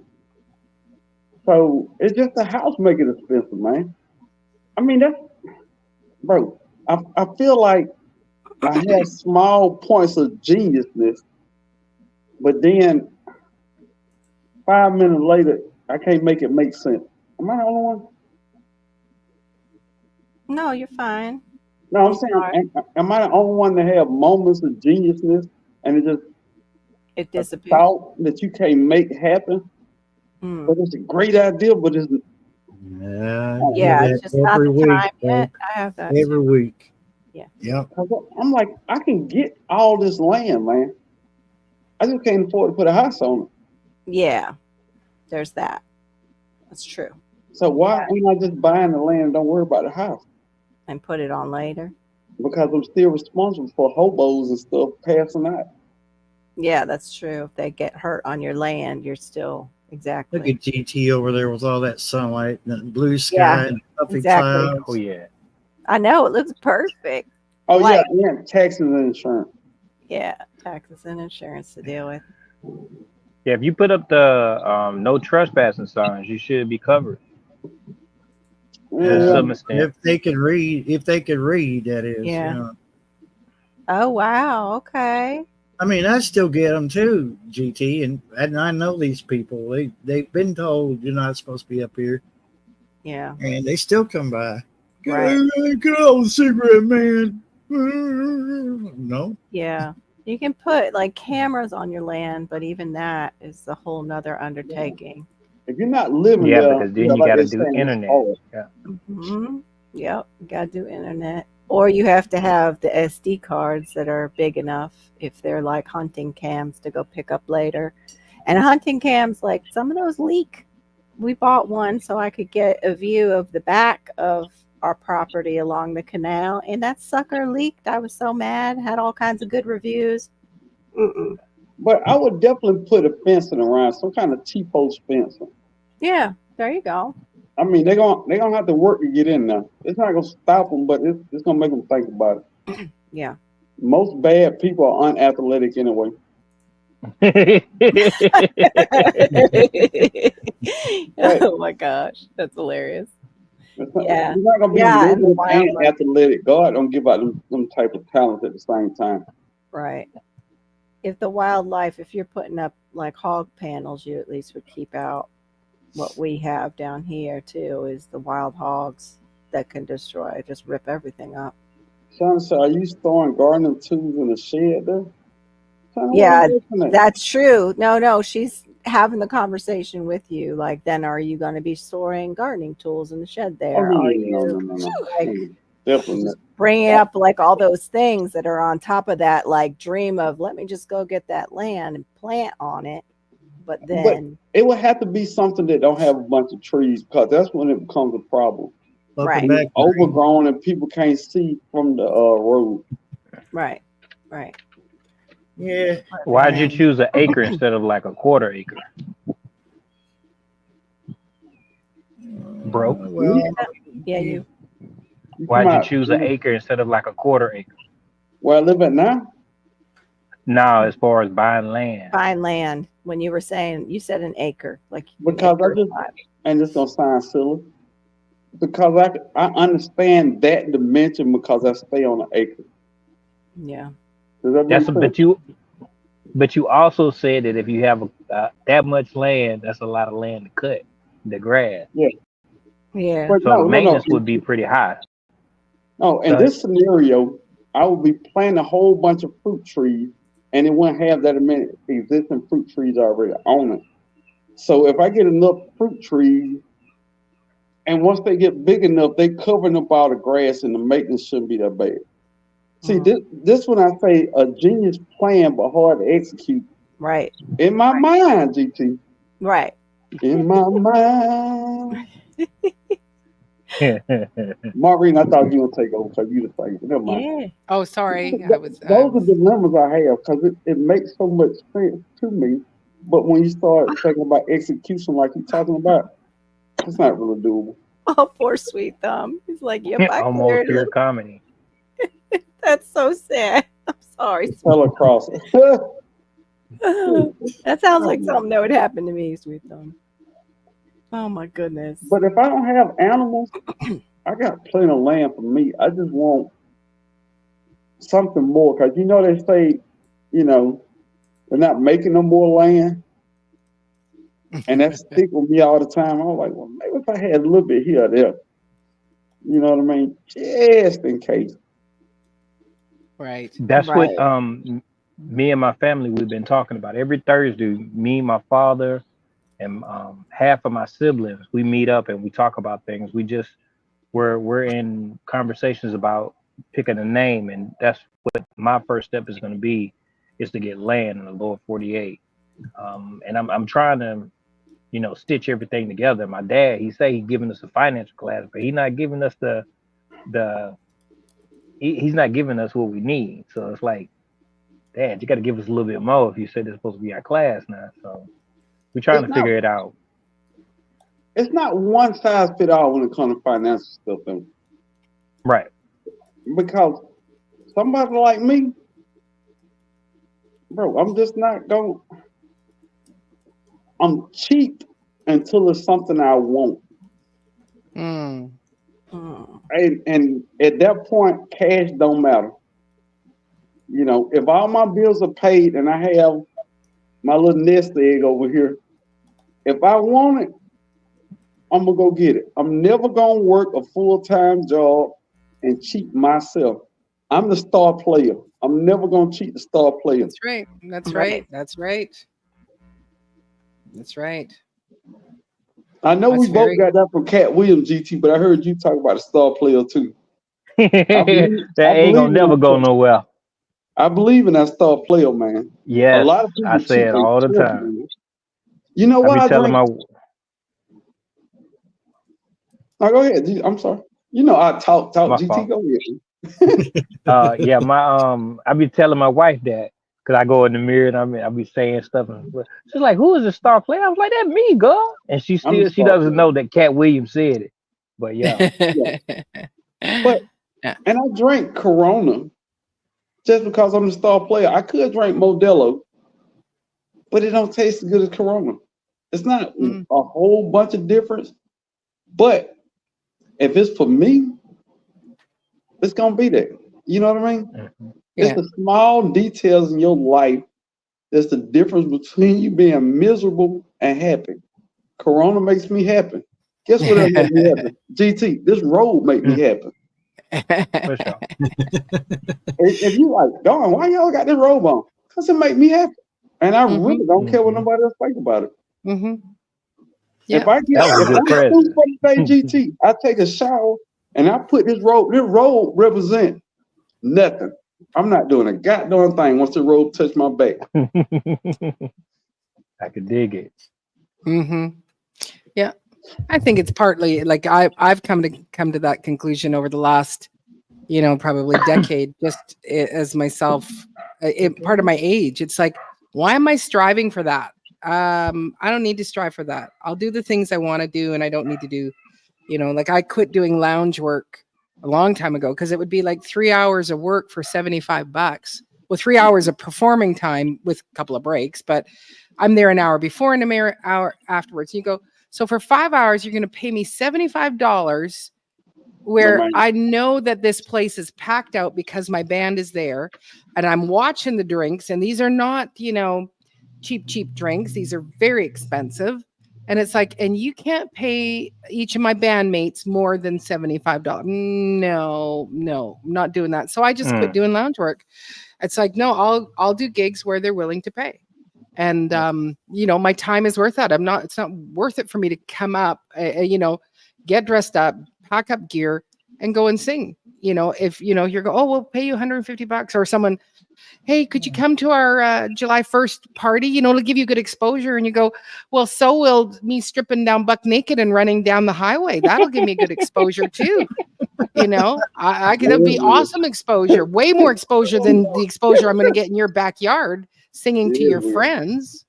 So it's just the house make it expensive, man. I mean bro. I feel like I have small points of geniusness, but then 5 minutes later I can't make it make sense. Am I the only one? No, you're fine. No, I'm saying, am I the only one that have moments of geniusness and it just It a disappears. thought that you can't make happen? Mm. But it's a great idea, but it's Yeah, it's just not every the week, time bro. yet. I have that. Every week. Yeah. Yep. I'm like, I can get all this land, man. I just can't afford to put a house on it. Yeah, there's that. That's true. So why ain't I just buying the land and don't worry about the house? And put it on later. because I'm still responsible for hobos and stuff passing out. Yeah, that's true. If they get hurt on your land, you're still Look exactly. at GT over there with all that sunlight and the blue sky Yeah, and puffy exactly. clouds. Oh yeah. I know it looks perfect. Oh Like, yeah, taxes and insurance. yeah, taxes and insurance to deal with. Yeah, if you put up the no trespassing signs, you should be covered. To Yeah, some extent. If they could read, that is. Yeah. You know. Oh wow. Okay. I mean, I still get them too, GT, and I know these people. They've been told you're not supposed to be up here, Yeah. and they still come by. Right. Get old cigarette man. No. Yeah. You can put like cameras on your land, but even that is a whole nother undertaking. if you're not living Yeah, there, because then yeah, you like got to they do saying, it's internet. hard. Yeah. Mm-hmm. Yep. You gotta do internet. Or you have to have the SD cards that are big enough if they're like hunting cams to go pick up later. And hunting cams, like some of those leak. We bought one so I could get a view of the back of our property along the canal, and that sucker leaked. I was so mad. Had all kinds of good reviews. Mm-mm. But I would definitely put a fencing around, some kind of T-post fencing. Yeah, there you go. I mean, they're gonna have to work to get in there. It's not gonna stop them, but it's gonna make them think about it. Yeah. Most bad people are unathletic anyway. Oh my gosh, that's hilarious. Yeah. You're not gonna be Yeah, and the negative and wildlife. athletic. God don't give out them type of talents at the same time. Right. If the wildlife, if you're putting up like hog panels, you at least would keep out what we have down here too, is the wild hogs that can destroy, just rip everything up. Sean said, "Are you storing gardening tools in the shed there?" Sean, Yeah, what are you looking at? that's true. No, she's having the conversation with you. Like, then are you going to be storing gardening tools in the shed Oh there? Are no, you no. like Definitely not. bringing up like all those things that are on top of that, like dream of, let me just go get that land and plant on it. But then, It would have to be something that don't have a bunch of trees because that's when it becomes a problem. Right. Welcome back. Overgrown and people can't see from the road. right. Yeah. Why'd you choose an acre instead of like a quarter acre? Broke. Well, Yeah, you. Why'd you choose an acre instead of like a quarter acre? Where I live at now? Now, as far as buying land. Buying land. When you were saying, you said an acre, like Because I just, and it's gonna sound silly, because I understand that dimension because I stay on an acre. yeah. Does that make sense? But you also said that if you have that much land, that's a lot of land to cut the grass. Yeah. But So maintenance would be pretty high. No, in this scenario, I would be planting a whole bunch of fruit trees, and it wouldn't have that many existing fruit trees already on it. So if I get enough fruit trees, and once they get big enough, they covering up all the grass, and the maintenance shouldn't be that bad. See, this when I say a genius plan, but hard to execute. Right. In my mind, GT. Right. In my mind. Maureen, I thought you would take over for you to say it. Never mind. Yeah. Oh, sorry. I was. Those are dilemmas I have because it makes so much sense to me. But when you start thinking about execution like you're talking about, it's not really doable. Oh, poor Sweet Thumb. He's like, yep, I Almost cleared pure it. comedy. That's so sad. I'm sorry. Fell across it. That sounds like something that would happen to me, Sweet Thumb. Oh my goodness. But if I don't have animals, I got plenty of land for me. I just want something more because they say, they're not making no more land. And that stick with me all the time. I was like, well, maybe if I had a little bit here or there, you know what I mean? Just in case. Right. That's what me and my family we've been talking about. Every Thursday, me, my father, and half of my siblings, we meet up and we talk about things. We're in conversations about picking a name, and that's what my first step is going to be, is to get land in the lower 48. And I'm trying to, stitch everything together. My dad, he say he's giving us a financial class, but he's not giving us the he's not giving us what we need. So it's like, Dad, you got to give us a little bit more if you said it's supposed to be our class now. So we're trying It's to not figure it out. it's not one size fit all when it comes to financial stuff, though. Right. Because somebody like me, bro, I'm just not going. I'm cheap until it's something I want, Mm. Mm. and at that point, cash don't matter. You know, if all my bills are paid and I have my little nest egg over here, if I want it, I'm gonna go get it. I'm never gonna work a full-time job and cheat myself. I'm the star player. I'm never gonna cheat the star player. That's right. That's Right. right. That's right. That's right. I know we That's both very got that from Cat Williams, GT, but I heard you talk about a star player too. That I ain't believe gonna never go nowhere. I believe in that star player, man. A Yes, lot of I people say cheat it all the themselves, time. man. You know I why be I telling drink? my Now go ahead. I'm sorry. You know I talk. my GT, fault. go ahead. Yeah, I be telling my wife that because I go in the mirror and I be saying stuff and she's like, "Who is the star player?" I was like, "That me, girl." And she I'm the she star doesn't player. know that Cat Williams said it. But yeah, Yeah. But Yeah. and I drink Corona just because I'm the star player. I could drink Modelo, but it don't taste as good as Corona. It's not Mm. a whole bunch of difference, but if it's for me, it's gonna be there. You know what I mean? Mhm. It's Yeah. the small details in your life that's the difference between you being miserable and happy. Corona makes me happy. Guess what else makes me happy? GT, this road make me happy. For sure. If you like, darn, why y'all got this robe on? Because it make me happy. And I Mm-hmm. really don't care what Mhm. nobody else think about it. Mm-hmm. If Yeah. I get That was a if good I'm through present. for the day, GT, I take a shower and I put this robe represent nothing. I'm not doing a goddamn thing once the robe touch my back. I could dig it. Mm-hmm. Yeah. I think it's partly like I've come to that conclusion over the last, probably decade, just as myself, part of my age. It's like, why am I striving for that? I don't need to strive for that. I'll do the things I want to do, and I don't need to do, like I quit doing lounge work a long time ago because it would be like 3 hours of work for $75. Well, 3 hours of performing time with a couple of breaks, but I'm there an hour before and an hour afterwards. You go, so for 5 hours, you're going to pay me $75 No, where man. I know that this place is packed out because my band is there and I'm watching the drinks. And these are not, cheap drinks. These are very expensive. And it's like, and you can't pay each of my bandmates more than $75. No, I'm not doing that. So I just quit Mm. doing lounge work. It's like, no, I'll do gigs where they're willing to pay. And my time is worth that. It's not worth it for me to come up, get dressed up, pack up gear and go and sing. If you're go, oh, we'll pay you $150, or someone, hey, could you come to our July 1st party? It'll give you good exposure. And you go, well, so will me stripping down buck naked and running down the highway. That'll give me good exposure too. I could, that'd be awesome exposure, way more exposure than the exposure I'm going to get in your backyard singing to your friends.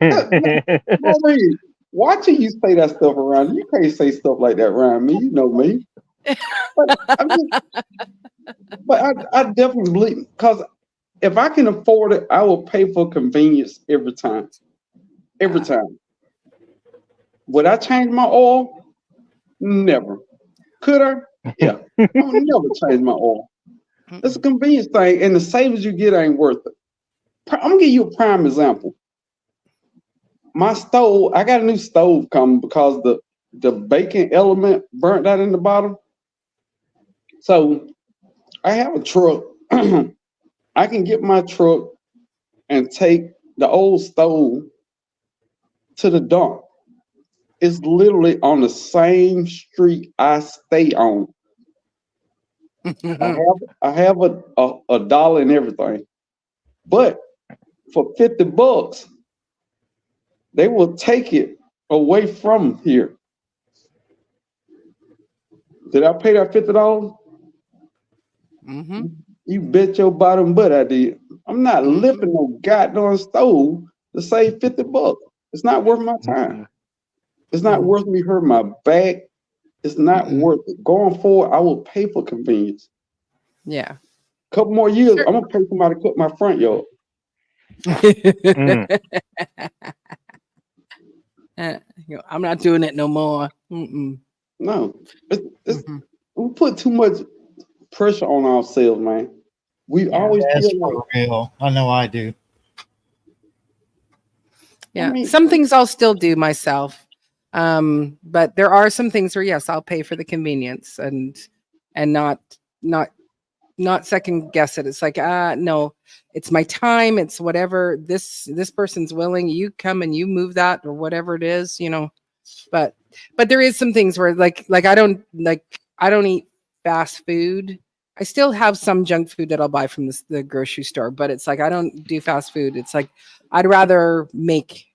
Maureen, watching you say that stuff around you can't say stuff like that around me. You know me. But I definitely believe, because if I can afford it, I will pay for convenience every time. Every time. Would I change my oil? Never. Could I? Yeah. I would never change my oil. It's a convenience thing, and the savings you get ain't worth it. I'm gonna give you a prime example. My stove, I got a new stove coming because the bacon element burnt out in the bottom. So I have a truck. I can get my truck and take the old stove to the dump. It's literally on the same street I stay on. I have a dollar and everything. But for $50, they will take it away from here. Did I pay that $50? Mm-hmm. You bet your bottom butt I did. I'm not lifting no goddamn stove to save $50. It's not worth my time. It's not worth me hurting my back. It's not worth it. Going forward, I will pay for convenience. Yeah. Couple more years, Sure. I'm gonna pay somebody to cut my front yard. I'm not doing it no more. No, we put too much pressure on ourselves, man. We always That's feel like, for real. I know I do. Yeah, I mean, some things I'll still do myself, but there are some things where yes, I'll pay for the convenience and not second guess it. It's like no, it's my time. It's whatever this person's willing. You come and you move that or whatever it is, you know. But there is some things where like I don't eat fast food. I still have some junk food that I'll buy from the grocery store, but it's like I don't do fast food. It's like I'd rather make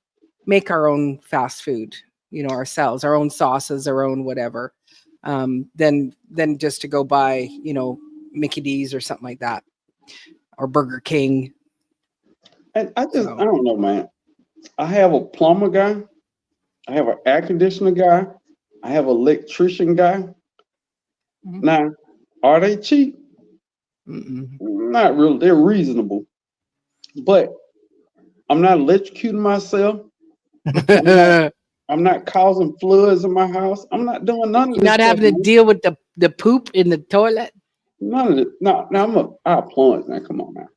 our own fast food, you know, ourselves, our own sauces, our own whatever, than just to go buy, you know, Mickey D's or something like that, or Burger King. and I don't know, man. I have a plumber guy. I have an air conditioner guy. I have an electrician guy. Now, are they cheap? Not really. They're reasonable. But I'm not electrocuting myself. I'm not causing floods in my house. I'm not doing none of this. You're not having to deal with the poop in the toilet. None of it. No, I'll plunge now. Come on now.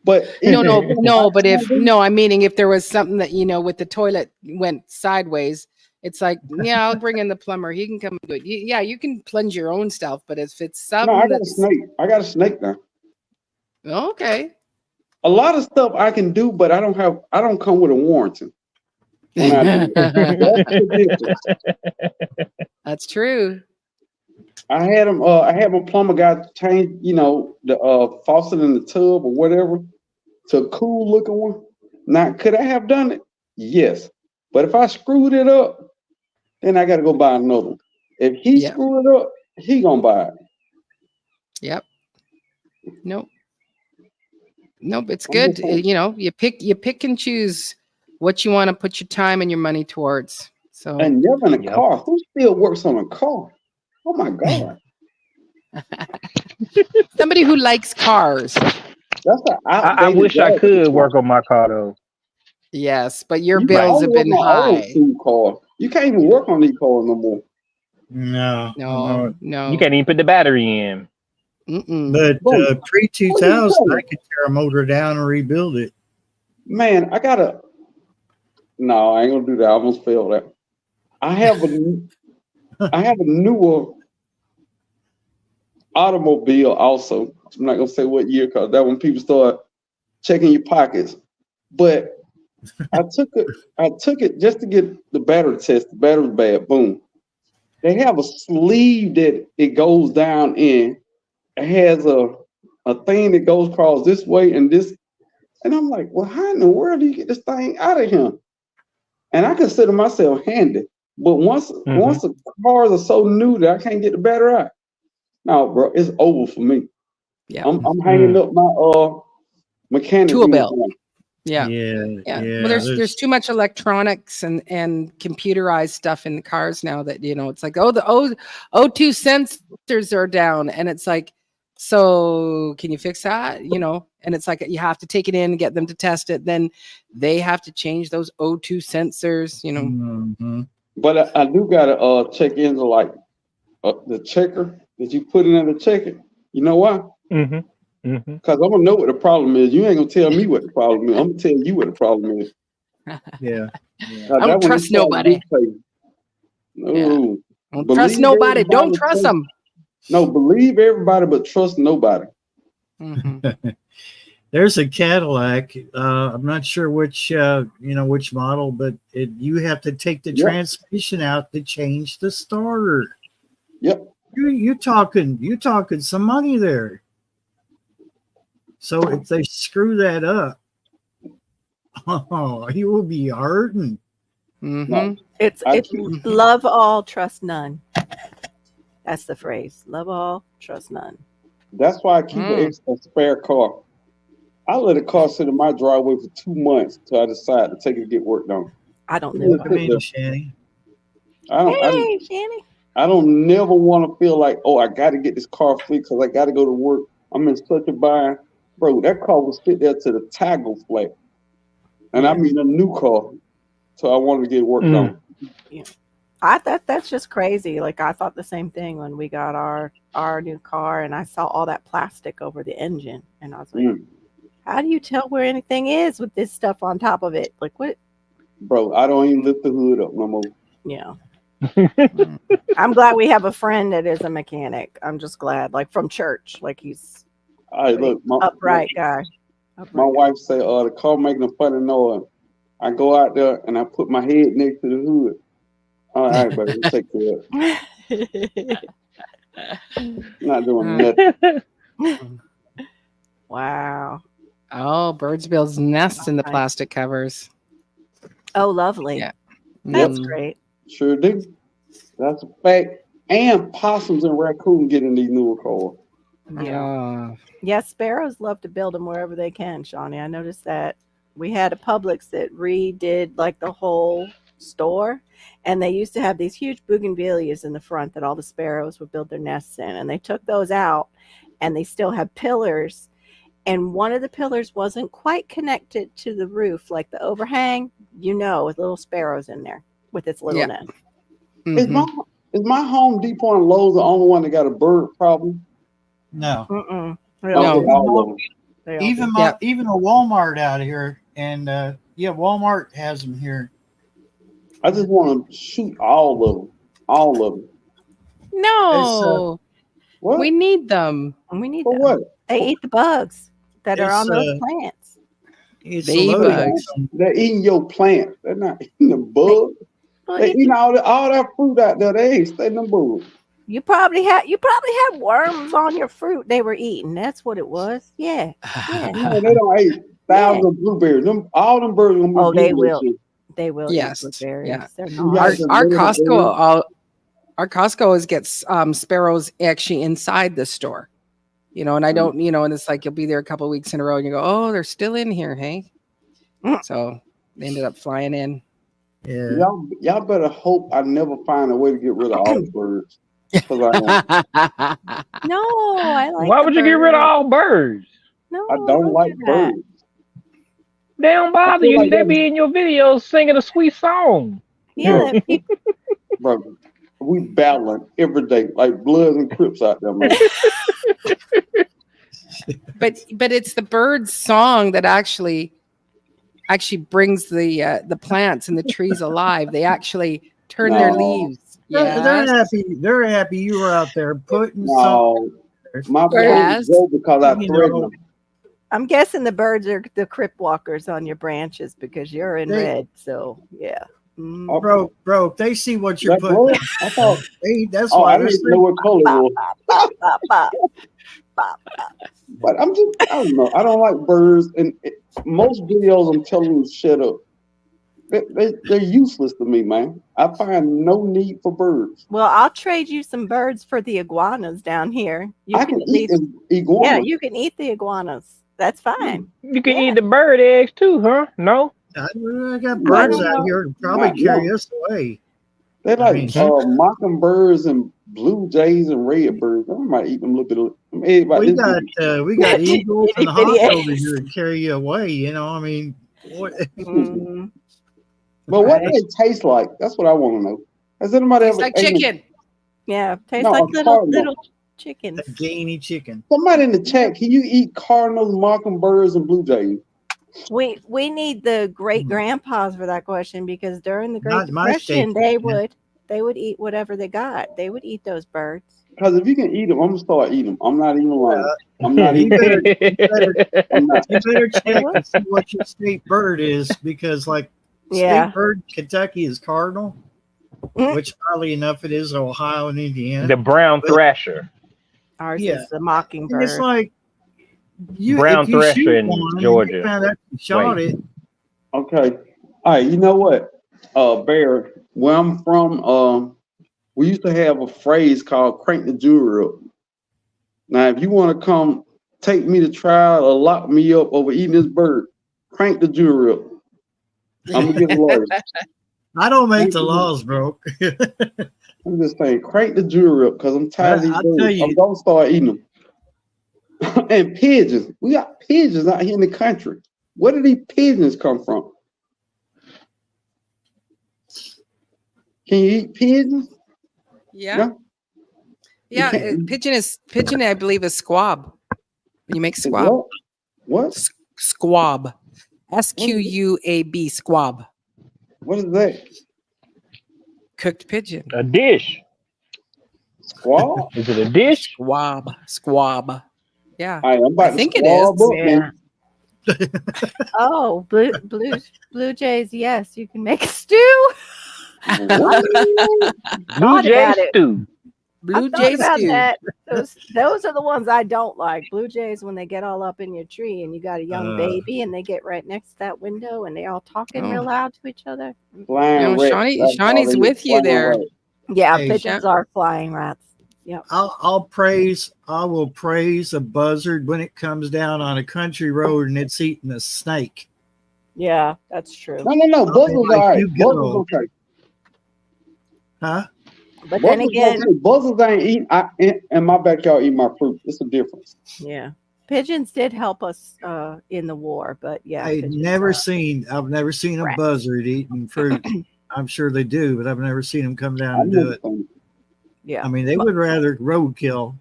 But I'm meaning if there was something that, you know, with the toilet went sideways, it's like, yeah, I'll bring in the plumber. He can come and do it. Yeah, you can plunge your own stuff, but if it's something I got a snake. I got a snake now. Okay. A lot of stuff I can do, but I don't come with a warranty. When I do That's true. I had my plumber guy change, you know, the faucet in the tub or whatever to a cool looking one. Now, could I have done it? Yes. But if I screwed it up, then I got to go buy another one. If he screwed it up, he gonna buy it. Yep. Nope, it's good. You know, you pick and choose what you want to put your time and your money towards. So, and never in a car. Who still works on a car? Oh my God. Somebody who likes cars. I wish I could work on my car though. Yes, but your bills have been high. Car. You can't even work on these cars no more. No. You can't even put the battery in. But pre-2000, I could tear a motor down and rebuild it. Man, no, I ain't gonna do that. I almost failed that. I have a newer automobile also. I'm not gonna say what year, because that when people start checking your pockets. But I took it just to get the battery test. The battery was bad. Boom. They have a sleeve that it goes down in. It has a thing that goes across this way and this. And I'm like, well, how in the world do you get this thing out of here? And I consider myself handy. But once the cars are so new that I can't get the battery out, no, bro, it's over for me. Yeah, I'm hanging up my mechanic tool belt. Yeah. Well, there's too much electronics and computerized stuff in the cars now that, you know, it's like, the O2 sensors are down, and it's like, so can you fix that? You know, and it's like you have to take it in and get them to test it. Then they have to change those O2 sensors. You know. But I do gotta check into like the checker that you put in the checker. You know why? Because I'm gonna know what the problem is. You ain't gonna tell me what the problem is. I'm gonna tell you what the problem is. Yeah. I don't trust nobody. No. Don't trust nobody. Don't trust them. No, believe everybody, but trust nobody. There's a Cadillac. I'm not sure which model, but you have to take the transmission out to change the starter. Yep. You talking some money there. So if they screw that up, you will be hurting. It's love all, trust none. That's the phrase. Love all, trust none. That's why I keep a spare car. I let a car sit in my driveway for 2 months till I decide to take it to get work done. I don't It know. just I sit mean, there. Shanny. I don't. Hey, Shanny. I don't never want to feel like, oh, I got to get this car fixed because I got to go to work. I'm in such a bind, bro. That car will sit there to the tire go flat, and I Yeah. mean a new car. So I wanted to get work done. I thought that's just crazy. Like I thought the same thing when we got our new car, and I saw all that plastic over the engine, and I was like, "How do you tell where anything is with this stuff on top of it? Like what?" Bro, I don't even lift the hood up no more. Yeah. I'm glad we have a friend that is a mechanic. I'm just glad, like from church, like he's All right, look, upright guy. my wife say, the car making a funny noise. I go out there and I put my head next to the hood. All right, buddy, we'll take care of it. Not doing nothing. Wow. Oh, birds build nests in the plastic covers. Oh, lovely. Yeah. That's great. Sure do. That's a fact. And possums and raccoons get in these newer cars. Yeah. Yeah, sparrows love to build them wherever they can, Shawnee. I noticed that. We had a Publix that redid like the whole store, and they used to have these huge bougainvilleas in the front that all the sparrows would build their nests in, and they took those out, and they still have pillars, and one of the pillars wasn't quite connected to the roof, like the overhang, with little sparrows in there with its little nest. Mm-hmm. Is my Home Depot and Lowe's the only one that got a bird problem? No. Mm-mm. Okay, all of them. Even a Walmart out here, and Walmart has them here. I just want to shoot all of them. All of them. No. What? We need them. We need For them. what? They eat the bugs that are on those plants. It's They eat bugs. They're eating your plant. They're not eating the bug. They're eating all that fruit out there. They ain't staying them bugs. You probably had worms on your fruit they were eating. That's what it was. Yeah. No, they don't eat thousands of blueberries. All them birds gonna be they blueberries. will. They will Yes. eat blueberries. Yeah. They're You not. guys Our are little Costco, our Costco gets sparrows actually inside the store. And I don't, and it's like you'll be there a couple of weeks in a row and you go, oh, they're still in here, hey? So they ended up flying in. Yeah. Y'all better hope I never find a way to get rid of all the birds. No, I like. Why would you get rid of all birds? No, I don't like birds. They don't bother you. like They that- be in your videos singing a sweet song. Yeah, Brother, we battling every day like Bloods and Crips out there, man. but it's the bird's song that actually brings the plants and the trees alive. They actually turn their leaves. They're happy. They're happy you were out there putting something. My birds go because I threaten them. I'm guessing the birds are the crip walkers on your branches because you're in red. So yeah. Bro, if they see what you're putting, I thought that's I why didn't know what color it was. But I don't know. I don't like birds, and most videos I'm telling them to shut up. They're useless to me, man. I find no need for birds. Well, I'll trade you some birds for the iguanas down here. I can eat iguanas. Yeah, you can eat the iguanas. That's fine. You can eat the bird eggs too, huh? No? I got birds out here to probably carry us away. They're like mockingbirds and blue jays and red birds. I might eat them a little bit. We got eagles and hawks over here to carry you away. I mean, what? But what do they taste like? That's what I want to know. Has anybody ever like chicken? Yeah, tastes like little chickens. A gamey chicken. Somebody in the chat, can you eat cardinals, mockingbirds, and blue jays? We need the great grandpas for that question because during the Great Depression they would eat whatever they got. They would eat those birds. Because if you can eat them, I'm gonna start eating them. I'm not even lying. I'm not You even. better check and see what your state bird is because, like, state bird Kentucky is cardinal, which oddly enough it is Ohio and Indiana. The brown thrasher. Ours is the mockingbird. And it's like brown thresher in Georgia. You found out you shot it. Okay. All right. You know what, Bear? Where I'm from, we used to have a phrase called "crank the jury up." Now, if you want to come take me to trial or lock me up over eating this bird, crank the jury up. I'm gonna get a lawyer. I don't make the Thank you. laws, bro. I'm just saying, crank the jury up because I'm tired of these I'll birds. tell you- I'm gonna start eating them. And pigeons. We got pigeons out here in the country. Where do these pigeons come from? Can you eat pigeons? Yeah. No? Yeah. can't- Pigeon, I believe, is squab. When you make Is squab. What? What? Squab. SQUAB, squab. What is that? Cooked pigeon. A dish. Squaw? Is it a dish? Squab. Yeah. All right, I'm about I think to it is. squab up, man. Oh, blue jays. Yes, you can make a stew. What? Blue Thought Jay about it. stew. Blue I thought jay about stew. that. Those are the ones I don't like. Blue jays, when they get all up in your tree and you got a young baby and they get right next to that window and they all talking real loud to each other. Flying No, rats. Shawnee's That's all with they- you flying there. rats. Yeah, Hey, pigeons are flying rats. Yep. I will praise a buzzard when it comes down on a country road and it's eating a snake. Yeah, that's true. No. Buzzards like all right. you Buzzards go. okay. Huh? But then Buzzards again, okay. Buzzards ain't eat. In my backyard, eat my fruit. It's a difference. yeah, pigeons did help us in the war, but yeah, I've pigeons never are- seen a Rats. buzzard eating fruit. I'm sure they do, but I've never seen them come down I and do never it. seen Yeah, I mean, they would rather roadkill.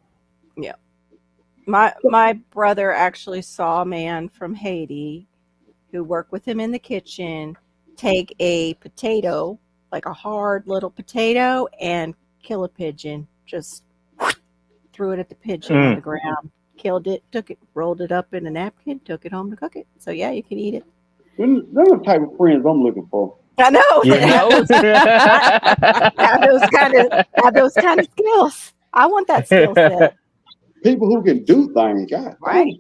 my brother actually saw a man from Haiti who worked with him in the kitchen take a potato, like a hard little potato, and kill a pigeon. Just threw it at the pigeon on the ground, killed it, took it, rolled it up in a napkin, took it home to cook it. So yeah, you can eat it. They're the type of friends I'm looking for. I know. You know? have those kind of skills. I want that skill set. People who can do things. God, Right.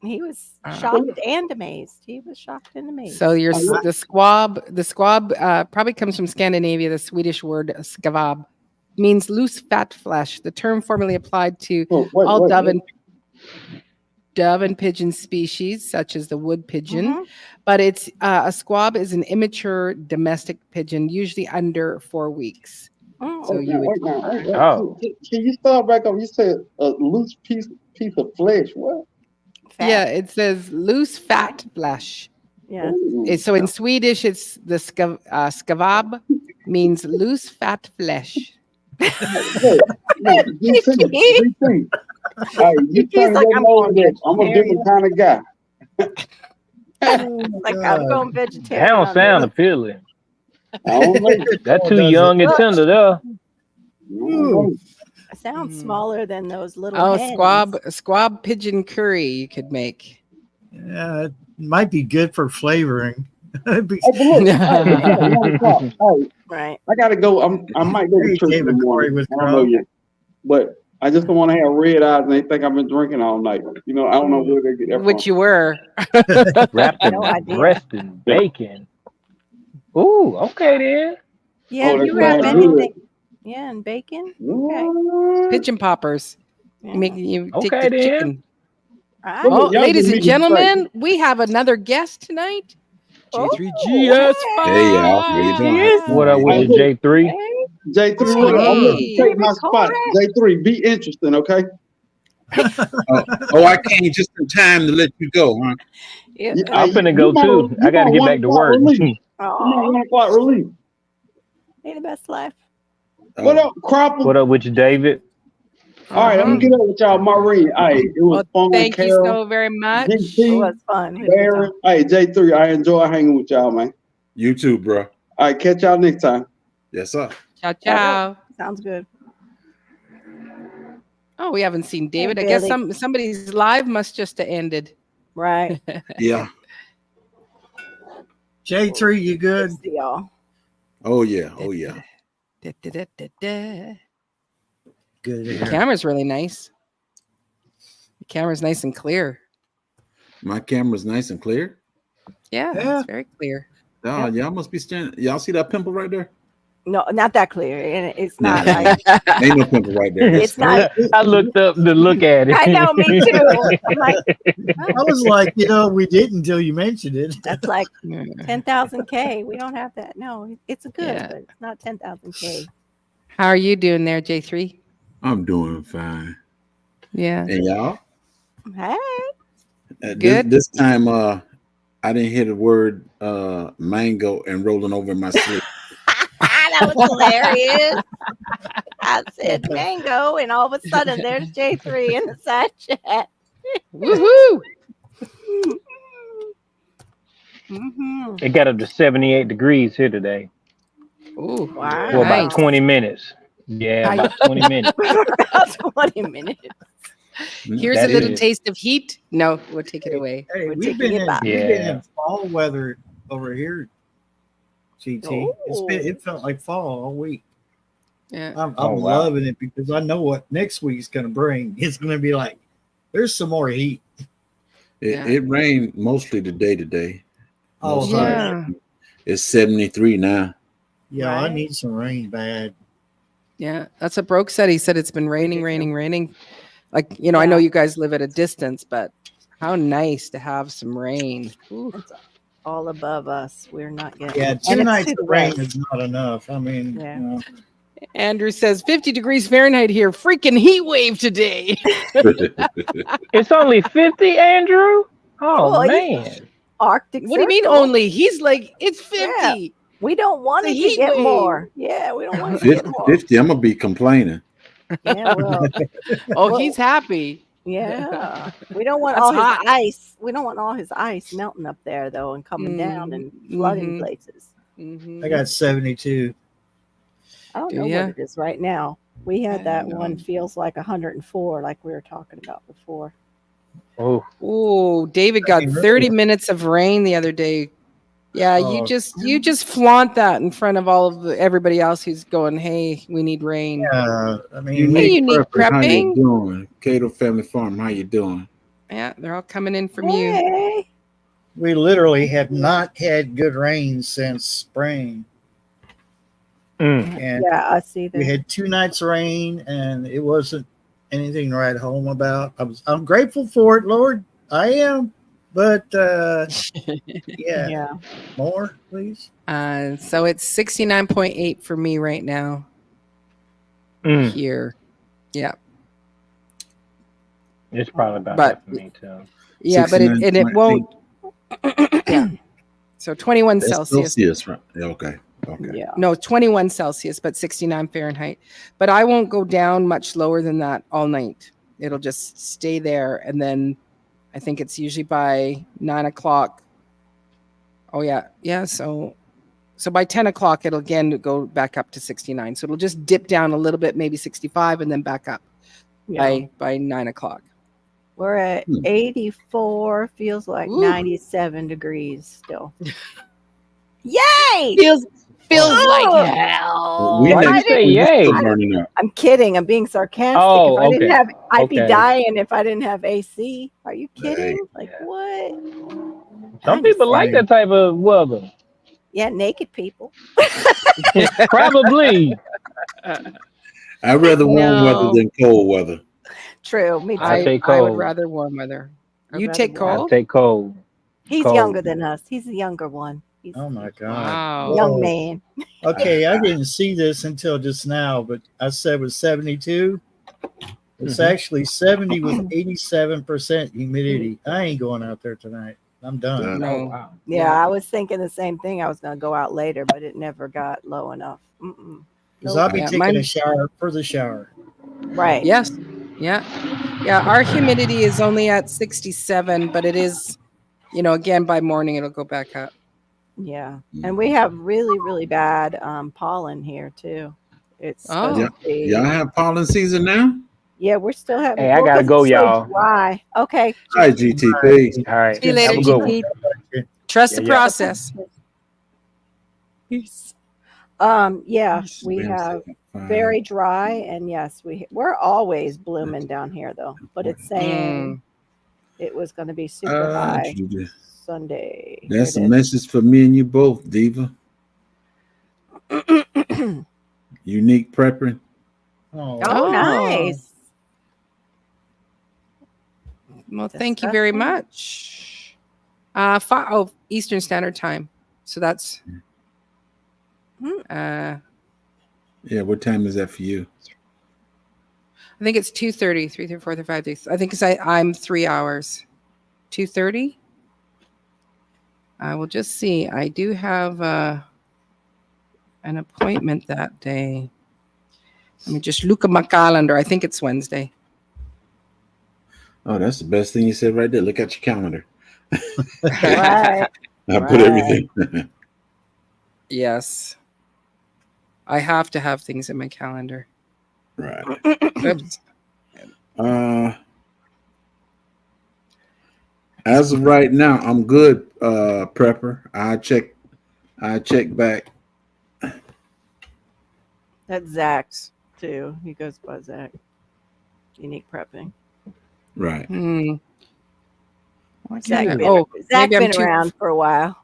He was Uh, shocked and amazed. He was shocked and amazed. So Oh, the squab probably comes from Scandinavia. The Swedish word skavab means loose fat flesh. The term formerly applied to all dove and pigeon species, such as the wood pigeon. Mhm. But it's a squab is an immature domestic pigeon, usually under 4 weeks. Mm. So you would Wait. Oh. Can you start back up? You said a loose piece of flesh. What? Fat. yeah, it says loose fat flesh. Yeah. Ooh. So in Swedish, it's the skavab means loose fat flesh. Hey, GT. Hey, you GT's turn like, your I'm nose going up. I'm a different kind of guy. Like I'm going vegetarian. That don't on sound this. appealing. I don't know. That too young and tender there. I don't know. It sounds smaller than those little. Oh, hens. squab pigeon curry you could make. Yeah, it might be good for flavoring. It'd be- Hey, but look, hey, 1 o'clock. Hey, Right. I gotta go. I might go to Hey, church in David the Corey morning. with I don't know Crow. yet, but I just don't want to have red eyes and they think I've been drinking all night. You know, I don't know where they get that Which from. you were. Wrapped in No idea. breast and bacon. Ooh, okay then. Yeah. Oh, If that you wrap sounds good. anything. Yeah, and bacon. What? Pigeon poppers. Yeah. You take Okay, the then. chicken. Ah, Come Oh, on, y'all ladies give and me the gentlemen, we have another guest tonight. Oh, J3GS. Hey, y'all. How you doing? What up with Hey, the J3? Hey, J3, look, I'm gonna Hey. take my spot. J3, be interesting, okay? Oh, I came just in time to let you go, huh? yeah. You- I'm hey, finna you go might- too. you I gotta might get want back to to work. release. You might Aw, want to release. ain't the best life. What up, Cropper? What up with you, David? All right, I'm gonna get up with y'all, Maureen. Hey, it was fun. Thank you Carol, so very much. It GT, was fun. We had a good Barry. time. Hey, J3, I enjoy hanging with y'all, man. You too, bro. All right, catch y'all next time. Yes, sir. Ciao, ciao. Sounds good. Oh, we haven't seen David. Hey, I guess Billy. somebody's live must just have ended. Right. Yeah. J3, you good? See y'all. Oh, yeah. Oh, yeah. Da, da, da, da, da. Good. to The hear. camera's really nice. The camera's nice and clear. My camera's nice and clear. Yeah, Yeah. it's very clear. Oh, y'all must be standing. Y'all see that pimple right there? No, not that clear, and it's Nah, not like ain't no pimple right there. That's it's not. I looked up to look at it. I know, me too. I'm like, I was like, we didn't until you mentioned it. that's like Yeah. 10,000 K. We don't have that. No, it's good, Yeah. but it's not 10,000 K. How are you doing there, J3? I'm doing fine. Yeah. And y'all? Hey, Good. This time, I didn't hear the word mango and rolling over in my sleep. that was hilarious. I said mango, and all of a sudden there's J3 in the side chat. Woohoo! Mm-hmm. It got up to 78 degrees here today Ooh, Wow. for about nice. 20 minutes. Yeah, about 20 minutes. About 20 minutes. Here's That a little is. taste of heat. No, we'll take it away. Hey, We're we've taking been it in back. we've been Yeah. in fall weather over here, GT. It felt like fall all week. Yeah. I'm Oh, wow. loving it because I know what next week's going to bring. It's going to be like there's some more heat. Yeah. It rained mostly today. Oh, Most hush. Yeah. It's 73 now. Yeah, I Right. need some rain bad. Yeah. That's what Broke said. He said it's been raining. Like, I know Yeah. you guys live at a distance, but how nice to have some rain. Ooh. It's all above us. We're not getting Yeah, it. 2 And it's nights to the of rain west. is not enough. I mean, Yeah. Andrew says 50 degrees Fahrenheit here. Freaking heat wave today. It's only 50, Andrew? Oh, Well, man. Arctic What do you mean Circle. only? He's like, it's 50. Yeah. We don't want It's it a to heat get wave. more. Yeah, we don't want it to get 50, more. 50, I'm going to be complaining. Yeah, well, Oh, well, he's happy. yeah. We don't want That's all hot. his ice. We don't want all his ice melting up there though and coming down and flooding Mhm. places. Mhm. I got 72. I don't Do know ya? what it is right now. We had I that don't one know. feels like 104, like we were talking about before. Oh, Oh, David I got mean, 30 really. minutes of rain the other day. Yeah, you Oh, just flaunt that in front of all of everybody else who's going, "Hey, we need rain." I mean, Unique Unique Preppers, how you Prepping. doing? Cato Family Farm, how you doing? Yeah, they're all coming in from you. Hey. we literally have not had good rain since spring. mm. And Yeah, I see that. we had 2 nights of rain, and it wasn't anything to write home about. I'm grateful for it, Lord. I am, but Yeah. more, please. So it's 69.8 for me right now Mm. here. Yeah, It's probably about But- that for me, too. yeah, but it won't. 69.8. Yeah. So 21 That's Celsius. Celsius, right? Yeah, okay. Yeah. No, 21 Celsius, but 69 Fahrenheit. But I won't go down much lower than that all night. It'll just stay there. And then I think it's usually by 9 o'clock. Oh, yeah. Yeah. So by 10 o'clock, it'll again go back up to 69. So it'll just dip down a little bit, maybe 65, and then back up Yeah. by 9 o'clock. We're at 84, feels like Ooh. 97 degrees still. Yay! Feels Oh. like hell. We Why'd next you say week, we're yay? still burning up. I'm kidding. I'm being sarcastic. Oh, if I didn't okay. have, I'd be Okay. dying if I didn't have AC. Are you kidding? Hey. Like Yeah. what? Some people like that type of weather. Yeah, naked people. Probably. I'd rather warm weather No. than cold weather. True. Me too. I take I would cold. rather warm weather. I'd You rather take warm. I cold? take cold. He's Cold. younger than us. He's the younger one. He's Oh my God! Wow. young Whoa. man. Okay, I didn't see this until just now, but I said it was 72. It's Mhm. actually 70 with 87% humidity. I ain't going out there tonight. I'm done. Done. Oh, No. wow. Yeah, I was thinking the same thing. I was going to go out later, but it never got low enough. Mm-mm. Because I'll be Yeah, taking mine- a shower for the shower. Right. Yes. Yeah. Yeah. Our humidity is only at 67, but it is, again, by morning, it'll go back up. Yeah. And we have really, really bad pollen here too. It's supposed Yeah. to be- Y'all have pollen season now? Yeah, we're still having. Hey, I gotta 'cause go, it's so y'all. Dry. Okay. All right, GTP. All right. See you later, Have a good one. GT. Trust the Yeah, yeah. process. Peace. Yeah, we have very dry, and yes, we're always blooming down here though. But it's saying it was going to be super high Sunday. That's Here a it is. message for me and you both, Diva. Unique prepping. Oh, Oh, Oh. nice. Well, thank you very Disgusting. much. Eastern Standard Time. So that's I Yeah, what time is that for you? think it's 2:30, 3 through 4 through 5 days. I think I'm 3 hours. 2:30. I will just see. I do have an appointment that day. Let me just look at my calendar. I think it's Wednesday. Oh, that's the best thing you said right there. Look at your calendar. Right. I put everything. Yes. I have to have things in my calendar. Right. Oops. As of right now, I'm good, prepper. I check back. That's Zach's too. He goes by Zach. Unique prepping. Right. Why Zach can't I? been, Oh, Zach maybe I'm been too. around for a while.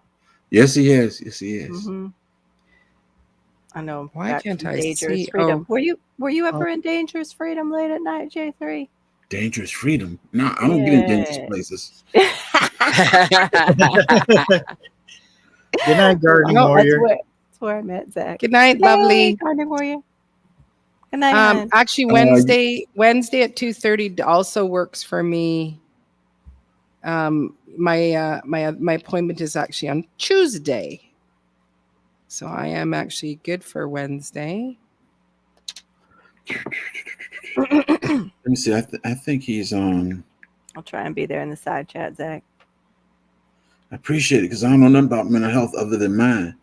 Yes, he has. Yes, he is. Hmm. I know. Why back can't from I Dangerous see? Freedom. Oh. Were you ever in Dangerous Freedom late at night, J3? Dangerous freedom. No, I don't get in dangerous places. good night, Garden No, Warrior. That's where I met Zach. Good night, Hey, lovely. Garden Warrior. Good night, hon. Actually, Wednesday at 2:30 also works for me. My appointment is actually on Tuesday, so I am actually good for Wednesday. Let me see. I think he's on. I'll try and be there in the side chat, Zach. I appreciate it because I don't know nothing about mental health other than mine.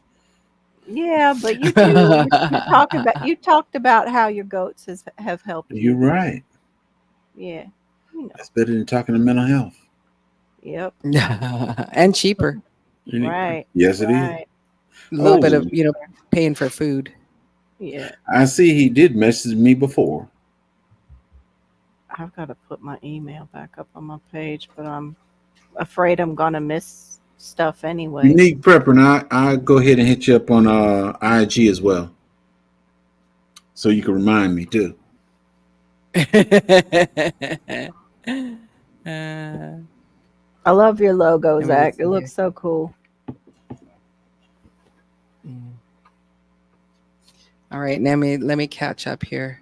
Yeah, but you do. You talked about how your goats have helped You're you. right. Yeah. You know. That's better than talking to mental health. Yep. And cheaper. Right. Yes, it is. Right. A little bit Oh. of paying for food. Yeah. I see he did message me before. I've got to put my email back up on my page, but I'm afraid I'm gonna miss stuff anyway. Unique prepper. Now I go ahead and hit you up on IG as well, so you can remind me too. I love your logo, Let me Zach. see It looks so cool. All right, let me catch up here.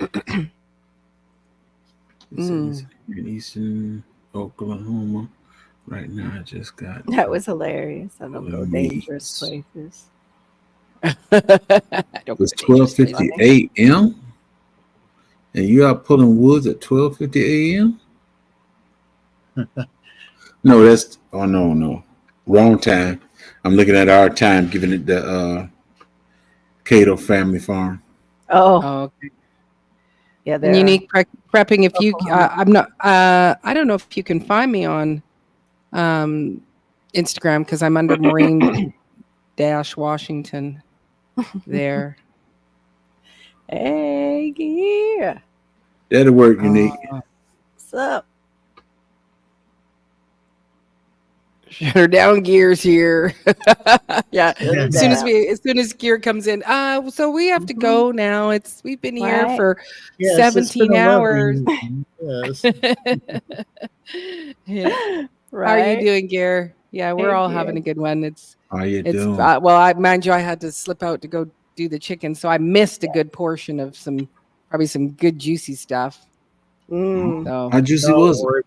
In Eastern Oklahoma. Right now, I just got. That was hilarious. I don't go dangerous places. It's 12:50 a.m. and you are pulling woods at 12:50 a.m. No, that's no, wrong time. I'm looking at our time, giving it the Cato Family Farm. Oh, okay. yeah. And unique prepping. If you, I'm not. I don't know if you can find me on Instagram because I'm under Maureen Washington there. Hey, yeah. That'll work, Unique. What's up? Shut her down, Gears here. Yeah. Yeah. As soon as Gear comes in, so we have to go now. We've been here Right. for Yes, it's been 17 a lovely hours. meeting. Yes. Yeah. Right. How are you doing, Gear? Yeah, we're Hey, all Gear. having a good one. How you doing? Well, mind you, I had to slip out to go do the chicken, so I missed a good portion of probably some good juicy stuff. So How juicy Don't was it? worry.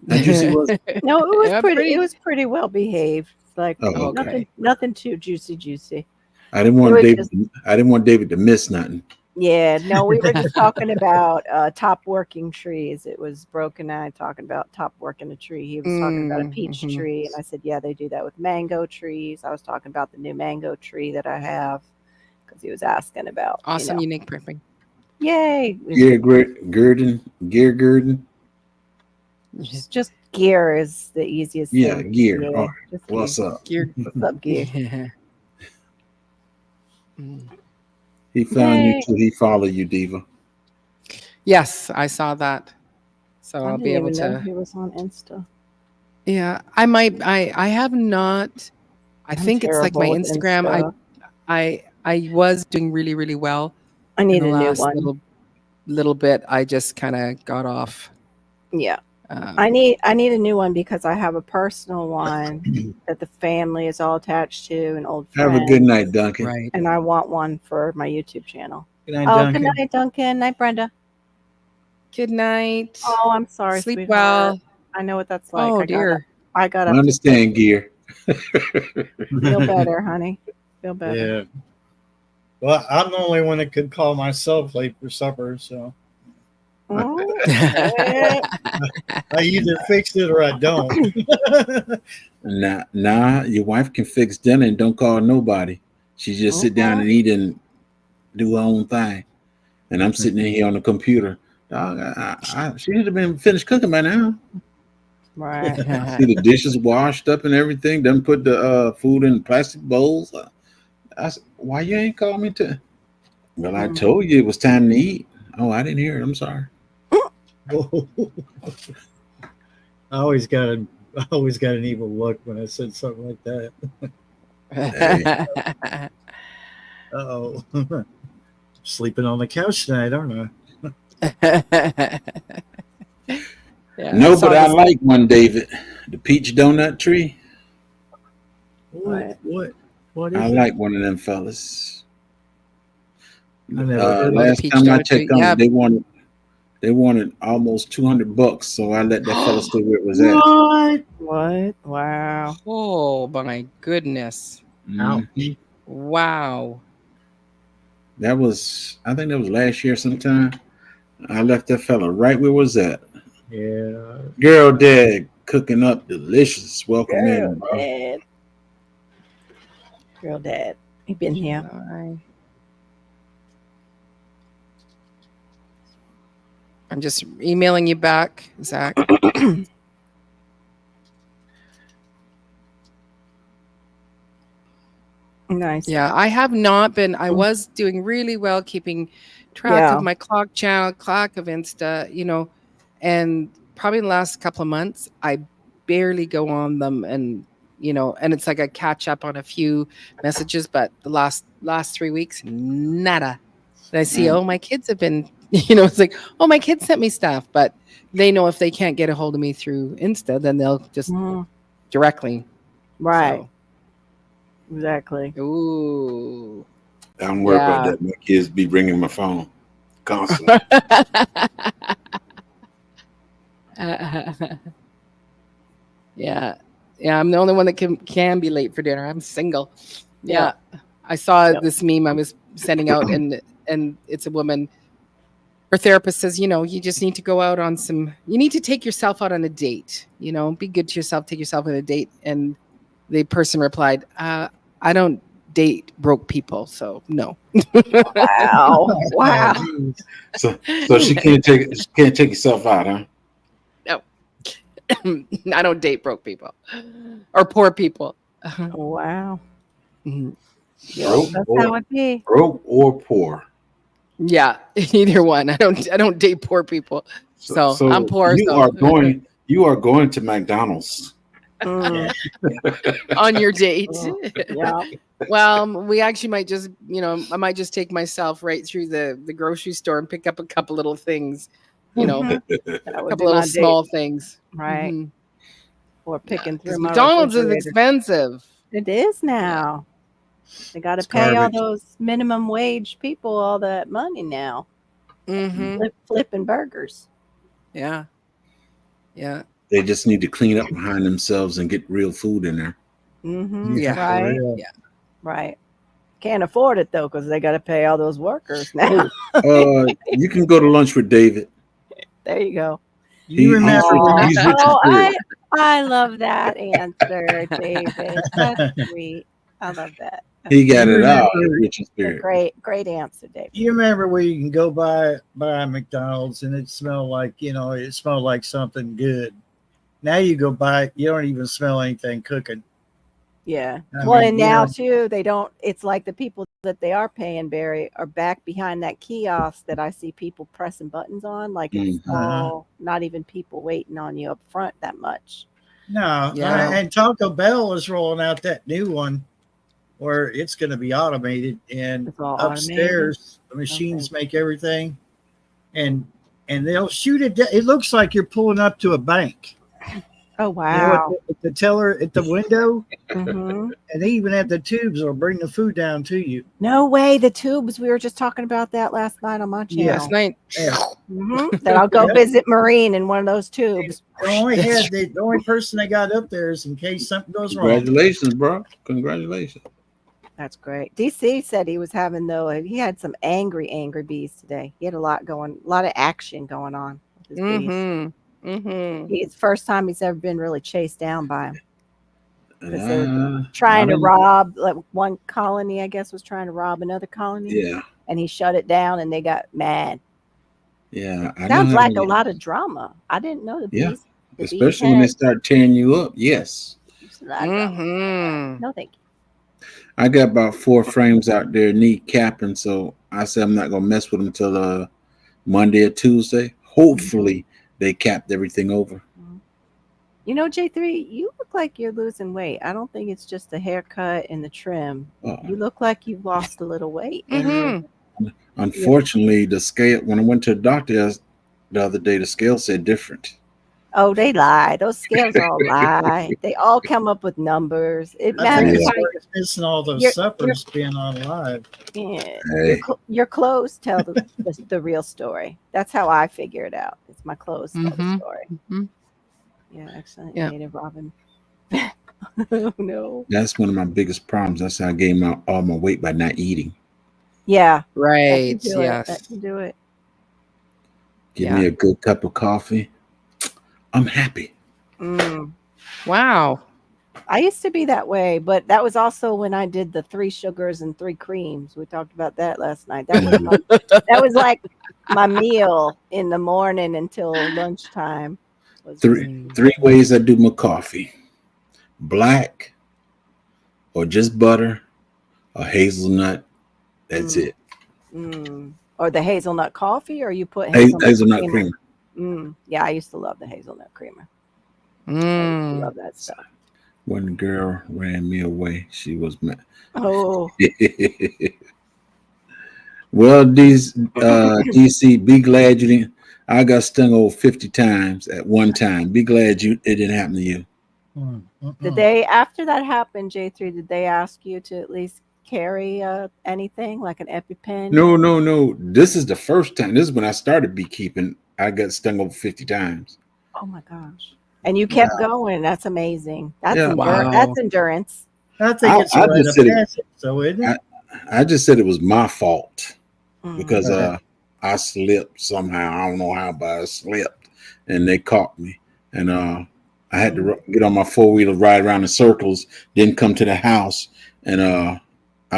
How juicy was it? No, it was Yeah, pretty. It was pretty well behaved. Like Oh, okay. nothing too juicy. I didn't want It was David. I didn't want David to miss nothing. Yeah, no, we were just talking about top working trees. It was Broken Eye talking about top working a tree. He was talking about a peach tree, and I said, yeah, they do that with mango trees. I was talking about the new mango tree that I have because he was asking about. awesome, unique prepping. Yay! Gear Gurdon. Just Gear is the easiest. Yeah, thing. Gear. Yeah, Oh, just what's Gear. up? Gear. What's up, Gear? He found you too. He followed you, Diva. Yes, I saw that. So I'll be able know to. he was on Insta. Yeah, I might. I have not. I think it's like my terrible with Instagram. Insta. I I was doing really, really well. I In need the a new last one. little bit, I just kind of got off. Yeah. Um, I need a new one because I have a personal one that the family is all attached to, an old Have friend. a good night, Duncan. right. And I want one for my YouTube channel. Good night, Oh, Duncan. good night, Duncan. Night, Brenda. Good night. Oh, I'm sorry, Sleep sweetheart. well. I know what that's like. Oh I dear. got I up to understand, Gear. feel better, honey. Feel better. Yeah. Well, I'm the only one that could call myself late for supper, so Oh, yeah. I either fix it or I don't. Nah, your wife can fix dinner and don't call nobody. She just sit down and eat and do her own thing. And I'm sitting in here on the computer. Dog, she should have been finished cooking by now. Right. See the dishes washed up and everything. Done put the food in plastic bowls. I said, why you ain't called me to? Well, I told you it was time to eat. Oh, I didn't hear it. I'm sorry. I always got an evil look when I said something like that. Oh, sleeping on the couch tonight, aren't I? Yeah, No, saw but I this- like one, David. The peach donut tree. What is I it? like one of them fellas. I never heard of the Last peach time I donut checked tree. on Yeah. it, they wanted almost $200, so I let that fella stay where it was at. What? What? Wow. Oh my goodness. Mhm. Wow. I think that was last year sometime. I left that fella right where it was at. Yeah. Girl dad cooking up delicious. Welcome Girl in, bro. dad. Girl dad. He been here. I'm just emailing you back, Zach. Nice. Yeah, I have not been. I was doing really well keeping track Yeah. of my clock channel, clock of Insta, and probably the last couple of months, I barely go on them, and it's like I catch up on a few messages, but the last 3 weeks, nada. And I see, oh, my kids have been, it's like, oh, my kids sent me stuff, but they know if they can't get a hold of me through Insta, then they'll just directly. Right. So, Exactly. ooh. Don't worry about Yeah. that. My kids be ringing my phone constantly. Yeah, I'm the only one that can be late for dinner. I'm single. Yeah. I saw this meme I was sending out, and it's a woman. Her therapist says, you just need to go out on you need to take yourself out on a date, be good to yourself, take yourself on a date. And the person replied, I don't date broke people, so no. Wow. Wow. So she can't take herself out, huh? I don't date broke people or poor people. Wow. Mhm. Broke That's or, how it be. broke or poor. Yeah, either one. I don't date poor people. So I'm poor. You are going to McDonald's. Mm. On your date. Yeah. Well, we actually might just, I might just take myself right through the grocery store and pick up a couple little things, That a would couple be little my small date. things. Right. Mhm. Or picking Because through my McDonald's is refrigerator. expensive. It is now. They got to It's pay all garbage. those minimum wage people all that money now. Mm-hmm. Flipping burgers. Yeah. Yeah. They just need to clean up behind themselves and get real food in there. Mm-hmm. Yeah. Right. Yeah. Right. Can't afford it though because they got to pay all those workers now. You can go to lunch with David. There you go. You remember when he's rich in spirit. I love that answer, David. That's sweet. I love that. He got You it out. remember- He's rich in spirit. Great answer, David. you remember where you can go by McDonald's and it smelled like something good. Now you go by, you don't even smell anything cooking. Yeah. I Well, mean, and you now know- too, they don't. It's like the people that they are paying, Barry, are back behind that kiosk that I see people pressing buttons on. Like it's all not even people waiting on you up front that much. No, Yeah. and Taco Bell is rolling out that new one. where it's going to be automated, and It's all upstairs the machines make everything, and they'll shoot it. It looks like you're pulling up to a bank. Oh, You know, wow. at the teller at the window, Hmm. and they even have the tubes that'll bring the food down to you. No way. The tubes. We were just talking about that last night on my channel. Yes. Last night. Yeah. That I'll go Yep. visit Maureen in one of those tubes. The only person they got up there is in case something goes wrong. Congratulations, bro. Congratulations. That's great. DC said he was having he had some angry bees today. He had a lot of action going on with his bees. Mm-hmm. Mm-hmm. It's the first time he's ever been really chased down by him. Because they were I trying to didn't- rob, like one colony, I guess, was trying to rob another colony. Yeah. And he shut it down and they got mad. Yeah. I Sounds know like how a lot of drama. I didn't know the Yeah. bees. The bees especially when they had start tearing you up. Yes. a lot of drama. Mm-hmm. No, thank you. I got about 4 frames out there need capping, so I said I'm not gonna mess with them till Monday or Tuesday. Hopefully they capped everything over. You know, J3, you look like you're losing weight. I don't think it's just the haircut and the trim. You look like you've lost a little weight. Mm-hmm. Unfortunately, the scale, when I went to the doctor the other day, the scale said different. Oh, they lie. Those scales all lie. They all come up with numbers. It I matters. think Yeah. it's missing all those You're- suppers being on live. Yeah. Hey. Your clothes tell the real story. That's how I figure it out. It's my clothes tell the Mhm. story. Mhm. Yeah, excellent. Yeah. Native Robin. Oh, no. That's one of my biggest problems. That's how I gained all my weight, by not eating. Yeah. That Right. can do it. That Yes. can do it. Give Yeah. me a good cup of coffee. I'm happy. Mm. Wow. I used to be that way, but that was also when I did the 3 sugars and 3 creams. We talked about that last night. That was like my meal in the morning until lunchtime. Was Three ways I do my coffee: black, or just butter, or hazelnut. That's it. Or the hazelnut coffee, or you put Hazelnut creamer. Yeah, I used to love the hazelnut creamer. I used to love that stuff. When the girl ran me away, she was mad. Oh, Well, DC, be glad you didn't. I got stung over 50 times at one time. Be glad it didn't happen to you. did they, after that happened, J3, did they ask you to at least carry anything like an EpiPen? No. This is the first time. This is when I started beekeeping. I got stung over 50 times. Oh my gosh. And you kept going. That's amazing. That's Yeah. Wow. That's endurance. I think it's a I rite just of said it- passage, so isn't it? I just said it was my fault Mm. because I slipped somehow. I don't know how, but I slipped, and they caught me. And I had to get on my 4-wheeler, ride around in circles, then come to the house, and I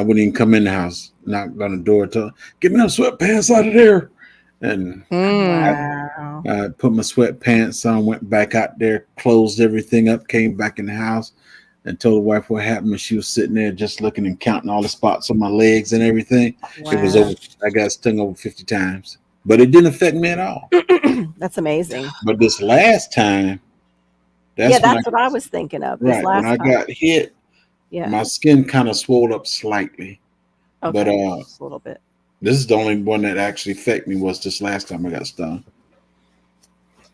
wouldn't even come in the house. Knocked on the door, told, "Get me them sweatpants out of there." And Wow. I put my sweatpants on, went back out there, closed everything up, came back in the house, and told the wife what happened. And she was sitting there just looking and counting all the spots on my legs and everything. It was over. I got stung over 50 times, but it didn't affect me at all. That's amazing. But this last time, That's what I was thinking of. This right last when I time. got hit, my skin kind of swelled up slightly. Okay, But just a little bit. this is the only one that actually affected me. Was this last time I got stung?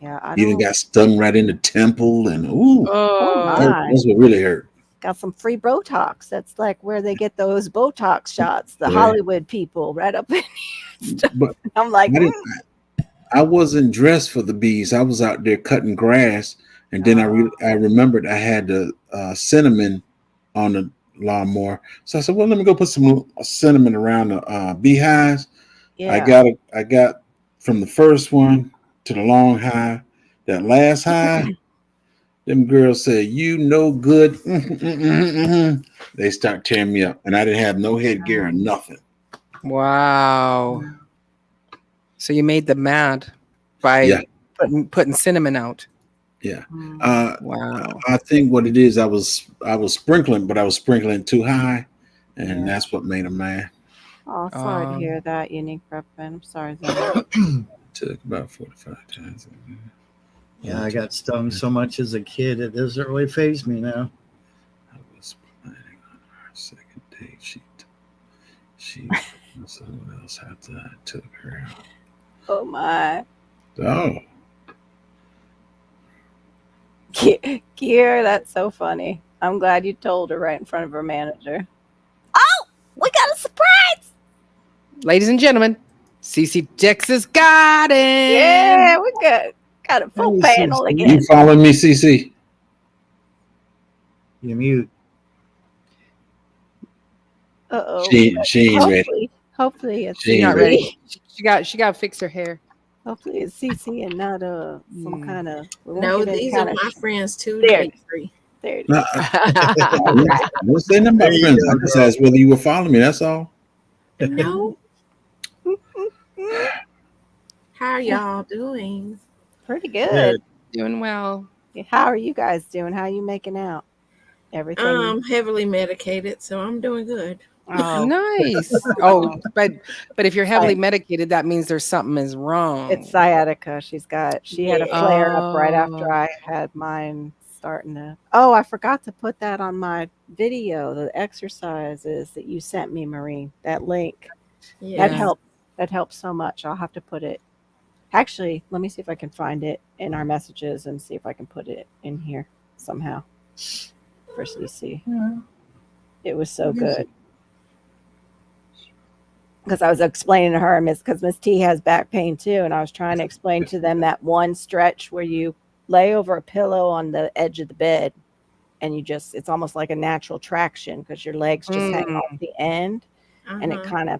Yeah, I Even got stung right in the temple, and Oh Oh. that's what really hurt. got some free Botox. That's like where they get those Botox shots, the Yeah. Hollywood people right up in here. But I'm like, I wasn't dressed for the bees. I was out there cutting grass, and then I remembered I had the cinnamon on the lawnmower. So I said, "Well, let me go put some cinnamon around the beehives." yeah. I got from the first one to the long high. That last high, them girls said, "You no good." They start tearing me up, and I didn't have no headgear or nothing. Wow. So you made them mad by putting cinnamon out. Yeah. Wow. I think what it is, I was sprinkling, but I was sprinkling too high, and that's what made them mad. Oh, sorry to hear that, Unique Preppin. I'm sorry. Took about 45 times. Yeah, I got stung so much as a kid, it doesn't really faze me now. I was planning on our second day she someone else after I took her out. Oh my. Oh, Kier, that's so funny. I'm glad you told her right in front of her manager. Oh, we got a surprise. Ladies and gentlemen, CC Texas got it. Yeah, we got a full Hey, panel CC. again. you following me, CC? You mute. Uh-oh. She ain't ready. Hopefully it's She ain't Not ready. ready. She got to fix her hair. Hopefully it's CC and not some kind of. No, these are my friends too. There. Free. There it is. No, I didn't say nothing There about you friends. go, I just girl. asked whether you were following me. That's all. No. How are y'all doing? Pretty good. Doing well. How are you guys doing? How are you making out? Everything. Heavily medicated, so I'm doing good. Oh, Nice. Oh, but if you're heavily medicated, that means there's something is wrong. it's sciatica. She had a Yeah. flare up right after Oh. I had mine starting to. Oh, I forgot to put that on my video. The exercises that you sent me, Maureen. That link. Yeah. That helped. That helps so much. I'll have to put it. Actually, let me see if I can find it in our messages and see if I can put it in here somehow for CC. It was so good. Because I was explaining to her, because Miss T has back pain too, and I was trying to explain to them that one stretch where you lay over a pillow on the edge of the bed, and it's almost like a natural traction because your legs just hang off the end, and it kind of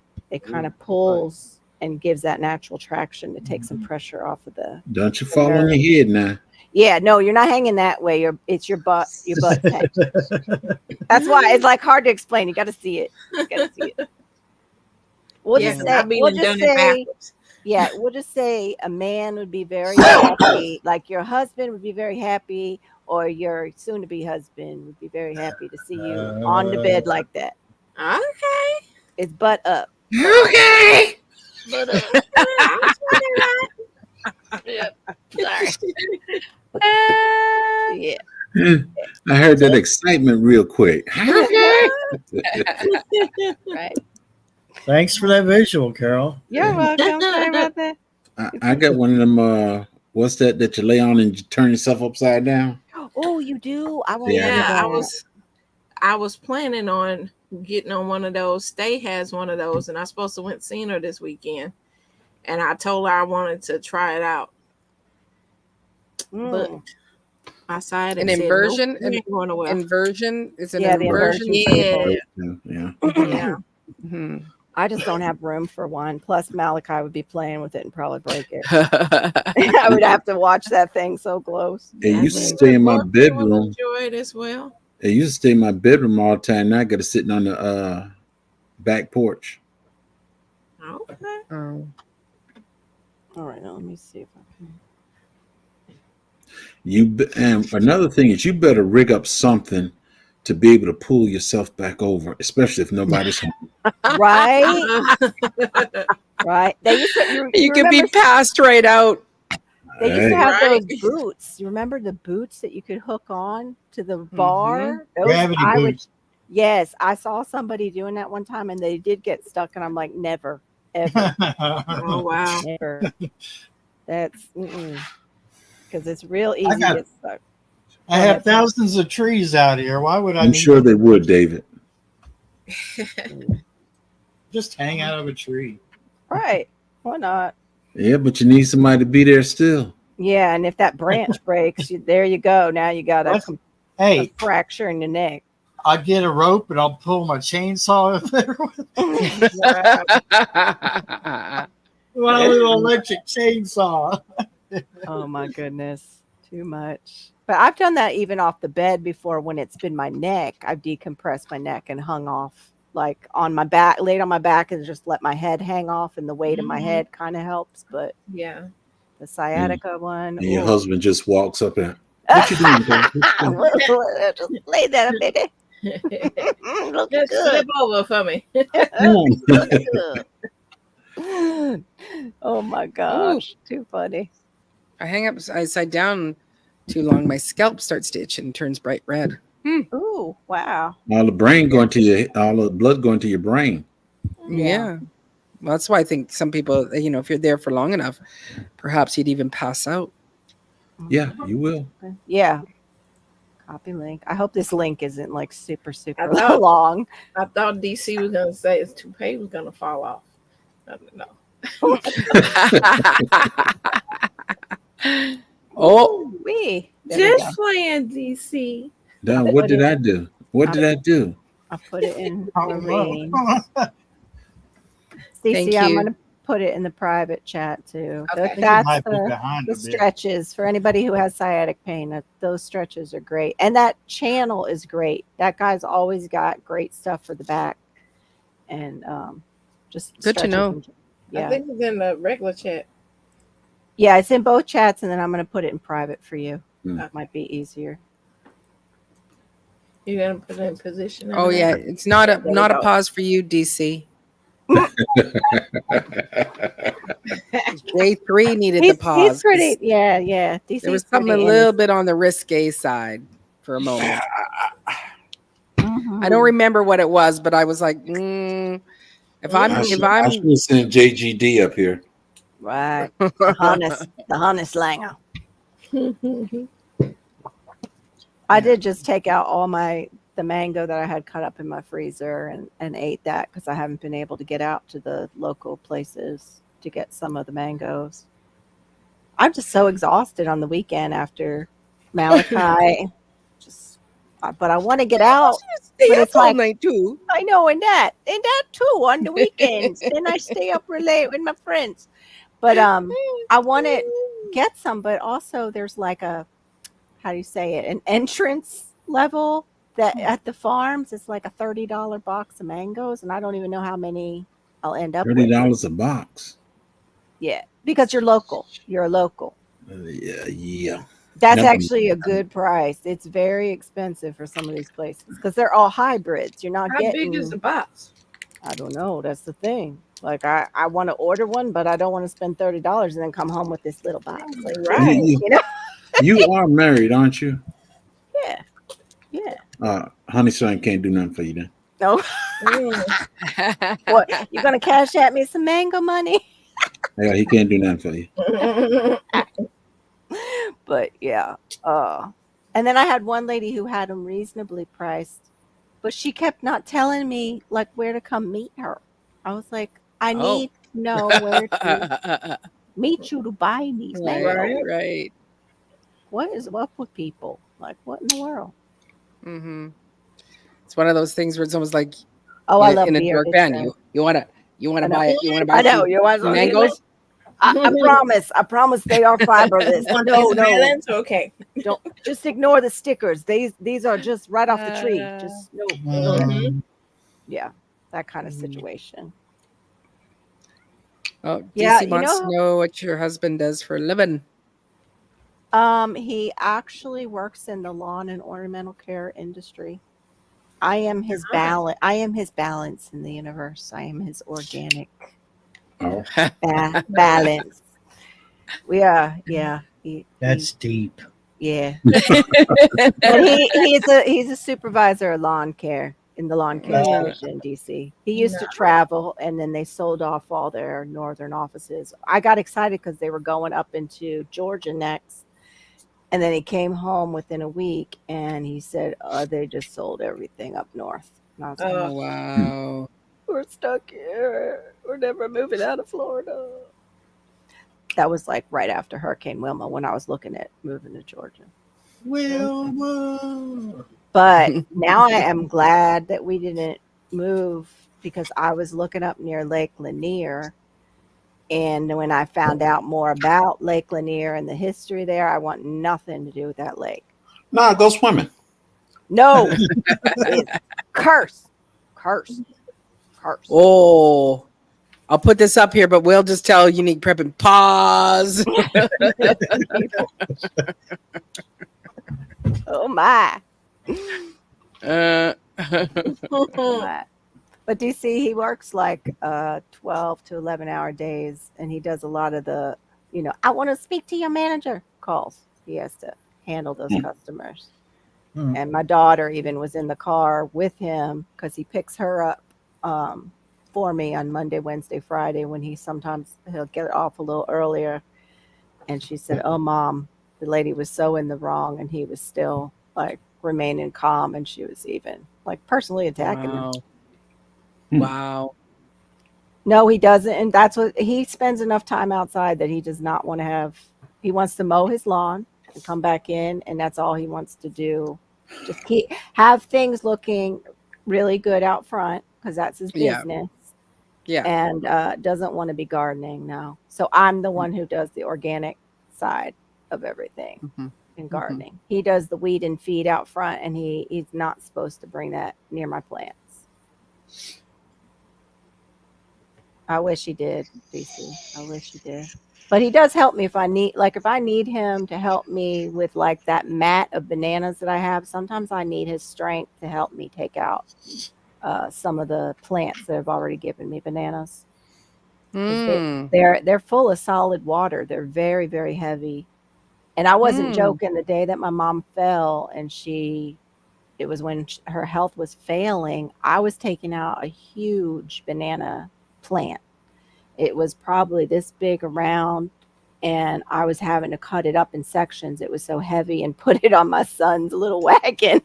pulls and gives that natural traction to take some pressure off of the. Don't you fall on your head now. Yeah, no, you're not hanging that way. It's your butt. Your butt. That's why it's like hard to explain. You got to see it. You got to see it. We'll just say a man would be very happy, like your husband would be very happy, or your soon-to-be husband would be very happy to see you on the bed like that. Okay. It's butt up. Okay. But Yeah. I heard that excitement real quick. Right. Thanks for that visual, Carol. You're welcome. Sorry about that. I got one of them. What's that you lay on and you turn yourself upside down? Oh, you do? I won't. Yeah. I was planning on getting on one of those. Stay has one of those, and I supposed to went seen her this weekend, and I told her I wanted to try it out, but I said An inversion. Inversion. Inversion is an Yeah, the inversion. inversion Yeah. Yeah. Mhm. I just don't have room for one. Plus, Malachi would be playing with it and probably break it. I would have to watch that thing so close. It used to stay in my bedroom. Enjoy it as well. It used to stay in my bedroom all the time. Now I got to sit on the back porch. Okay. All right, now let me see if I can. And another thing is you better rig up something to be able to pull yourself back over, especially if nobody's home. Right? Right. They used to, You could be passed right out. They used to have Right. those boots. You remember the boots that you could hook on to the bar? Those, Gravity boots. Yes, I saw somebody doing that one time, and they did get stuck, and I'm like, never, ever, Oh wow. never. That's because it's real easy to get stuck. I have thousands of trees out here. Why would I I'm need sure they would, David. just hang out of a tree? Right? Why not? Yeah, but you need somebody to be there still. Yeah, and if that branch breaks, there you go. Now you got a Hey, fracture in your neck. I'll get a rope and I'll pull my chainsaw up there with my little electric chainsaw. Oh my goodness, too much. But I've done that even off the bed before when it's been my neck. I've decompressed my neck and hung off like on my back, laid on my back and just let my head hang off, and the weight of my head kind of helps. But Yeah. the sciatica one, And your husband just walks up and, what you doing, Dad? just lay that a minute. Look Just good. slip over for me. Oh my gosh, too funny. I hang up upside down too long, my scalp starts to itch and turns bright red. Ooh, wow. All the brain going to your, all the blood going to your brain. Yeah. Well, that's why I think some people, if you're there for long enough, perhaps you'd even pass out. Yeah, you will. Yeah. Copy link. I hope this link isn't like super I thought- long. I thought DC was gonna say his toupee was gonna fall off. No. Oh, Wee. Just playing DC. Now, what did I do? What did I do? I'll put it in Oh, Maureen. no. Thank Stacey, I'm you. gonna put it in the private chat too. Okay. I think it That's might be the behind a bit. stretches for anybody who has sciatic pain. Those stretches are great, and that channel is great. That guy's always got great stuff for the back, and just Good to stretches know. and- I Yeah, think it's in the regular chat. yeah, it's in both chats, and then I'm gonna put it in private for you. Hmm. That might be easier. You're gonna put it in position. Oh yeah, it's not a There we not a go. pause for you, DC. J3 needed the pause. He's pretty. Yeah, yeah. DC's There was something a pretty little bit on the risque side for a moment. I don't remember what it was, but I was like, if I'm I if should I'm have sent JGD up here. right. The honest langer. I did just take out all the mango that I had cut up in my freezer and ate that because I haven't been able to get out to the local places to get some of the mangoes. I'm just so exhausted on the weekend after Malachi. But I want to get out. stay But up it's all like- night too. I know, and that too on the weekends. Then I stay up real late with my friends. But I want to get some, but also there's like a, how do you say it, an entrance level that at the farms it's like a $30 box of mangoes, and I don't even know how many I'll end up with. $30 a box. Yeah, because you're local. You're a local. Yeah. That's Nothing. actually a good price. It's very expensive for some of these places because they're all hybrids. You're not How getting. big is the box? I don't know. That's the thing. Like I want to order one, but I don't want to spend $30 and then come home with this little box. Like, Right. you know? You are married, aren't you? Yeah. Yeah. Honey son can't do nothing for you then. No. What? You gonna cash at me some mango money? Yeah, he can't do nothing for you. But yeah. And then I had one lady who had them reasonably priced, but she kept not telling me like where to come meet her. I was like, I need to know where to meet you to buy these mangoes. right. What is up with people? Like, what in the world? Mm-hmm. It's one of those things where it's almost like Oh, I love in a beer. dark It's van. good. You wanna I know. buy it? You wanna buy I know. some You want some mangoes? I promise they are fiberless. No, Balance? Okay. don't just ignore the stickers. These are just right off the tree. Just no. Yeah, that kind of situation. Oh, DC Yeah, you wants know- to know what your husband does for a living. He actually works in the lawn and ornamental care industry. I am his balance. I am his balance in the universe. I am his organic Oh, balance. We are, yeah. That's deep. Yeah. But he's a supervisor of lawn care in the lawn care division in DC. He used to travel, and then they sold off all their northern offices. I got excited because they were going up into Georgia next. And then he came home within a week, and he said, they just sold everything up north. And I was like, Oh wow. we're stuck here. We're never moving out of Florida. That was like right after Hurricane Wilma when I was looking at moving to Georgia. Wilma. But now I am glad that we didn't move because I was looking up near Lake Lanier. And when I found out more about Lake Lanier and the history there, I want nothing to do with that lake. nah, go swimming. No. It's curse. Oh, I'll put this up here, but we'll just tell Unique Prep and pause. Oh my. Uh, Oh, my. But DC, he works like 12 to 11-hour days, and he does a lot of the, I want to speak to your manager calls. He has to handle those customers. And my daughter even was in the car with him because he picks her up for me on Monday, Wednesday, Friday when he'll get off a little earlier. And she said, "Oh, Mom, the lady was so in the wrong," and he was still like remaining calm, and she was even like personally attacking him. Wow. Wow. No, he doesn't, and that's what he spends enough time outside that he does not want to have. He wants to mow his lawn and come back in, and that's all he wants to do. Just have things looking really good out front because that's his Yeah. business. Yeah. And doesn't want to be gardening now. So I'm the one who does the organic side of everything Mhm. in gardening. He does the weed and feed out front, and he's not supposed to bring that near my plants. I wish he did, DC. I wish he did. But he does help me if I need him to help me with like that mat of bananas that I have. Sometimes I need his strength to help me take out some of the plants that have already given me bananas. 'Cause they're full of solid water. They're very, very heavy. And I wasn't joking. The day that my mom fell and it was when her health was failing, I was taking out a huge banana plant. It was probably this big around, and I was having to cut it up in sections. It was so heavy and put it on my son's little wagon.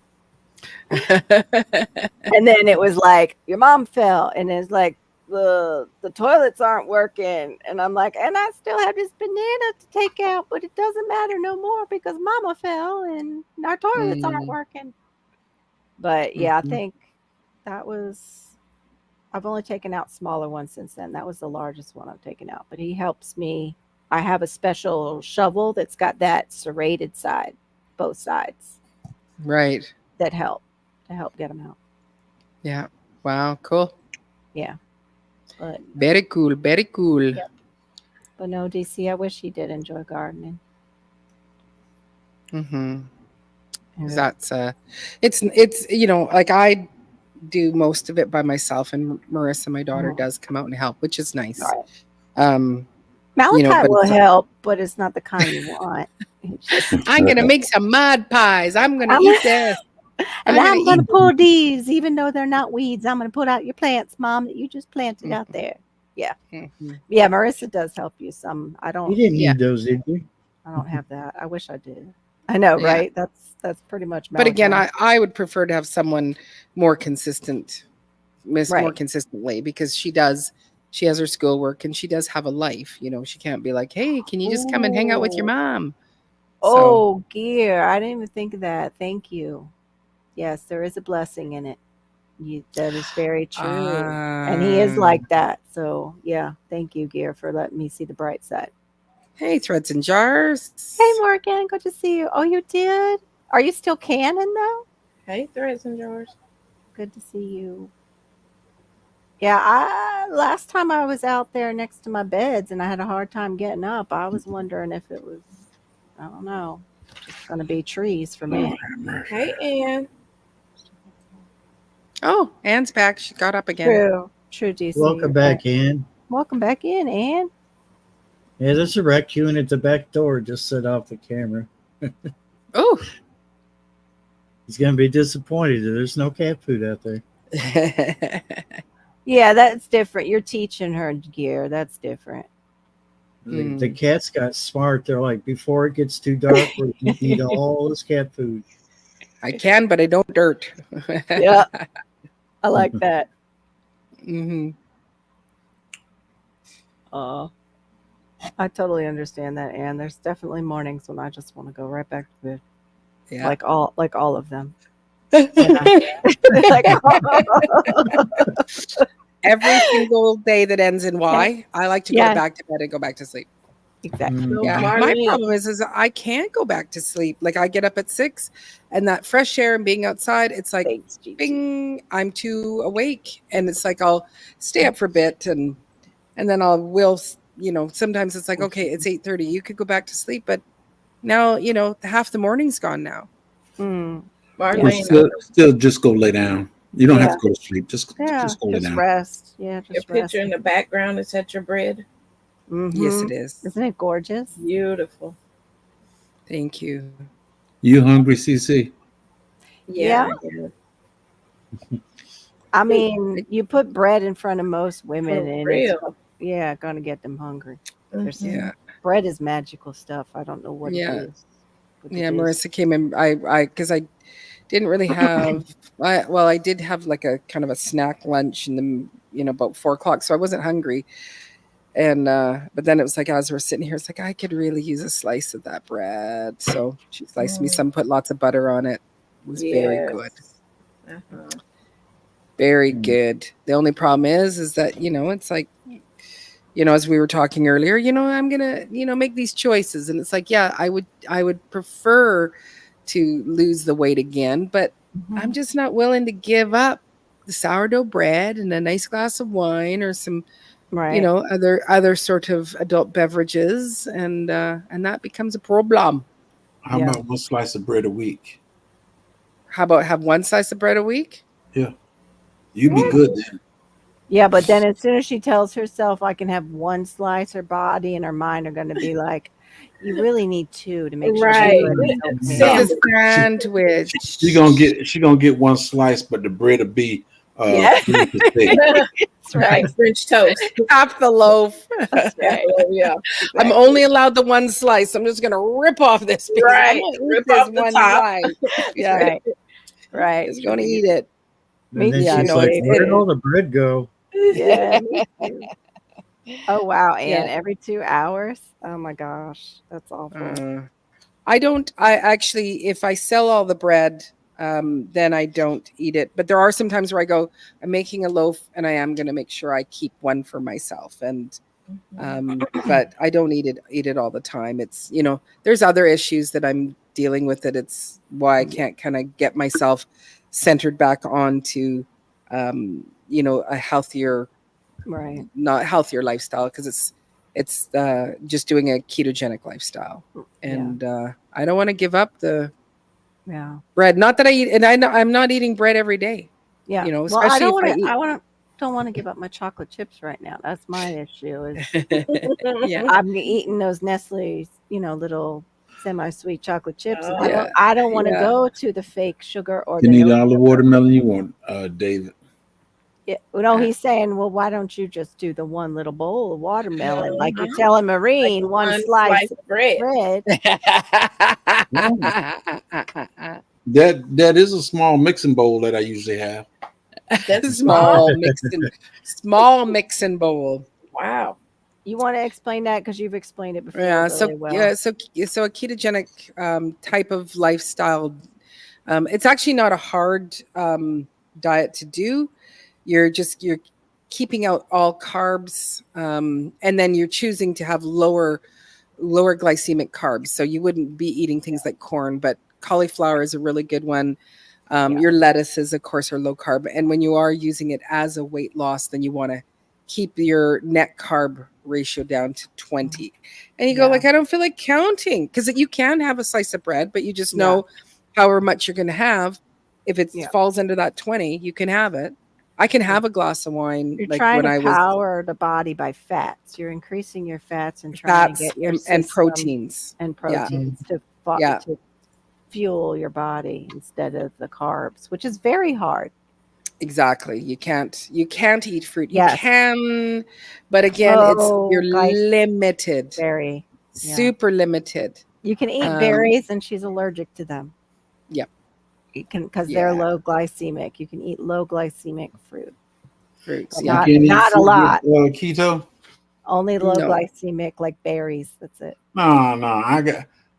And then it was like, your mom fell, and it's like the toilets aren't working, and I'm like, and I still have this banana to take out, but it doesn't matter no more because mama fell and our toilets aren't working. But yeah, I think that was, I've only taken out smaller ones since then. That was the largest one I've taken out, but he helps me. I have a special shovel that's got that serrated side, both sides, Right. that help get them out. Yeah. Wow. Cool. Yeah. But Very cool. Very cool. Yep. But no, DC, I wish he did enjoy gardening. Mm-hmm. Yeah. That's it's like I do most of it by myself, and Marissa, my daughter, does come out and help, which is nice. Right. Malachi but will help, but it's not the kind you want. I'm gonna make some mud pies. I'm gonna eat this. And I'm gonna pull these, even though they're not weeds. I'm gonna put out your plants, Mom, that you just planted out there. Yeah. Yeah, Marissa does help you some. I don't. You didn't need those, did you? I don't have that. I wish I did. I know, right? That's pretty much. But again, I would prefer to have someone more consistent, more consistently, because she has her schoolwork and she does have a life. She can't be like, hey, can you just come and hang out with your mom? Oh, gear. I didn't even think of that. Thank you. Yes, there is a blessing in it. That is very true. And he is like that. So yeah, thank you, Gear, for letting me see the bright side. Hey, Threads and Jars. Hey, Morgan. Good to see you. Oh, you did? Are you still canning though? Hey, Threads and Jars. Good to see you. Yeah, last time I was out there next to my beds and I had a hard time getting up. I was wondering if it was, I don't know, just going to be trees for me. Hey, Ann. Oh, Ann's back. She got up again. True, DC. Welcome back, Ann. Welcome back in, Ann. Yeah, there's a raccoon at the back door. Just set off the camera. Oh. He's going to be disappointed that there's no cat food out there. Yeah, that's different. You're teaching her gear. That's different. The cats got smart. They're like, before it gets too dark, we're going to eat all this cat food. I can, but I don't dirt. Yeah. I like that. Mm-hmm. I totally understand that, Ann. There's definitely mornings when I just want to go right back to bed. Yeah. Like all of them. Every single day that ends in Y, I like to go back to bed and go back to sleep. Exactly. Yeah. My problem is I can't go back to sleep. Like I get up at 6 and that fresh air and being outside, it's like, bing, I'm too awake. And it's like, I'll stay up for a bit and then sometimes it's like, okay, it's 8:30. You could go back to sleep. But now, half the morning's gone now. Still just go lay down. You don't have to go to sleep. Just go lay down. Rest. Yeah, just your picture in the background is that your bread. Mm-hmm. Yes, it is. Isn't it gorgeous? Beautiful. Thank you. You hungry, CC? Yeah. I mean, Like, you put bread in front of most women, For and real. it's gonna get them hungry. There's yeah, bread is magical stuff. I don't know what it yeah, is. But yeah. it is. Marissa came in. Because I didn't really have. I did have like a kind of a snack lunch in the about 4 o'clock, so I wasn't hungry. And but then it was like as we're sitting here, it's like I could really use a slice of that bread. So she sliced me some, put lots of butter on it. It was very good. Uh-huh. Very good. The only problem is that, it's like, as we were talking earlier, I'm gonna, make these choices. And it's like, yeah, I would prefer to lose the weight again, but I'm just not willing to give up the sourdough bread and a nice glass of wine or some, Right. other sort of adult beverages, and that becomes a problem. How Yeah. about one slice of bread a week? How about have one slice of bread a week? Yeah, you be good then. Yeah, but then as soon as she tells herself I can have one slice, her body and her mind are going to be like, you really need two to make sure Right. the bread is It's okay. a sandwich. She gonna get one slice, but the bread will be Yeah. 3%. That's right. French toast. Half the loaf. That's right. Oh, yeah. I'm only allowed the one slice. I'm just gonna rip off this piece. Right. I'm gonna eat Rip this off the one top. slice. Yeah, Right. Right. just gonna eat it. Me And then Yeah, she's no, like, it- "Where'd all the bread go?" Yeah. Me too. Oh wow, Yeah. and every 2 hours. Oh my gosh, that's awful. I actually, if I sell all the bread, then I don't eat it. But there are some times where I go, I'm making a loaf, and I am going to make sure I keep one for myself. And but I don't eat it all the time. It's there's other issues that I'm dealing with. It's why I can't kind of get myself centered back onto a healthier, Right. not healthier lifestyle, because it's just doing a ketogenic lifestyle, and I don't want to give up the Yeah. bread. Not that I eat, and I'm not eating bread every day. Yeah. Well, I Especially don't if want to. I I don't want to give up my chocolate chips right now. That's my issue. Is eat. Yeah, I'm eating those Nestle's, little semi-sweet chocolate chips, and Oh, I don't want to yeah. go to the fake sugar or You the need no all the sugar. watermelon you want, David. Yeah, he's saying, well, why don't you just do the one little bowl of watermelon, like you're Uh-huh. telling Maureen, one slice of bread. bread. That is a small mixing bowl that I usually have. That's small mixing bowl. Wow. You want to explain that because you've explained it before Yeah. really well. So a ketogenic type of lifestyle. It's actually not a hard diet to do. You're keeping out all carbs, and then you're choosing to have lower glycemic carbs. So you wouldn't be eating things like corn, but cauliflower is a really good one. Your lettuces, of course, are low carb. And when you are using it as a weight loss, then you want to keep your net carb ratio down to 20. And you go like, I don't feel like counting, because you can have a slice of bread, but you just know however much you're going to have. If it falls under that 20, you can have it. I can have a glass of wine. You're like trying when to I was power the body by fats. You're increasing your fats and trying to fats get your and system proteins. and proteins to fuel your body instead of the carbs, which is very hard. Exactly. You can't eat fruit. You Yes. can, but again, you're limited. Very Super limited. You can eat berries, and she's allergic to them. Yep. You can, because they're low glycemic. You can eat low glycemic fruits. Fruits. You can't eat Not a fruit lot. with, keto. Only low glycemic, like berries. That's it. No.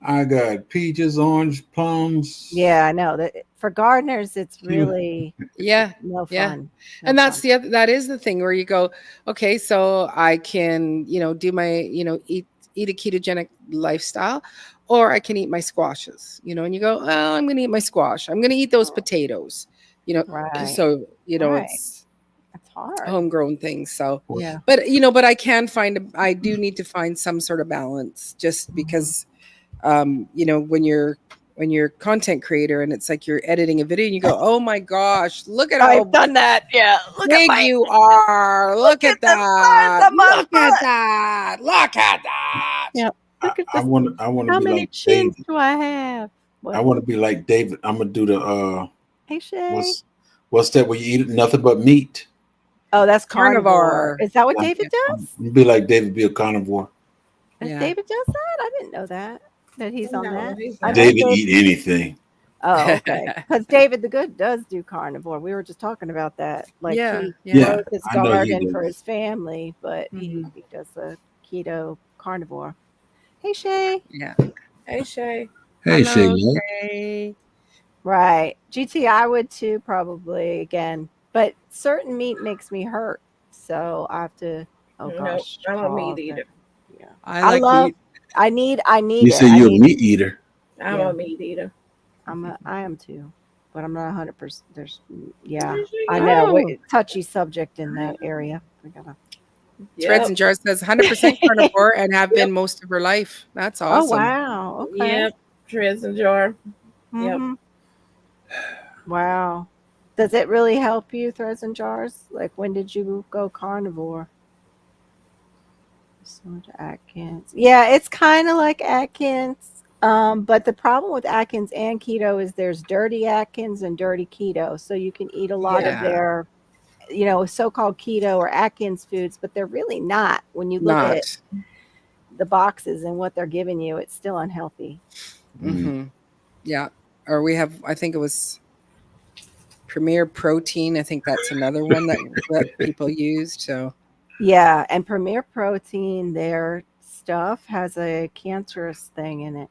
I got peaches, orange, plums. Yeah, I know that for gardeners, it's really no fun. And that's that is the thing where you go, okay, so I can do my eat a ketogenic lifestyle, or I can eat my squashes, and you go, oh, I'm gonna eat my squash, I'm gonna eat those potatoes, Right. So Right. it's hard. homegrown things. So Yeah. but I can I do need to find some sort of balance, just because when you're a content creator and it's like you're editing a video and you go, oh my gosh, look at how I've done that. Yeah. Look big you are. Look at that. Look at that. Look at that. Yeah. Look at I this. want to How be many like chins David. do I have? I want to be like David. I'm gonna do Hey Shay. What's that? Where you eat nothing but meat? Oh, that's carnivore. Carnivore. Is that what David does? You'd be like David, be a carnivore. If Yeah. David does that, I didn't know that he's on No, that. he's I not. met David Dave- eat anything. Oh, okay. Because David the Good does do carnivore. We were just talking about that. Like Yeah, he yeah. grows his I know he garden does. for his family, but Mhm. he does the keto carnivore. Hey Shay. Yeah. Hey Shay. Hey, Hello, Shayla. Shay. Right. GT, I would too, probably again. But certain meat makes me hurt. So I have to, oh Nope, gosh. I'm a meat pause eater. it. Yeah. I I like love, meat. I need You it. say I you're a need, meat eater. I'm Yeah. a meat eater. I am too. But I'm not 100%. Yeah. Yes, you I are. know. Oh. Touchy subject in that area. We gotta. Threads Yep. and Jars says 100% carnivore and have been most of her life. That's Oh, awesome. wow. Okay. Yep. Treads and jar. Yep. Mhm. Wow. Does it really help you, Threads and Jars? Like, when did you go carnivore? So to Atkins. Yeah, it's kind of like Atkins. But the problem with Atkins and keto is there's dirty Atkins and dirty keto. So you can eat a lot of Yeah. their, so-called keto or Atkins foods, but they're really not. When you look at Not. the boxes and what they're giving you, it's still unhealthy. Mm-hmm. Yeah. Or we have, I think it was Premier Protein. I think that's another one that people used. So Yeah, and Premier Protein, their stuff has a cancerous thing in it.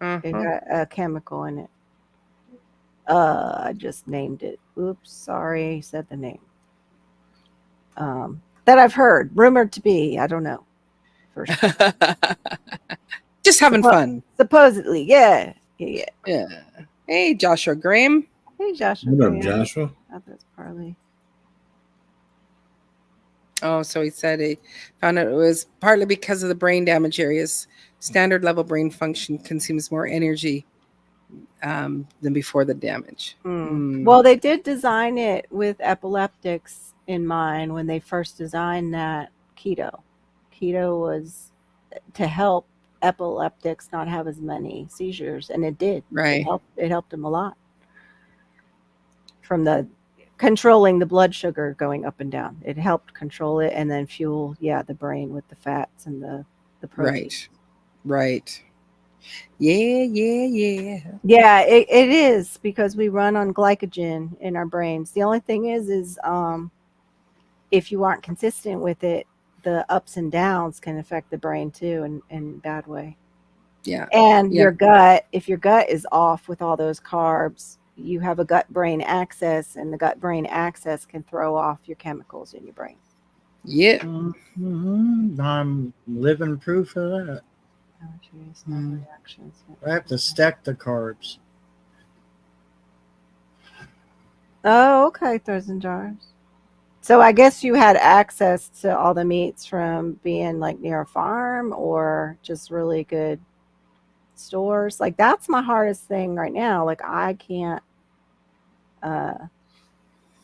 It got a chemical in it. I just named it. Oops, sorry, said the name. That I've heard, rumored to be. I don't know. For sure. just having fun. Supposedly, yeah. Yeah. Hey, Joshua Graham. Hey, Joshua. What up, Graham. Joshua? Oh, that's partly. Oh, so he said he found out it was partly because of the brain damage areas. Standard level brain function consumes more energy than before the damage. Well, they did design it with epileptics in mind when they first designed that keto. Keto was to help epileptics not have as many seizures, and it did. Right. It helped them a lot from the controlling the blood sugar going up and down. It helped control it and then fuel, the brain with the fats and the protein. Right. Yeah. Yeah, it is because we run on glycogen in our brains. The only thing is if you aren't consistent with it, the ups and downs can affect the brain too in a bad way. Yeah. And Yeah. your gut, if your gut is off with all those carbs, you have a gut brain axis, and the gut brain axis can throw off your chemicals in your brain. Yeah. I'm living proof of that. Oh, geez, no reactions. I have to stack the carbs. Oh, okay, Threads and Jars. So I guess you had access to all the meats from being like near a farm or just really good stores. Like that's my hardest thing right now. Like I can't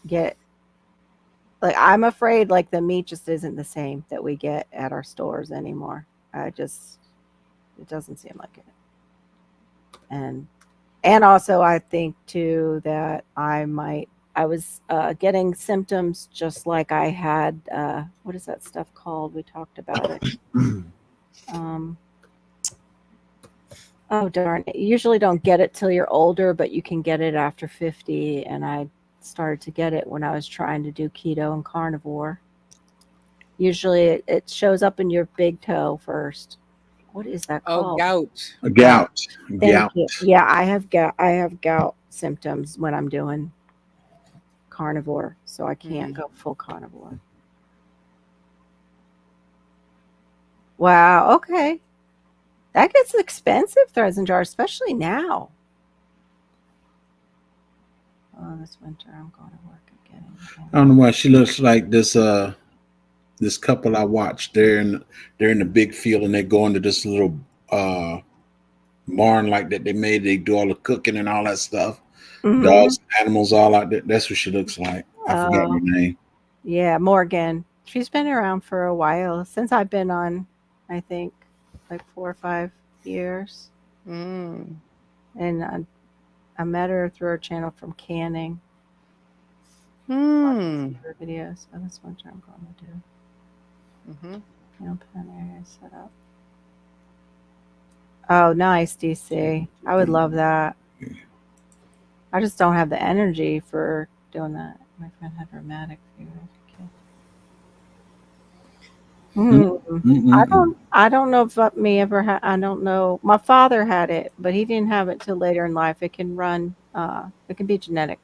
get, like I'm afraid like the meat just isn't the same that we get at our stores anymore. It doesn't seem like it. And also I think too that I was getting symptoms just like I had, what is that stuff called? We talked about it. Oh, darn it. You usually don't get it till you're older, but you can get it after 50. And I started to get it when I was trying to do keto and carnivore. Usually it shows up in your big toe first. What is that called? Oh, gout. A gout. Thank you. Yeah, I have gout symptoms when I'm doing carnivore, so I can't go full carnivore. Wow, okay. That gets expensive, Threads and Jars, especially now. Oh, this winter I'm going to work again. I don't know why she looks like this this couple I watched. They're in the big field and they go into this little barn like that they made. They do all the cooking and all that stuff. Mhm. Dogs, animals, all out there. That's what she looks like. I forgot her name. Yeah, Morgan. She's been around for a while since I've been on, I think, like 4 or 5 years. And I met her through her channel from canning. Hmm. Her videos. So that's what I'm going to do. Mhm. Meal plan area set up. Oh, nice, DC. I would love that. I just don't have the energy for doing that. My friend had rheumatic fever. I don't know if me ever had. I don't know. My father had it, but he didn't have it till later in life. It can run. It can be genetic.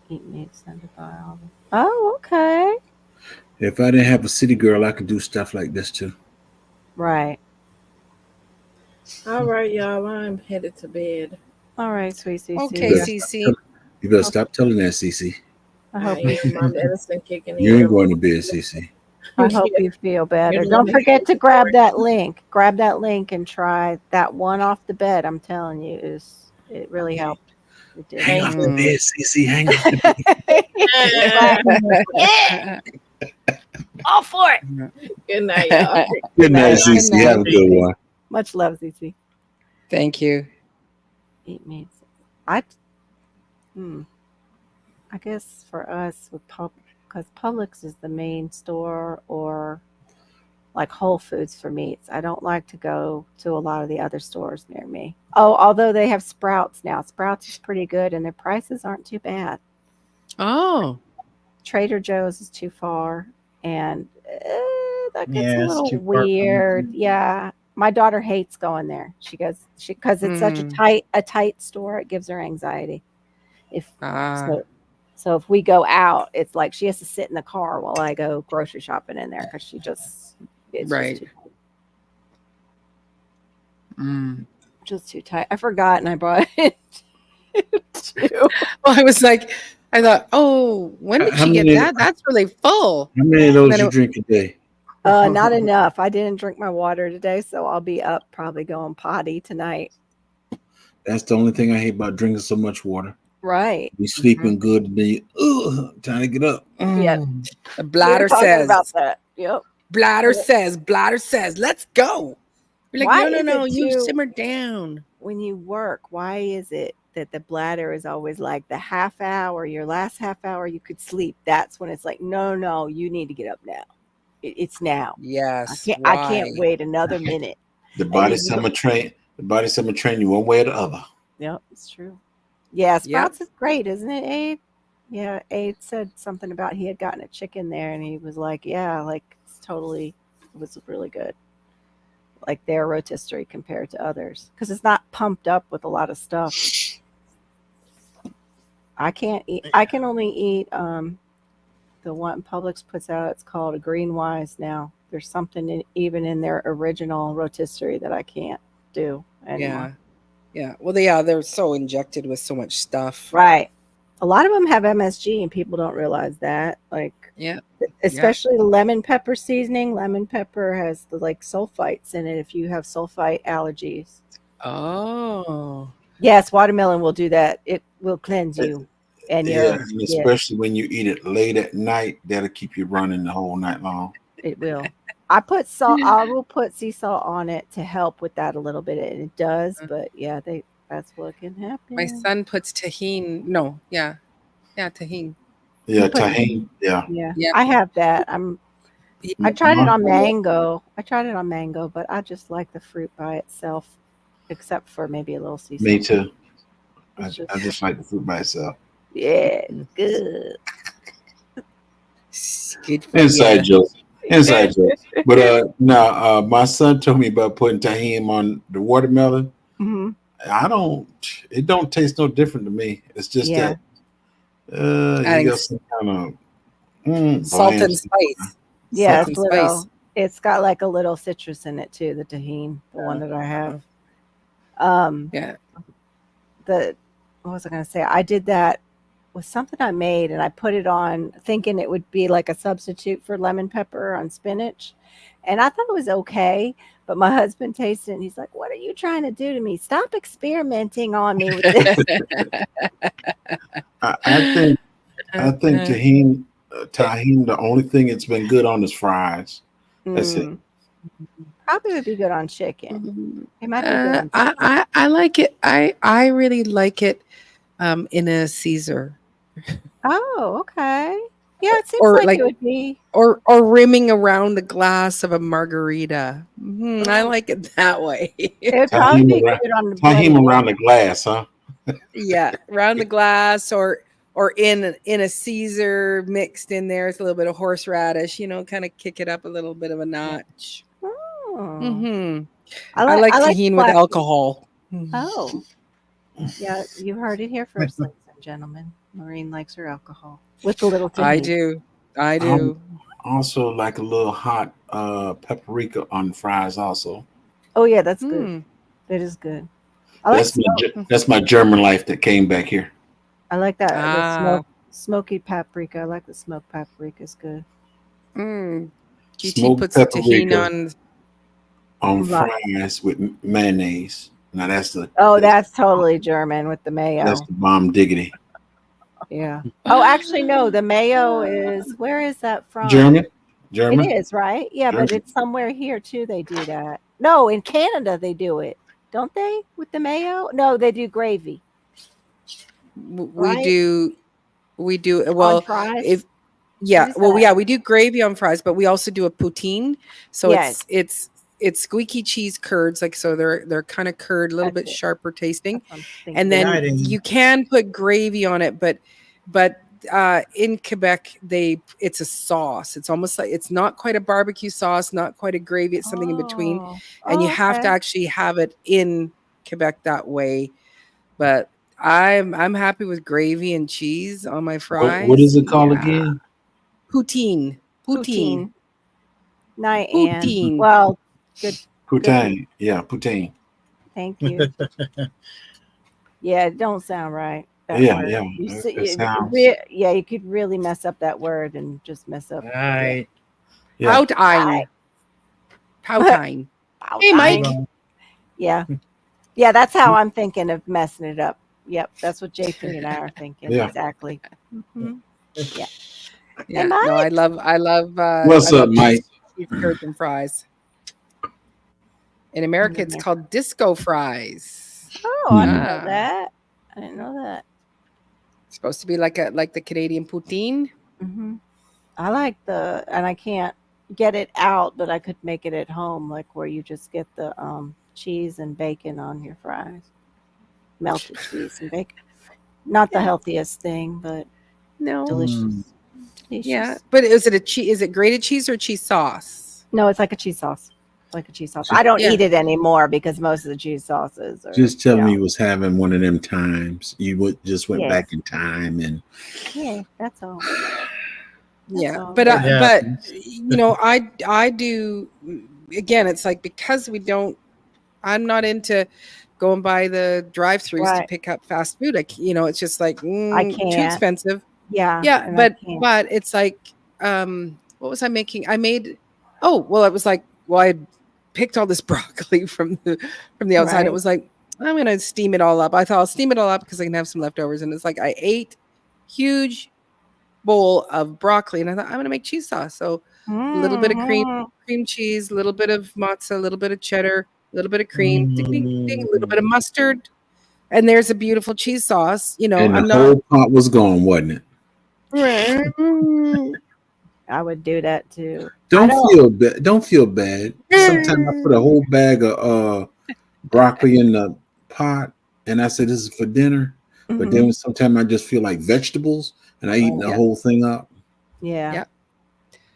Eat meat, send it by all. Oh, okay. If I didn't have a city girl, I could do stuff like this too. Right. All right, y'all. I'm headed to bed. All right, sweet CC. Okay, Cece. You better stop telling that, Cece. I I hope ain't my medicine kicking You in. ain't going to bed, Cece. I hope you feel better. You Don't know. forget to grab that link. Grab that link and try that one off the bed. I'm telling you, it really helped. It did. Hang off the Mm. bed, Cece. Hang off the bed. Yeah, all for it. Good night, y'all. Good night, Good Cece. night. Have a good one. Much love, ZC. Thank you. Eat meat. I guess for us with because Publix is the main store, or like Whole Foods for meats. I don't like to go to a lot of the other stores near me. Oh, although they have Sprouts now. Sprouts is pretty good and their prices aren't too bad. Oh. Trader Joe's is too far, and that gets Yeah, a it's little too far from me. weird. Yeah, my daughter hates going there. She goes because it's such a tight store. It gives her anxiety. If so, if we go out, it's like she has to sit in the car while I go grocery shopping in there because it's Right. just too tight. I forgot, and I brought it too. Well, I was like, I thought, oh, when did How she get many- that? That's really full. How many of those Then you it- drink a day? Not enough. I didn't drink my water today, so I'll be up probably going potty tonight. That's the only thing I hate about drinking so much water. Right. You sleeping good, and then you time to get up. Yeah. The bladder We were talking says, about that. Yep. bladder says, let's go. You're like, Why no, is no, it you too- simmer down. When you work, why is it that the bladder is always like the half hour, your last half hour you could sleep? That's when it's like, no, you need to get up now. It's now. Yes. I can't wait another minute. The body summer train you one way or the other. Yep, it's true. Yeah, Sprouts is great, isn't it, Abe? Yeah, Abe said something about he had gotten a chicken there, and he was like, yeah, like it was really good. Like their rotisserie compared to others, because it's not pumped up with a lot of stuff. I can only eat the one Publix puts out. It's called a Green Wise now. There's something even in their original rotisserie that I can't do anymore. Yeah. Well, they're so injected with so much stuff. Right. A lot of them have MSG, and people don't realize that. Like, especially the lemon pepper seasoning. Lemon pepper has the sulfites in it if you have sulfite allergies. Oh. Yes, watermelon will do that. It will cleanse you. And and especially when you eat it late at night, that'll keep you running the whole night long. It will. I put salt. I will put sea salt on it to help with that a little bit, and it does. But yeah, that's what can happen. My son puts tahini. No, tahini. Yeah, tahini. Yeah. I have that. I tried it on mango. But I just like the fruit by itself, except for maybe a little sea salt. Me too. I just like the fruit by itself. Yeah, good. Good for Inside joke. But my son told me about putting tahini on the watermelon. Mm-hmm. It don't taste no different to me. It's just that you got some kind of salt and spice. Yeah, it's little. It's got like a little citrus in it too. The tahini, the one that I have. What was I going to say? I did that with something I made, and I put it on thinking it would be like a substitute for lemon pepper on spinach. And I thought it was okay, but my husband tasted it and he's like, "What are you trying to do to me? Stop experimenting on me with this." I think tahini, the only thing it's been good on is fries. That's it. Probably would be good on chicken. It might be good on chicken. I like it. I really like it in a Caesar. Oh, okay. Yeah, it seems Or like like it would be. or rimming around the glass of a margarita. I like it that way. It would Tie probably him be around, good on the tie him bloody around mary. the glass, huh? Yeah, around the glass or in a Caesar mixed in there with a little bit of horseradish, kind of kick it up a little bit of a notch. Oh. I I like like tahini with black. alcohol. Oh, yeah, you heard it here first, ladies and gentlemen. Maureen likes her alcohol with a little I tahini. do. I Um, do. Also, like a little hot paprika on fries. Also, Oh yeah, that's good. Hmm. That is good. I like that's my German life that came back here. I like that the Ah. smoky paprika. I like the smoked paprika. Is good. GT Smoked puts tahini paprika on Right. fries with mayonnaise. Now Oh, that's totally German with the that's mayo. the bomb diggity. Yeah. Oh, actually, no. The mayo is where is that from? German, It German, is, right? Yeah, but German. it's somewhere here too. They do that. No, in Canada they do it, don't they? With the mayo? No, they do gravy, We right? do. On Well, fries. if What yeah, is well, that? yeah, we do gravy on fries, but we also do a poutine. So Yes, it's squeaky cheese curds, like so they're kind of curd, a little that's bit it. sharper tasting, That's what I'm and thinking. then Right, and you can put gravy on it, but in Quebec it's a sauce. It's almost like it's not quite a barbecue sauce, not quite a gravy. It's something in between, Oh, and you oh, have to okay. actually have it in Quebec that way. But I'm happy with gravy and cheese on my What is fries. it called Yeah, again? poutine, poutine, Poutine. Night, Anne. poutine. Well, good, good. Poutine. Yeah, poutine. Thank you. Yeah, it don't sound right. That Yeah, word. yeah. You see, It sounds. yeah, you could really mess up that word and just mess up. Yeah. right. Yeah. Poutine, poutine. Hey, Outline. Mike. Yeah, yeah. That's how I'm thinking of messing it up. Yep, that's what JP and I are thinking. Yeah. Exactly. Yeah. Hey, Yeah, Mike. no, I love What's up, Mike? cheese curds and fries. In America, it's called disco fries. Oh, I didn't know Ah, that. I didn't know that. it's supposed to be like the Canadian poutine. Hmm. I like and I can't get it out, but I could make it at home, like where you just get the cheese and bacon on your fries, melted cheese and bacon. Not the Yeah. healthiest thing, but No, delicious. Mm. Delicious. yeah, but is it a cheese? Is it grated cheese or cheese sauce? No, it's like a cheese sauce. Like a cheese sauce. I don't Yeah. eat it anymore because most of the cheese sauces are. Just tell me you was having one of them times. You just went Yes. back in time and Yeah, that's all. Yeah, all. but It but happens. I do. Again, it's like because I'm not into going by the drive-throughs to Right. pick up fast food. It's just like I too can't. expensive. Yeah, Yeah, and I but can't. it's like what was I making? I made it was like I picked all this broccoli from the outside. It Right. was like I'm gonna steam it all up. I thought I'll steam it all up because I can have some leftovers. And it's like I ate huge bowl of broccoli and I thought I'm gonna make cheese sauce. So a little bit of Mhm. cream cheese, a little bit of mozzarella, a little bit of cheddar, a little bit of cream, ding, ding, ding, a little bit of mustard, and there's a beautiful cheese sauce. the I'm not. whole pot was gone, wasn't it? I would do that too. Don't don't. feel bad. Don't feel bad. Sometimes I put a whole bag of broccoli in the pot, and I say this is for dinner. But Mhm. then sometimes I just feel like vegetables, and I eat the Yeah. whole thing up. Yeah. Yeah.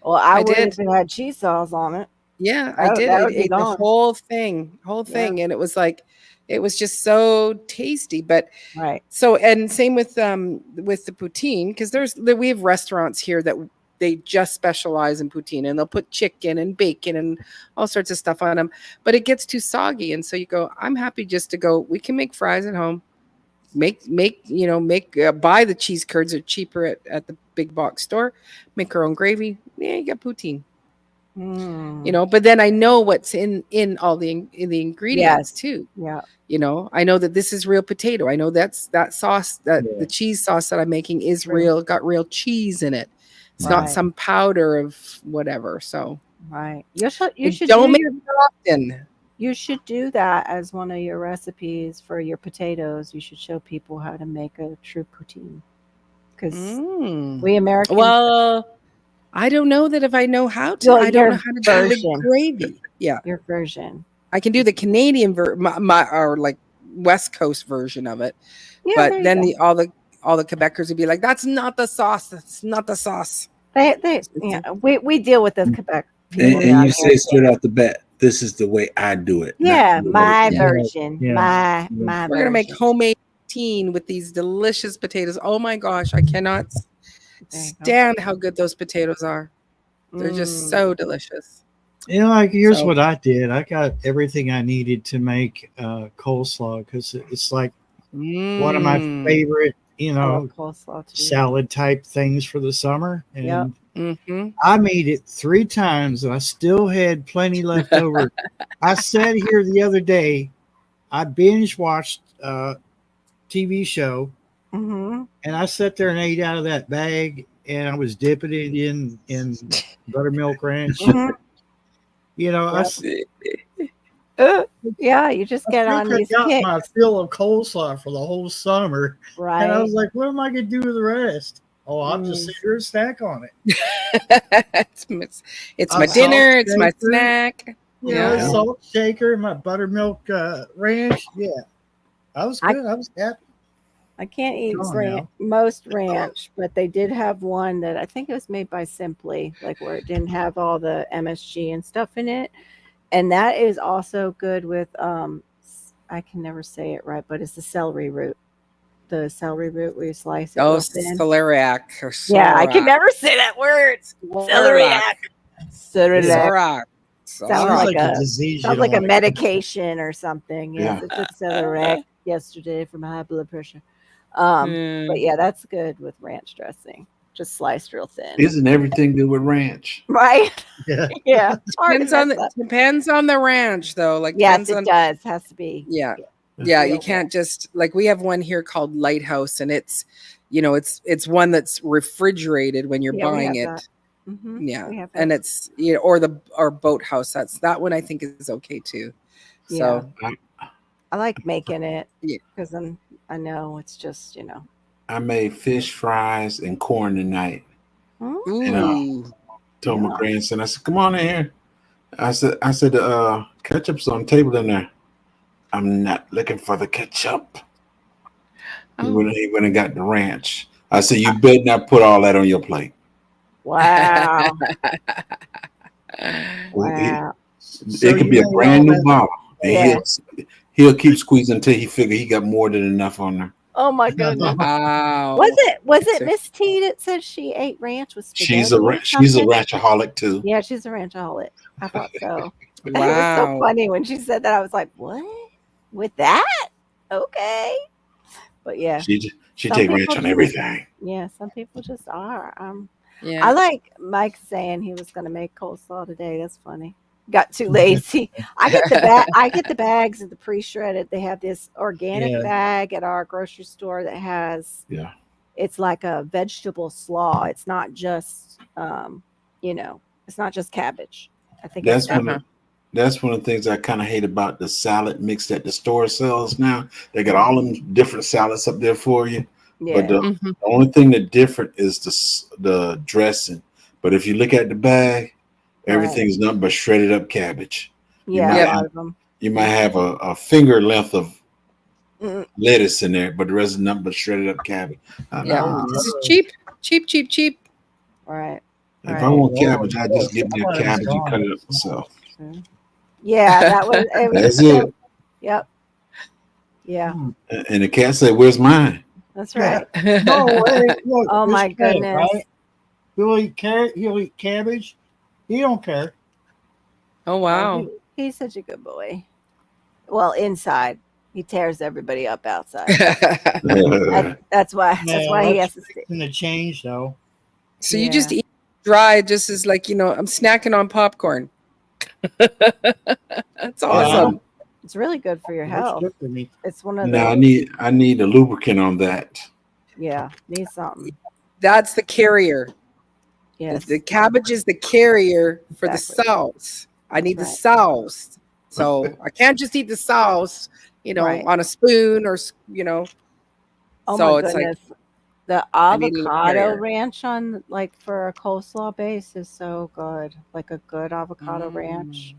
Well, I I would did. if it had cheese sauce on it. Yeah, I did. That I would be ate the gone. whole thing, Yeah. and it was like, it was just so tasty. But Right. so, and same with the poutine, because we have restaurants here that they just specialize in poutine, and they'll put chicken and bacon and all sorts of stuff on them. But it gets too soggy, and so you go, I'm happy just to go. We can make fries at home. Make buy the cheese curds are cheaper at the big box store. Make our own gravy. Yeah, you got poutine. Mm. But then I know what's in all the ingredients Yes. too. Yeah. I know that this is real potato. I know that sauce, that Yeah. the cheese sauce that I'm making is True. got real cheese in it. It's not Right. some powder of whatever. So Right. You should Don't do make your, it often. you should do that as one of your recipes for your potatoes. You should show people how to make a true poutine. Because Mm. we Americans, Well, I don't know that if I know how to. Well, I don't your know how to do the version. gravy. Yeah, your version. I can do the Canadian my or like West Coast version of it. Yeah, But there you then go. all the Quebecers would be like, "That's not the sauce. That's not the sauce." We deal with the Quebec people And down you here say straight too. off the bat, this is the way I do it. Yeah, not the way my Yeah. version. Yeah. My We're gonna make version. homemade poutine with these delicious potatoes. Oh my gosh, I cannot There you go. stand how good those potatoes are. They're just Mm. so delicious. You know, like here's So- what I did. I got everything I needed to make coleslaw because it's like one of my Mm. favorite, I love coleslaw too. salad type things for the summer. And Yep. Mhm. I made it 3 times and I still had plenty left over. I sat here the other day, I binge watched a TV show Mm-hmm. and I sat there and ate out of that bag and I was dipping it in buttermilk ranch. Mhm. You know, I, Yeah, you just get I on think these I got kicks, my fill of coleslaw for the whole summer. right? And I was like, what am I going to do with the rest? Oh, I'll just sit here and snack on it. it's A my salt dinner. It's my shaker. snack. You know, Yeah. salt shaker, my buttermilk ranch. Yeah. I was good. I was happy. I can't eat Come on now. most ranch, but they did have one that I think it was made by Simply, like where it didn't have all the MSG and stuff in it. And that is also good with I can never say it right, but it's the celery root. The celery root where you slice it. Oh, real thin. celeriac. Or Yeah, I can celeriac. never say that word. Celeriac. Celeriac. Celeriac. Sounds Sounds like like a a disease. Sounds you like a don't want. medication or something. Yes, Yeah. I took Celeriac yesterday for my high blood pressure. But yeah, that's good with ranch dressing. Just sliced real thin. Isn't everything good with ranch? Right? Yeah. Yeah. It's hard to Depends on mess the up. depends on the ranch though. Like Yes, depends it on does. Has to be. yeah. Yeah, you Real can't just like we have one here called Lighthouse and it's it's one that's refrigerated when you're Yeah, we buying have it. that. Mhm, Yeah. we have And that. it's or Boathouse. That one I think is okay too. So I like making it Yeah. because I know it's just I made fish fries and corn tonight. ooh. Told my grandson, I said, "Come on in here." I said, ketchup's on the table in there. I'm not looking for the ketchup. He went and got the ranch. I said, you better not put all that on your plate. Wow. It Wow. could be a brand new bottle. And Yeah. he'll keep squeezing until he figure he got more than enough on there. Oh my goodness. Wow. Was it That's Miss T that said she ate ranch with spaghetti? She's a or she's a something? ranchaholic too. Yeah, she's a ranchaholic. I thought so. It was Wow. so funny when she said that. I was like, "What? With that? Okay." But yeah, She Some take people ranch on just- everything. yeah, some people just are. Yeah. I like Mike saying he was going to make coleslaw today. That's funny. Got too lazy. I get the bags of the pre-shredded. They have this organic Yeah. bag at our grocery store that has Yeah. it's like a vegetable slaw. It's not just it's not just cabbage. I think That's it's one of the things I kind of hate about the salad mix that the store sells now. They got all them different salads up there for you. yeah. But the Mhm. only thing that different is the dressing. But if you look at the bag, everything's nothing but shredded up cabbage. Yeah, might a have- lot of them. You might have a finger length of Mm. lettuce in there, but the rest is nothing but shredded up cabbage. Yeah. Oh. This is cheap. Cheap. Right. If Right. I want cabbage, I just get me a Somebody's cabbage and gone. cut it up myself. Yeah, that was it. That's it. Yep. Yeah, And the cat said, "Where's mine?" that's right. No way. Look, Oh this my cat, goodness. right? He'll eat carrot. He'll eat cabbage. He don't care. Oh wow. He's such a good boy. Well, inside. He tears everybody up outside. That's why he has to stick. In the change though. So you just eat dry just as like, I'm snacking on popcorn. That's awesome. It's really good for your That's health. good for me. It's one of No, the I need a lubricant on that. need something. That's the carrier. Yes. The cabbage is the carrier for Exactly. the sauce. I need the That's sauce. So I can't just eat the sauce, Right. on a spoon or, Oh so my it's like goodness. The I need a little avocado carrier. ranch on like for a coleslaw base is so good. Like a good avocado ranch. Mm.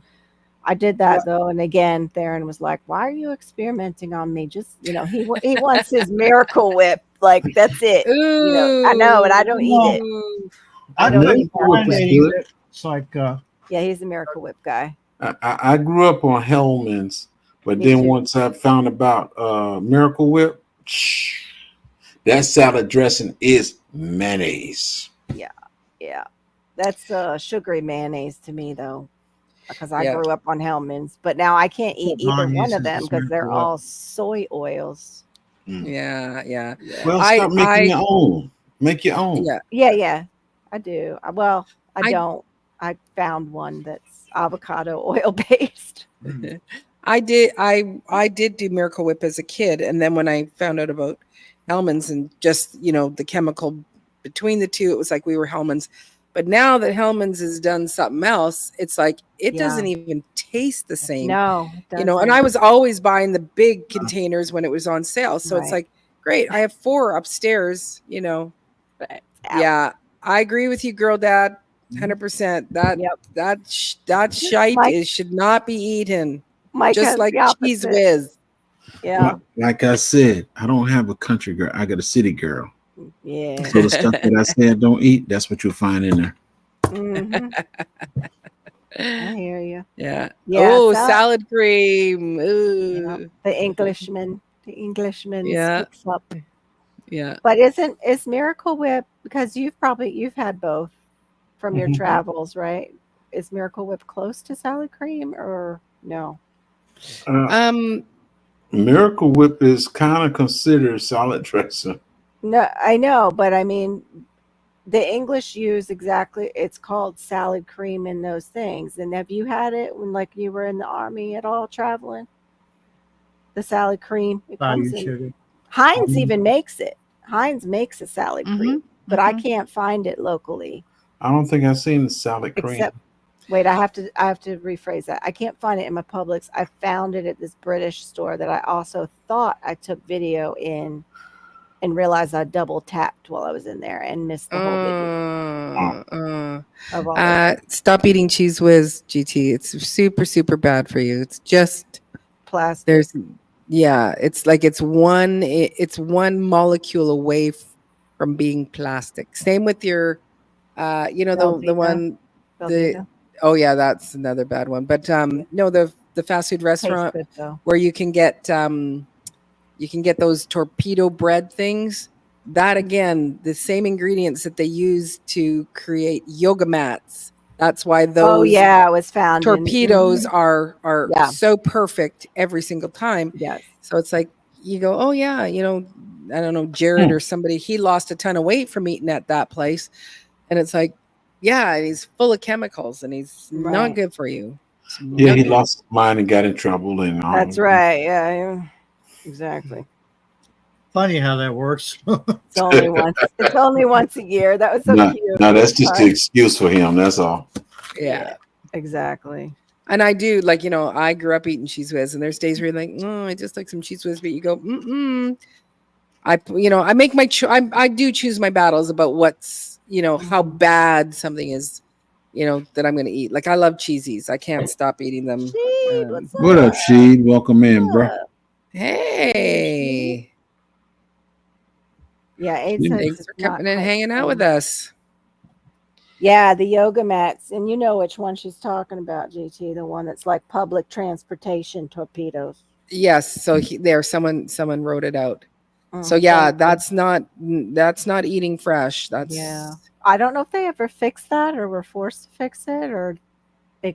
I did that What? though, and again, Theron was like, "Why are you experimenting on me?" Just he wants his Miracle Whip. Like that's it. I know, and I don't eat it. Ooh. I I don't couldn't eat Miracle Whip Miracle find is Whip. any good. that it's like Yeah, he's a Miracle Whip guy. I grew up on Hellman's, but Me then too. once I found about Miracle Whip, that salad dressing is mayonnaise. Yeah, that's sugary mayonnaise to me though, because I Yeah. grew up on Hellman's, but now I can't eat what either mom one of uses them is because they're Miracle Whip. all soy oils. Yeah. Yeah, Well, I stop making I your own. Make your own. yeah. yeah, I do. Well, I I don't. I found one that's avocado oil based. I did do Miracle Whip as a kid, and then when I found out about Hellman's and just the chemical between the two, it was like we were Hellman's. But now that Hellman's has done something else, it's like it Yeah. doesn't even taste the same. No, it And doesn't. I was always buying the big containers when it was on sale. So it's Right. like, great, I have 4 upstairs. But Yeah, I agree with you, girl, dad, 100%. That Yep. that shite Mike- should not be eaten. Mike Just has like the cheese opposite. whiz. Yeah, Like I said, I don't have a country girl. I got a city girl. yeah. So the stuff that I said don't eat, that's what you'll find in there. hmm I hear you. Yeah. Yeah. Oh, so- salad cream. yeah, Ooh. the Englishman Yeah. scoops up. Yeah. But is Miracle Whip, because you've had both from your Mhm. travels, right? Is Miracle Whip close to salad cream or no? Um. Miracle Whip is kind of considered salad dressing. No, I know, but I mean the English use exactly, it's called salad cream in those things. And have you had it when like you were in the army at all traveling? The salad cream. It comes Value in sugar. Heinz even makes it. Heinz makes a salad cream, but I mhm. can't find it locally. I don't think I've seen the salad cream. Except wait, I have to rephrase that. I can't find it in my Publix. I found it at this British store that I also thought I took video in and realized I double tapped while I was in there and missed the whole video of all this Stop eating cheese whiz, GT. It's super, super bad for you. It's just plastic. it's like it's one molecule away from being plastic. Same with your the Velveeta. one Velveeta. oh yeah, that's another bad one. But no, the fast food Tastes restaurant good though. where you can get those torpedo bread things. That again, the same ingredients that they use to create yoga mats. That's why those Oh yeah, it was found torpedoes in are Yeah. so perfect every single time. yes. So it's like you go, oh yeah, I don't know, Jared or somebody, he lost a ton of weight from eating at that place. And it's like, yeah, he's full of chemicals and he's not Right. good for you. It's Yeah, not he good. lost his mind and got in trouble and all. That's right. Yeah. Exactly. Funny how that works. It's only once. It's only once a year. That was so No, cute. no, that's just the excuse for him. That's all. Yeah. Exactly. And I do, like, I grew up eating cheese whiz, and there's days where you're like, I just like some cheese whiz, but you go, I make my, I do choose my battles about what's, how bad something is, that I'm going to eat. Like, I love cheesies. I can't stop eating them. Sheed, what's up? What up, Sheed? Welcome in, bro. Hey, Yeah, Aid Yeah. says thanks it's for not coming and quite hanging out the with same. us. Yeah, the yoga mats, and you know which one she's talking about, GT. The one that's like public transportation torpedoes. Yes. So someone wrote it out. So Mm, yeah, thank you. that's not eating fresh. That's Yeah. I don't know if they ever fixed that or were forced to fix it or.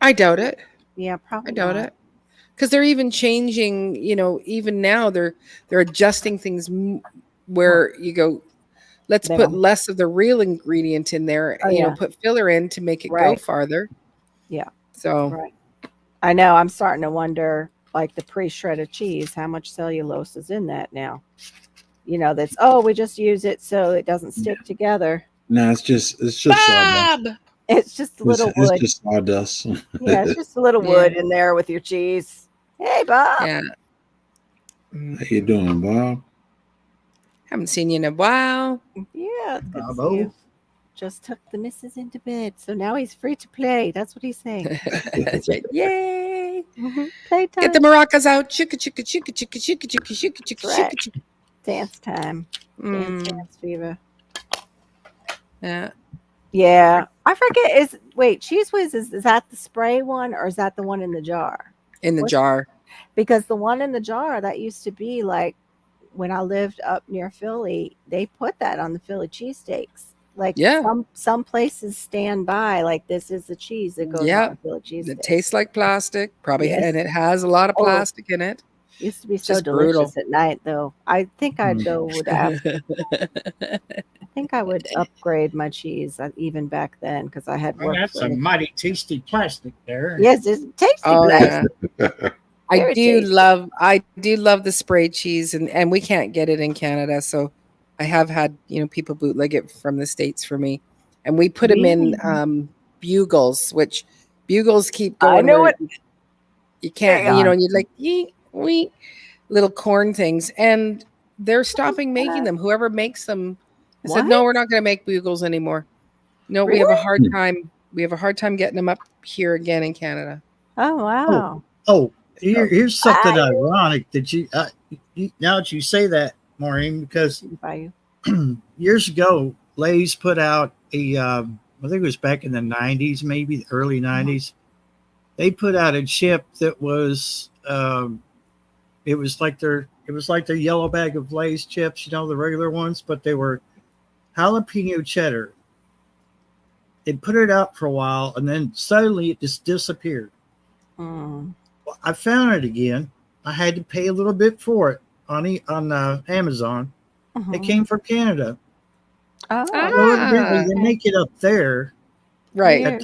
I doubt it. Yeah, I probably doubt not. it. Because they're even changing, even now they're adjusting things where you go, let's They put don't- less of the real ingredient in there, Oh, yeah. put filler in to make it go Right. farther. Yeah. So Right. I know. I'm starting to wonder, like the pre-shredded cheese, how much cellulose is in that now? That's we just use it so it doesn't stick together. No, it's just sawdust. Bob. It's just a little It's wood. just sawdust. Yeah, it's just a little wood in there with your cheese. Hey, Bob. Yeah. How you doing, Bob? Haven't seen you in a while. Yeah, it's good to see Bravo. you. Just took the missus into bed, so now he's free to play. That's what he's saying. That's right. Yay. Playtime. Get the maracas out. Chicka, chicka, chicka, chicka, chicka, chicka, chicka, chicka, That's right. chicka, chicka. Dance time. Dance, Mm, dance fever. yeah. Yeah. I forget. Cheese Whiz, is that the spray one or is that the one in the jar? In the What's- jar. Because the one in the jar, that used to be like when I lived up near Philly, they put that on the Philly cheesesteaks. Like Yeah. some places stand by, like this is the cheese that goes Yeah. on Philly cheesesteak. It tastes like plastic, probably, Yes. and it has a lot of Oh. plastic in it. Used to be It's so just delicious brutal. at night, though. I think I'd go with that. I think I would upgrade my cheese even back then because I had Well, worked that's for a the- mighty tasty plastic there. Yes, it's tasty. Oh plastic. yeah. I Very do tasty. love the spray cheese, and we can't get it in Canada, so I have had people bootleg it from the States for me, and we put them in bugles, which bugles keep going. I know where it. You can't, Hang on. you'd like yeet, weet, little corn things, and they're stopping making them. Whoever makes them, I said, no, What? we're not going to make bugles anymore. No, we have a Really? hard time. We have a hard time getting them up here again in Canada. Oh wow. Oh, here's something Bye. ironic that now that you say that, Maureen, because By you. years ago, Lay's put out I think it was back in the 90s, maybe the early 90s. They put out a chip that was it was like their yellow bag of Lay's chips, the regular ones, but they were jalapeno cheddar. They put it out for a while, and then suddenly it just disappeared. Mm. I found it again. I had to pay a little bit for it on Amazon. It came from Canada. Oh, Well, evidently they make it up there Right. at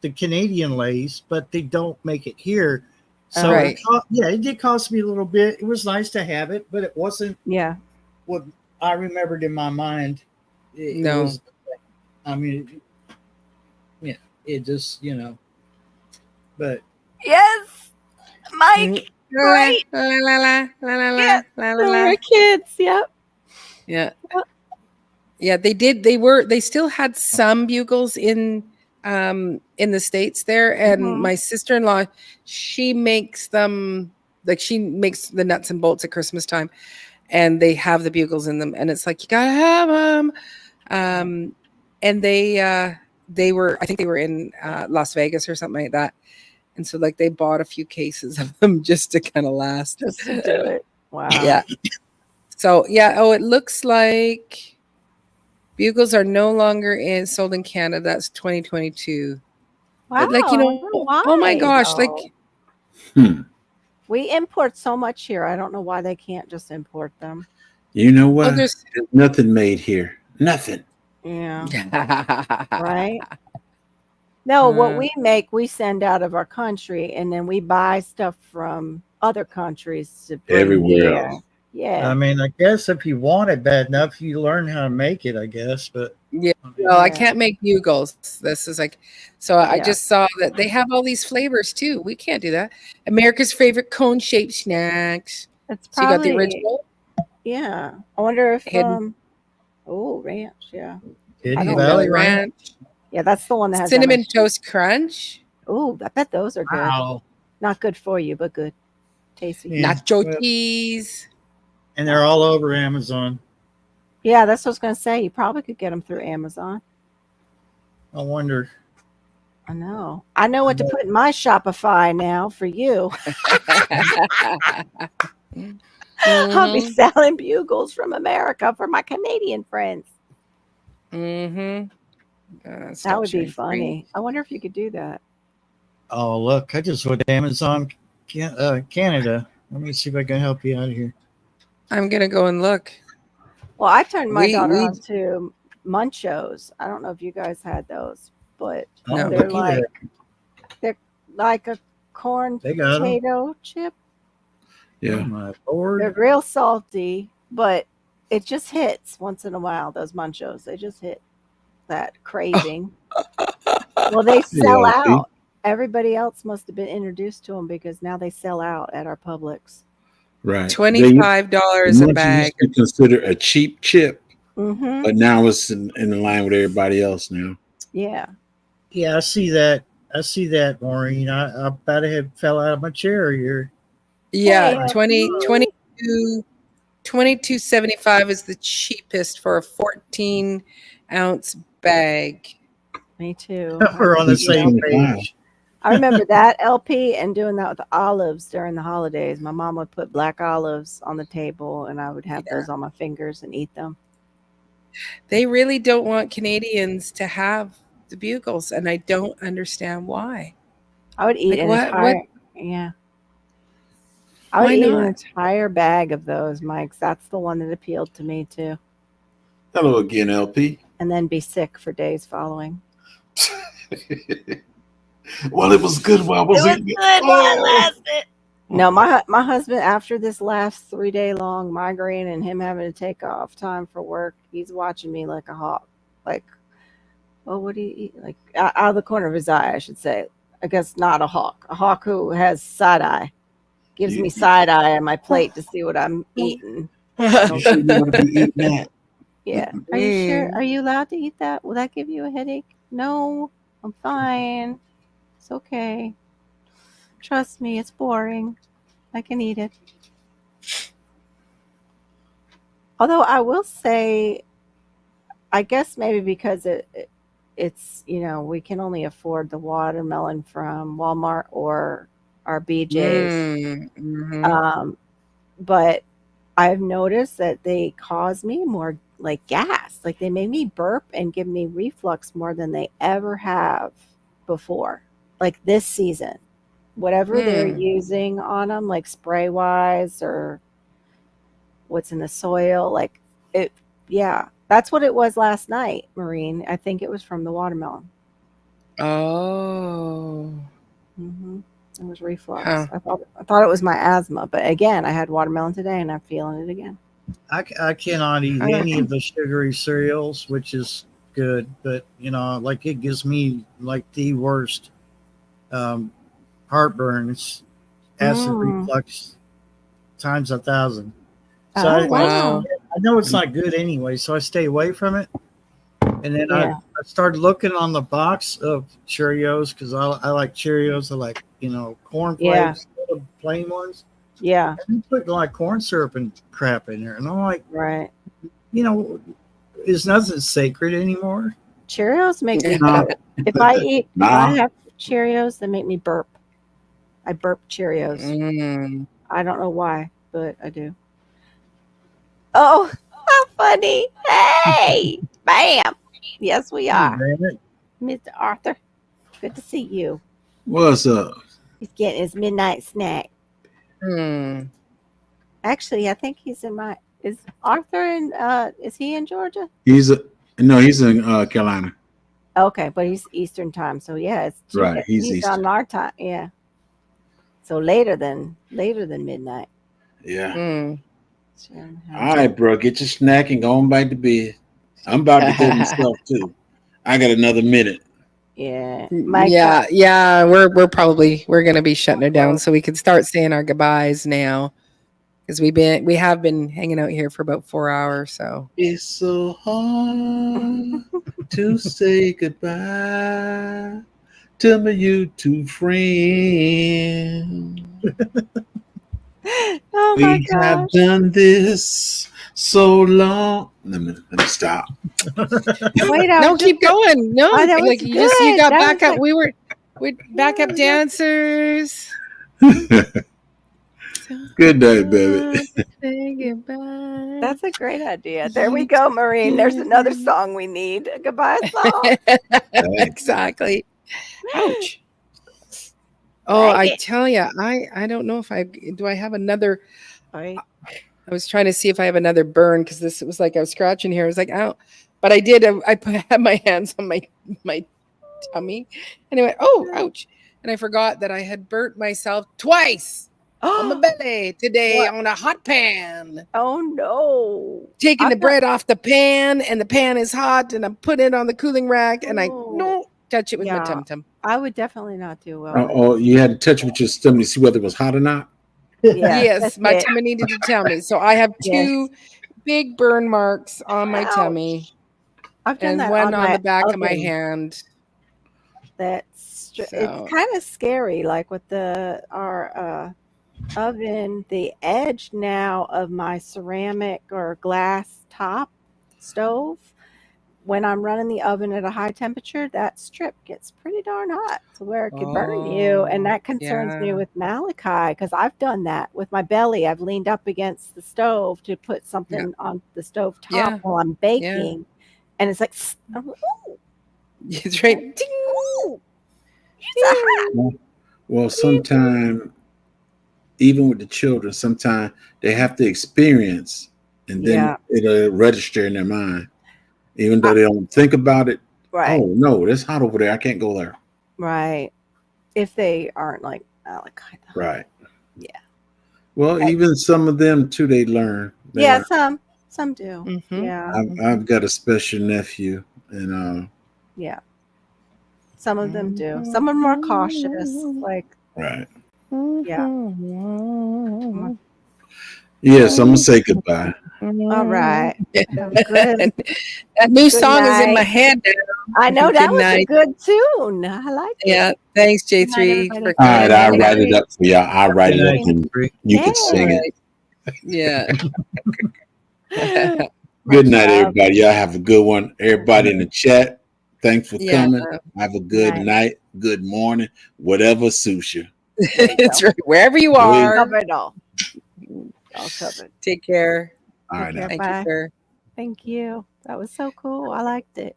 the Canadian Lay's, but they don't make it here. So Right. it did cost me a little bit. It was nice to have it, but it wasn't yeah. what I remembered in my mind. It No. was, I mean, it just but Yes, Mike. Great. La, la, la, la, la, la, Yeah. la, la, la. Our kids. Yep. Yeah. Yeah, they did. They still had some bugles in the States there. And Mhm. my sister-in-law, she makes them, like she makes the nuts and bolts at Christmas time, and they have the bugles in them. And it's like, you gotta have them. And they were, I think they were in Las Vegas or something like that. And so like they bought a few cases of them just to kind of last. Just to do it. Wow. Yeah. So yeah. Oh, it looks like bugles are no longer sold in Canada. That's 2022. Wow. But like, I wonder why, oh my gosh, though. like We import so much here. I don't know why they can't just import them. You know what? there's- There's nothing made here. Nothing. Yeah. Right? No, what we make, we send out of our country, and then we buy stuff from other countries to bring Everywhere here. else. Yeah. I mean, I guess if you want it bad enough, you learn how to make it, I guess. But Yeah. Well, I can't make bugles. This is like, so I Yeah. just saw that they have all these flavors too. We can't do that. America's favorite cone-shaped snacks. It's So you got probably the original. Yeah. I wonder if Hidden. ranch, yeah. Hidden don't Valley know. Ranch. Yeah, that's the one that has Cinnamon toast crunch. Oh, I bet those are good. Wow. Not good for you, but good. Tasty. Yeah. Nacho Well- cheese. And they're all over Amazon. Yeah, that's what I was gonna say. You probably could get them through Amazon. I wonder. I know. I know what to put in my Shopify now for you. I'll be selling bugles from America for my Canadian friends. Mm-hmm. That would be funny. I wonder if you could do that. Oh, look, I just went to Amazon Canada. Let me see if I can help you out here. I'm gonna go and look. Well, I turned my We- daughter we- on to Munchos. I don't know if you guys had those, but No. they're looky like there. a corn They got 'em. potato chip. Oh, Yeah. my They're Lord. real salty, but it just hits once in a while. Those Munchos, they just hit. that craving. Well, they sell Yeah, see? out. Everybody else must have been introduced to them because now they sell out at our Publix. Right. $25 The a munchie bag. used to consider a cheap chip, Mm-hmm. but now it's in the line with everybody else now. Yeah. Yeah, I see that. I see that, Maureen. I about to have fell out of my chair here. Yeah, Hey, 22.75 is the cheapest for a 14-ounce bag. me too. We're on the It's same 25. page. I remember that LP and doing that with the olives during the holidays. My mom would put black olives on the table and I would have those on my fingers and eat them. They really don't want Canadians to have the bugles, and I don't understand why. I would eat Like, an what- entire yeah. I would Why eat an not? entire bag of those, Mike's. That's the one that appealed to me too. Hello again, LP. And then be sick for days following. Well, it was good while I was eating it. No, my husband, after this last 3-day long migraine and him having to take off time for work, he's watching me like a hawk. Like, well, what do you eat? Like out of the corner of his eye, I should say. I guess not a hawk. A hawk who has side eye. Gives me side eye on my plate to see what I'm eating. You shouldn't want to be eating that. Yeah. Are you sure? Are you allowed to eat that? Will that give you a headache? No, I'm fine. It's okay. Trust me, it's boring. I can eat it. Although I will say, I guess maybe because it's, we can only afford the watermelon from Walmart or our BJ's. But I've noticed that they cause me more like gas. Like they make me burp and give me reflux more than they ever have before. Like this season. Whatever they're using on them, like spray wise or what's in the soil, like it, yeah, that's what it was last night, Maureen. I think it was from the watermelon. Oh. It was reflux. Huh. I thought it was my asthma, but again, I had watermelon today and I'm feeling it again. I cannot eat any of the sugary cereals, which is good, but like it gives me like the worst heartburn. It's acid reflux times 1,000. So Wow. I know it's not good anyway, so I stay away from it. And then I started looking on the box of Cheerios because I like Cheerios. I like corn flakes, the plain ones. Yeah. And they put like corn syrup and crap in there, and I'm like, right. Is nothing sacred anymore? Cheerios make me burp. If I have Cheerios, they make me burp. I burp Cheerios. I don't know why, but I do. Oh, how funny. Hey, bam. Yes, we are. Mr. Arthur, good to see you. What's up? He's getting his midnight snack. Actually, I think he's is Arthur in, is he in Georgia? He's in Carolina. Okay, but he's Eastern time. So yeah, it's right. He's Eastern. On our time. Yeah. So later than midnight. Yeah. All right, bro. Get your snack and go on back to bed. I'm about to go myself too. I got another minute. Yeah. We're gonna be shutting her down so we can start saying our goodbyes now. Because we have been hanging out here for about 4 hours. So it's so hard to say goodbye to my YouTube friend. Oh my gosh. Have done this so long. Let me stop. Wait, no, keep going. No, like you got that backup. We're backup dancers. Good night, baby. That's a great idea. There we go, Maureen. There's another song we need. A goodbye song. Exactly. Ouch. Oh, I tell you, I don't know if I have another. I was trying to see if I have another burn because this was like I was scratching here. I was like, oh, but I did. I had my hands on my tummy, and I went, oh, ouch, and I forgot that I had burnt myself twice. on my belly today What? on a hot pan. Oh no! Taking I've the done- bread off the pan, and the pan is hot, and I put it on the cooling rack, and I Oh. don't touch it with my Yeah. tum tum. I would definitely not do well. with Oh, you had to touch it with your stomach to see whether it was hot or not. Yes, that's my it. tummy needed to tell me. So I have Yes. 2 big burn marks on my Ouch. tummy I've done and that one on my the back of my oven. hand. That's So- it's kind of scary. Like with our oven, the edge now of my ceramic or glass top stove. When I'm running the oven at a high temperature, that strip gets pretty darn hot to where it could burn you. And that concerns me yeah. with Malachi because I've done that with my belly. I've leaned up against the stove to put something on the stove top Yeah. while I'm baking. And it's like, ooh, It's right. Ding. ooh, it's hot. Well, sometimes, even with the children, sometimes they have to experience, and then Yeah. it'll register in their mind, even though they don't think about it. Right. Oh no, it's hot over there. I can't go there. Right. If they aren't like Malachi. though. Right. Yeah. Well, even some of them too, they learn. They Yeah, learn. some do. Mhm. Yeah. I've got a special nephew, and Yeah. Some of them do. Some are more cautious. Like, right. yeah. Yes, I'm gonna say goodbye. All right. Have a good. That new song is in my night. head now. I know that Good was a night. good tune. I like it. Yeah. Thanks, Good night, J3, everybody. for All right, coming I'll in. write it up for y'all. I'll write it up, and you can sing Yay. it. Yeah. Good night, job. everybody. Y'all have a good one. Everybody in the chat, thanks for Yeah. coming. Have a good Night. night, good morning, whatever suits you. It's right. Wherever you Wait. are, Covered all. All covered. take care. All right, Take care. now. Thank Bye. you, sir. Thank you. That was so cool. I liked it.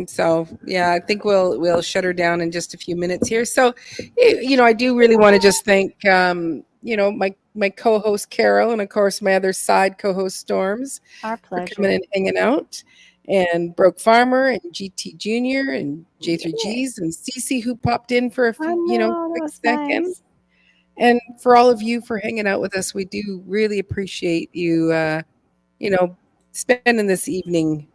So yeah, I think we'll shut her down in just a few minutes here. So, I do really want to just thank my co-host Carol, and of course my other side co-host Storms, Our for pleasure. coming and hanging out, and Broke Farmer and GT Junior and J3Gs and Cece, who popped in for a I few, know, that quick was second. nice. And for all of you for hanging out with us, we do really appreciate you, spending this evening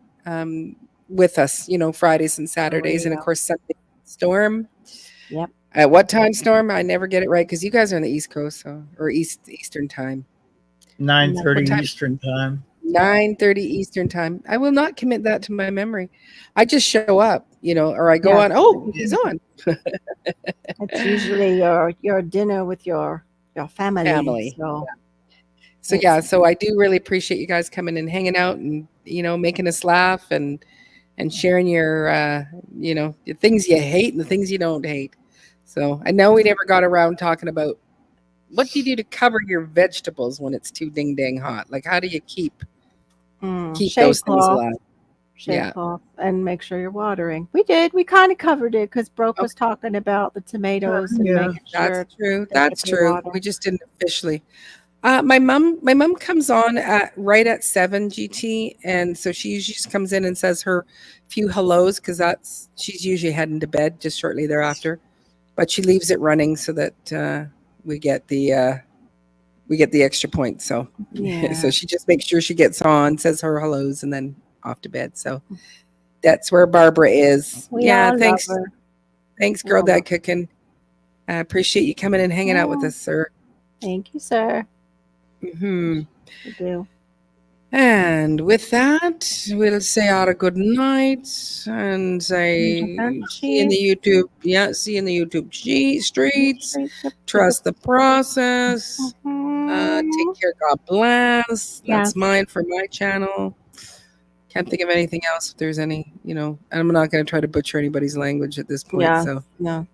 with us, Fridays and Saturdays, and of real. course Sunday. Storm. Yep. At what time, Storm? I never get it right because you guys are on the East Coast, or Eastern time. 9:30 What time? Eastern time. 9:30 Eastern time. I will not commit that to my memory. I just show up, or I go Yeah. on. Oh, he's on. It's usually your dinner with your family. Family. So It's- yeah, so I do really appreciate you guys coming and hanging out and making us laugh and sharing your the things you hate and the things you don't hate. So I know we never got around talking about what do you do to cover your vegetables when it's too ding dang hot? Like how do you keep shade those things cloth, alive? shade Yeah. cloth, and make sure you're watering. We did. We kind of covered it because Broke was talking about the tomatoes and Yeah. making sure. That's true. they That's get the true. water. We just didn't officially. My mom comes on right at 7 GT, and so she usually just comes in and says her few hellos because she's usually heading to bed just shortly thereafter. But she leaves it running so that we get the extra points. So Yeah. so she just makes sure she gets on, says her hellos, and then off to bed. So that's where Barbara is. We all love thanks, her. thanks, Girl Yeah. Dad Cooking. I appreciate you coming and hanging out with Yeah. us, sir. Thank you, sir. Hmm. We do. And with that, we'll say our good night and say see you in the YouTube. Yeah, see you in the YouTube streets. Trust the process. Take care. God bless. That's Yes. mine for my channel. Can't think of anything else. If there's any, I'm not going to try to butcher anybody's language at this point. Yeah. So, No.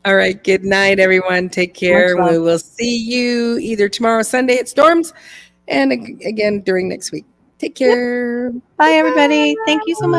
all right. Good night, everyone. Take care. Much love. We will see you either tomorrow, Sunday at Storms, and again during next week. Take care. Bye, everybody. Thank you so much.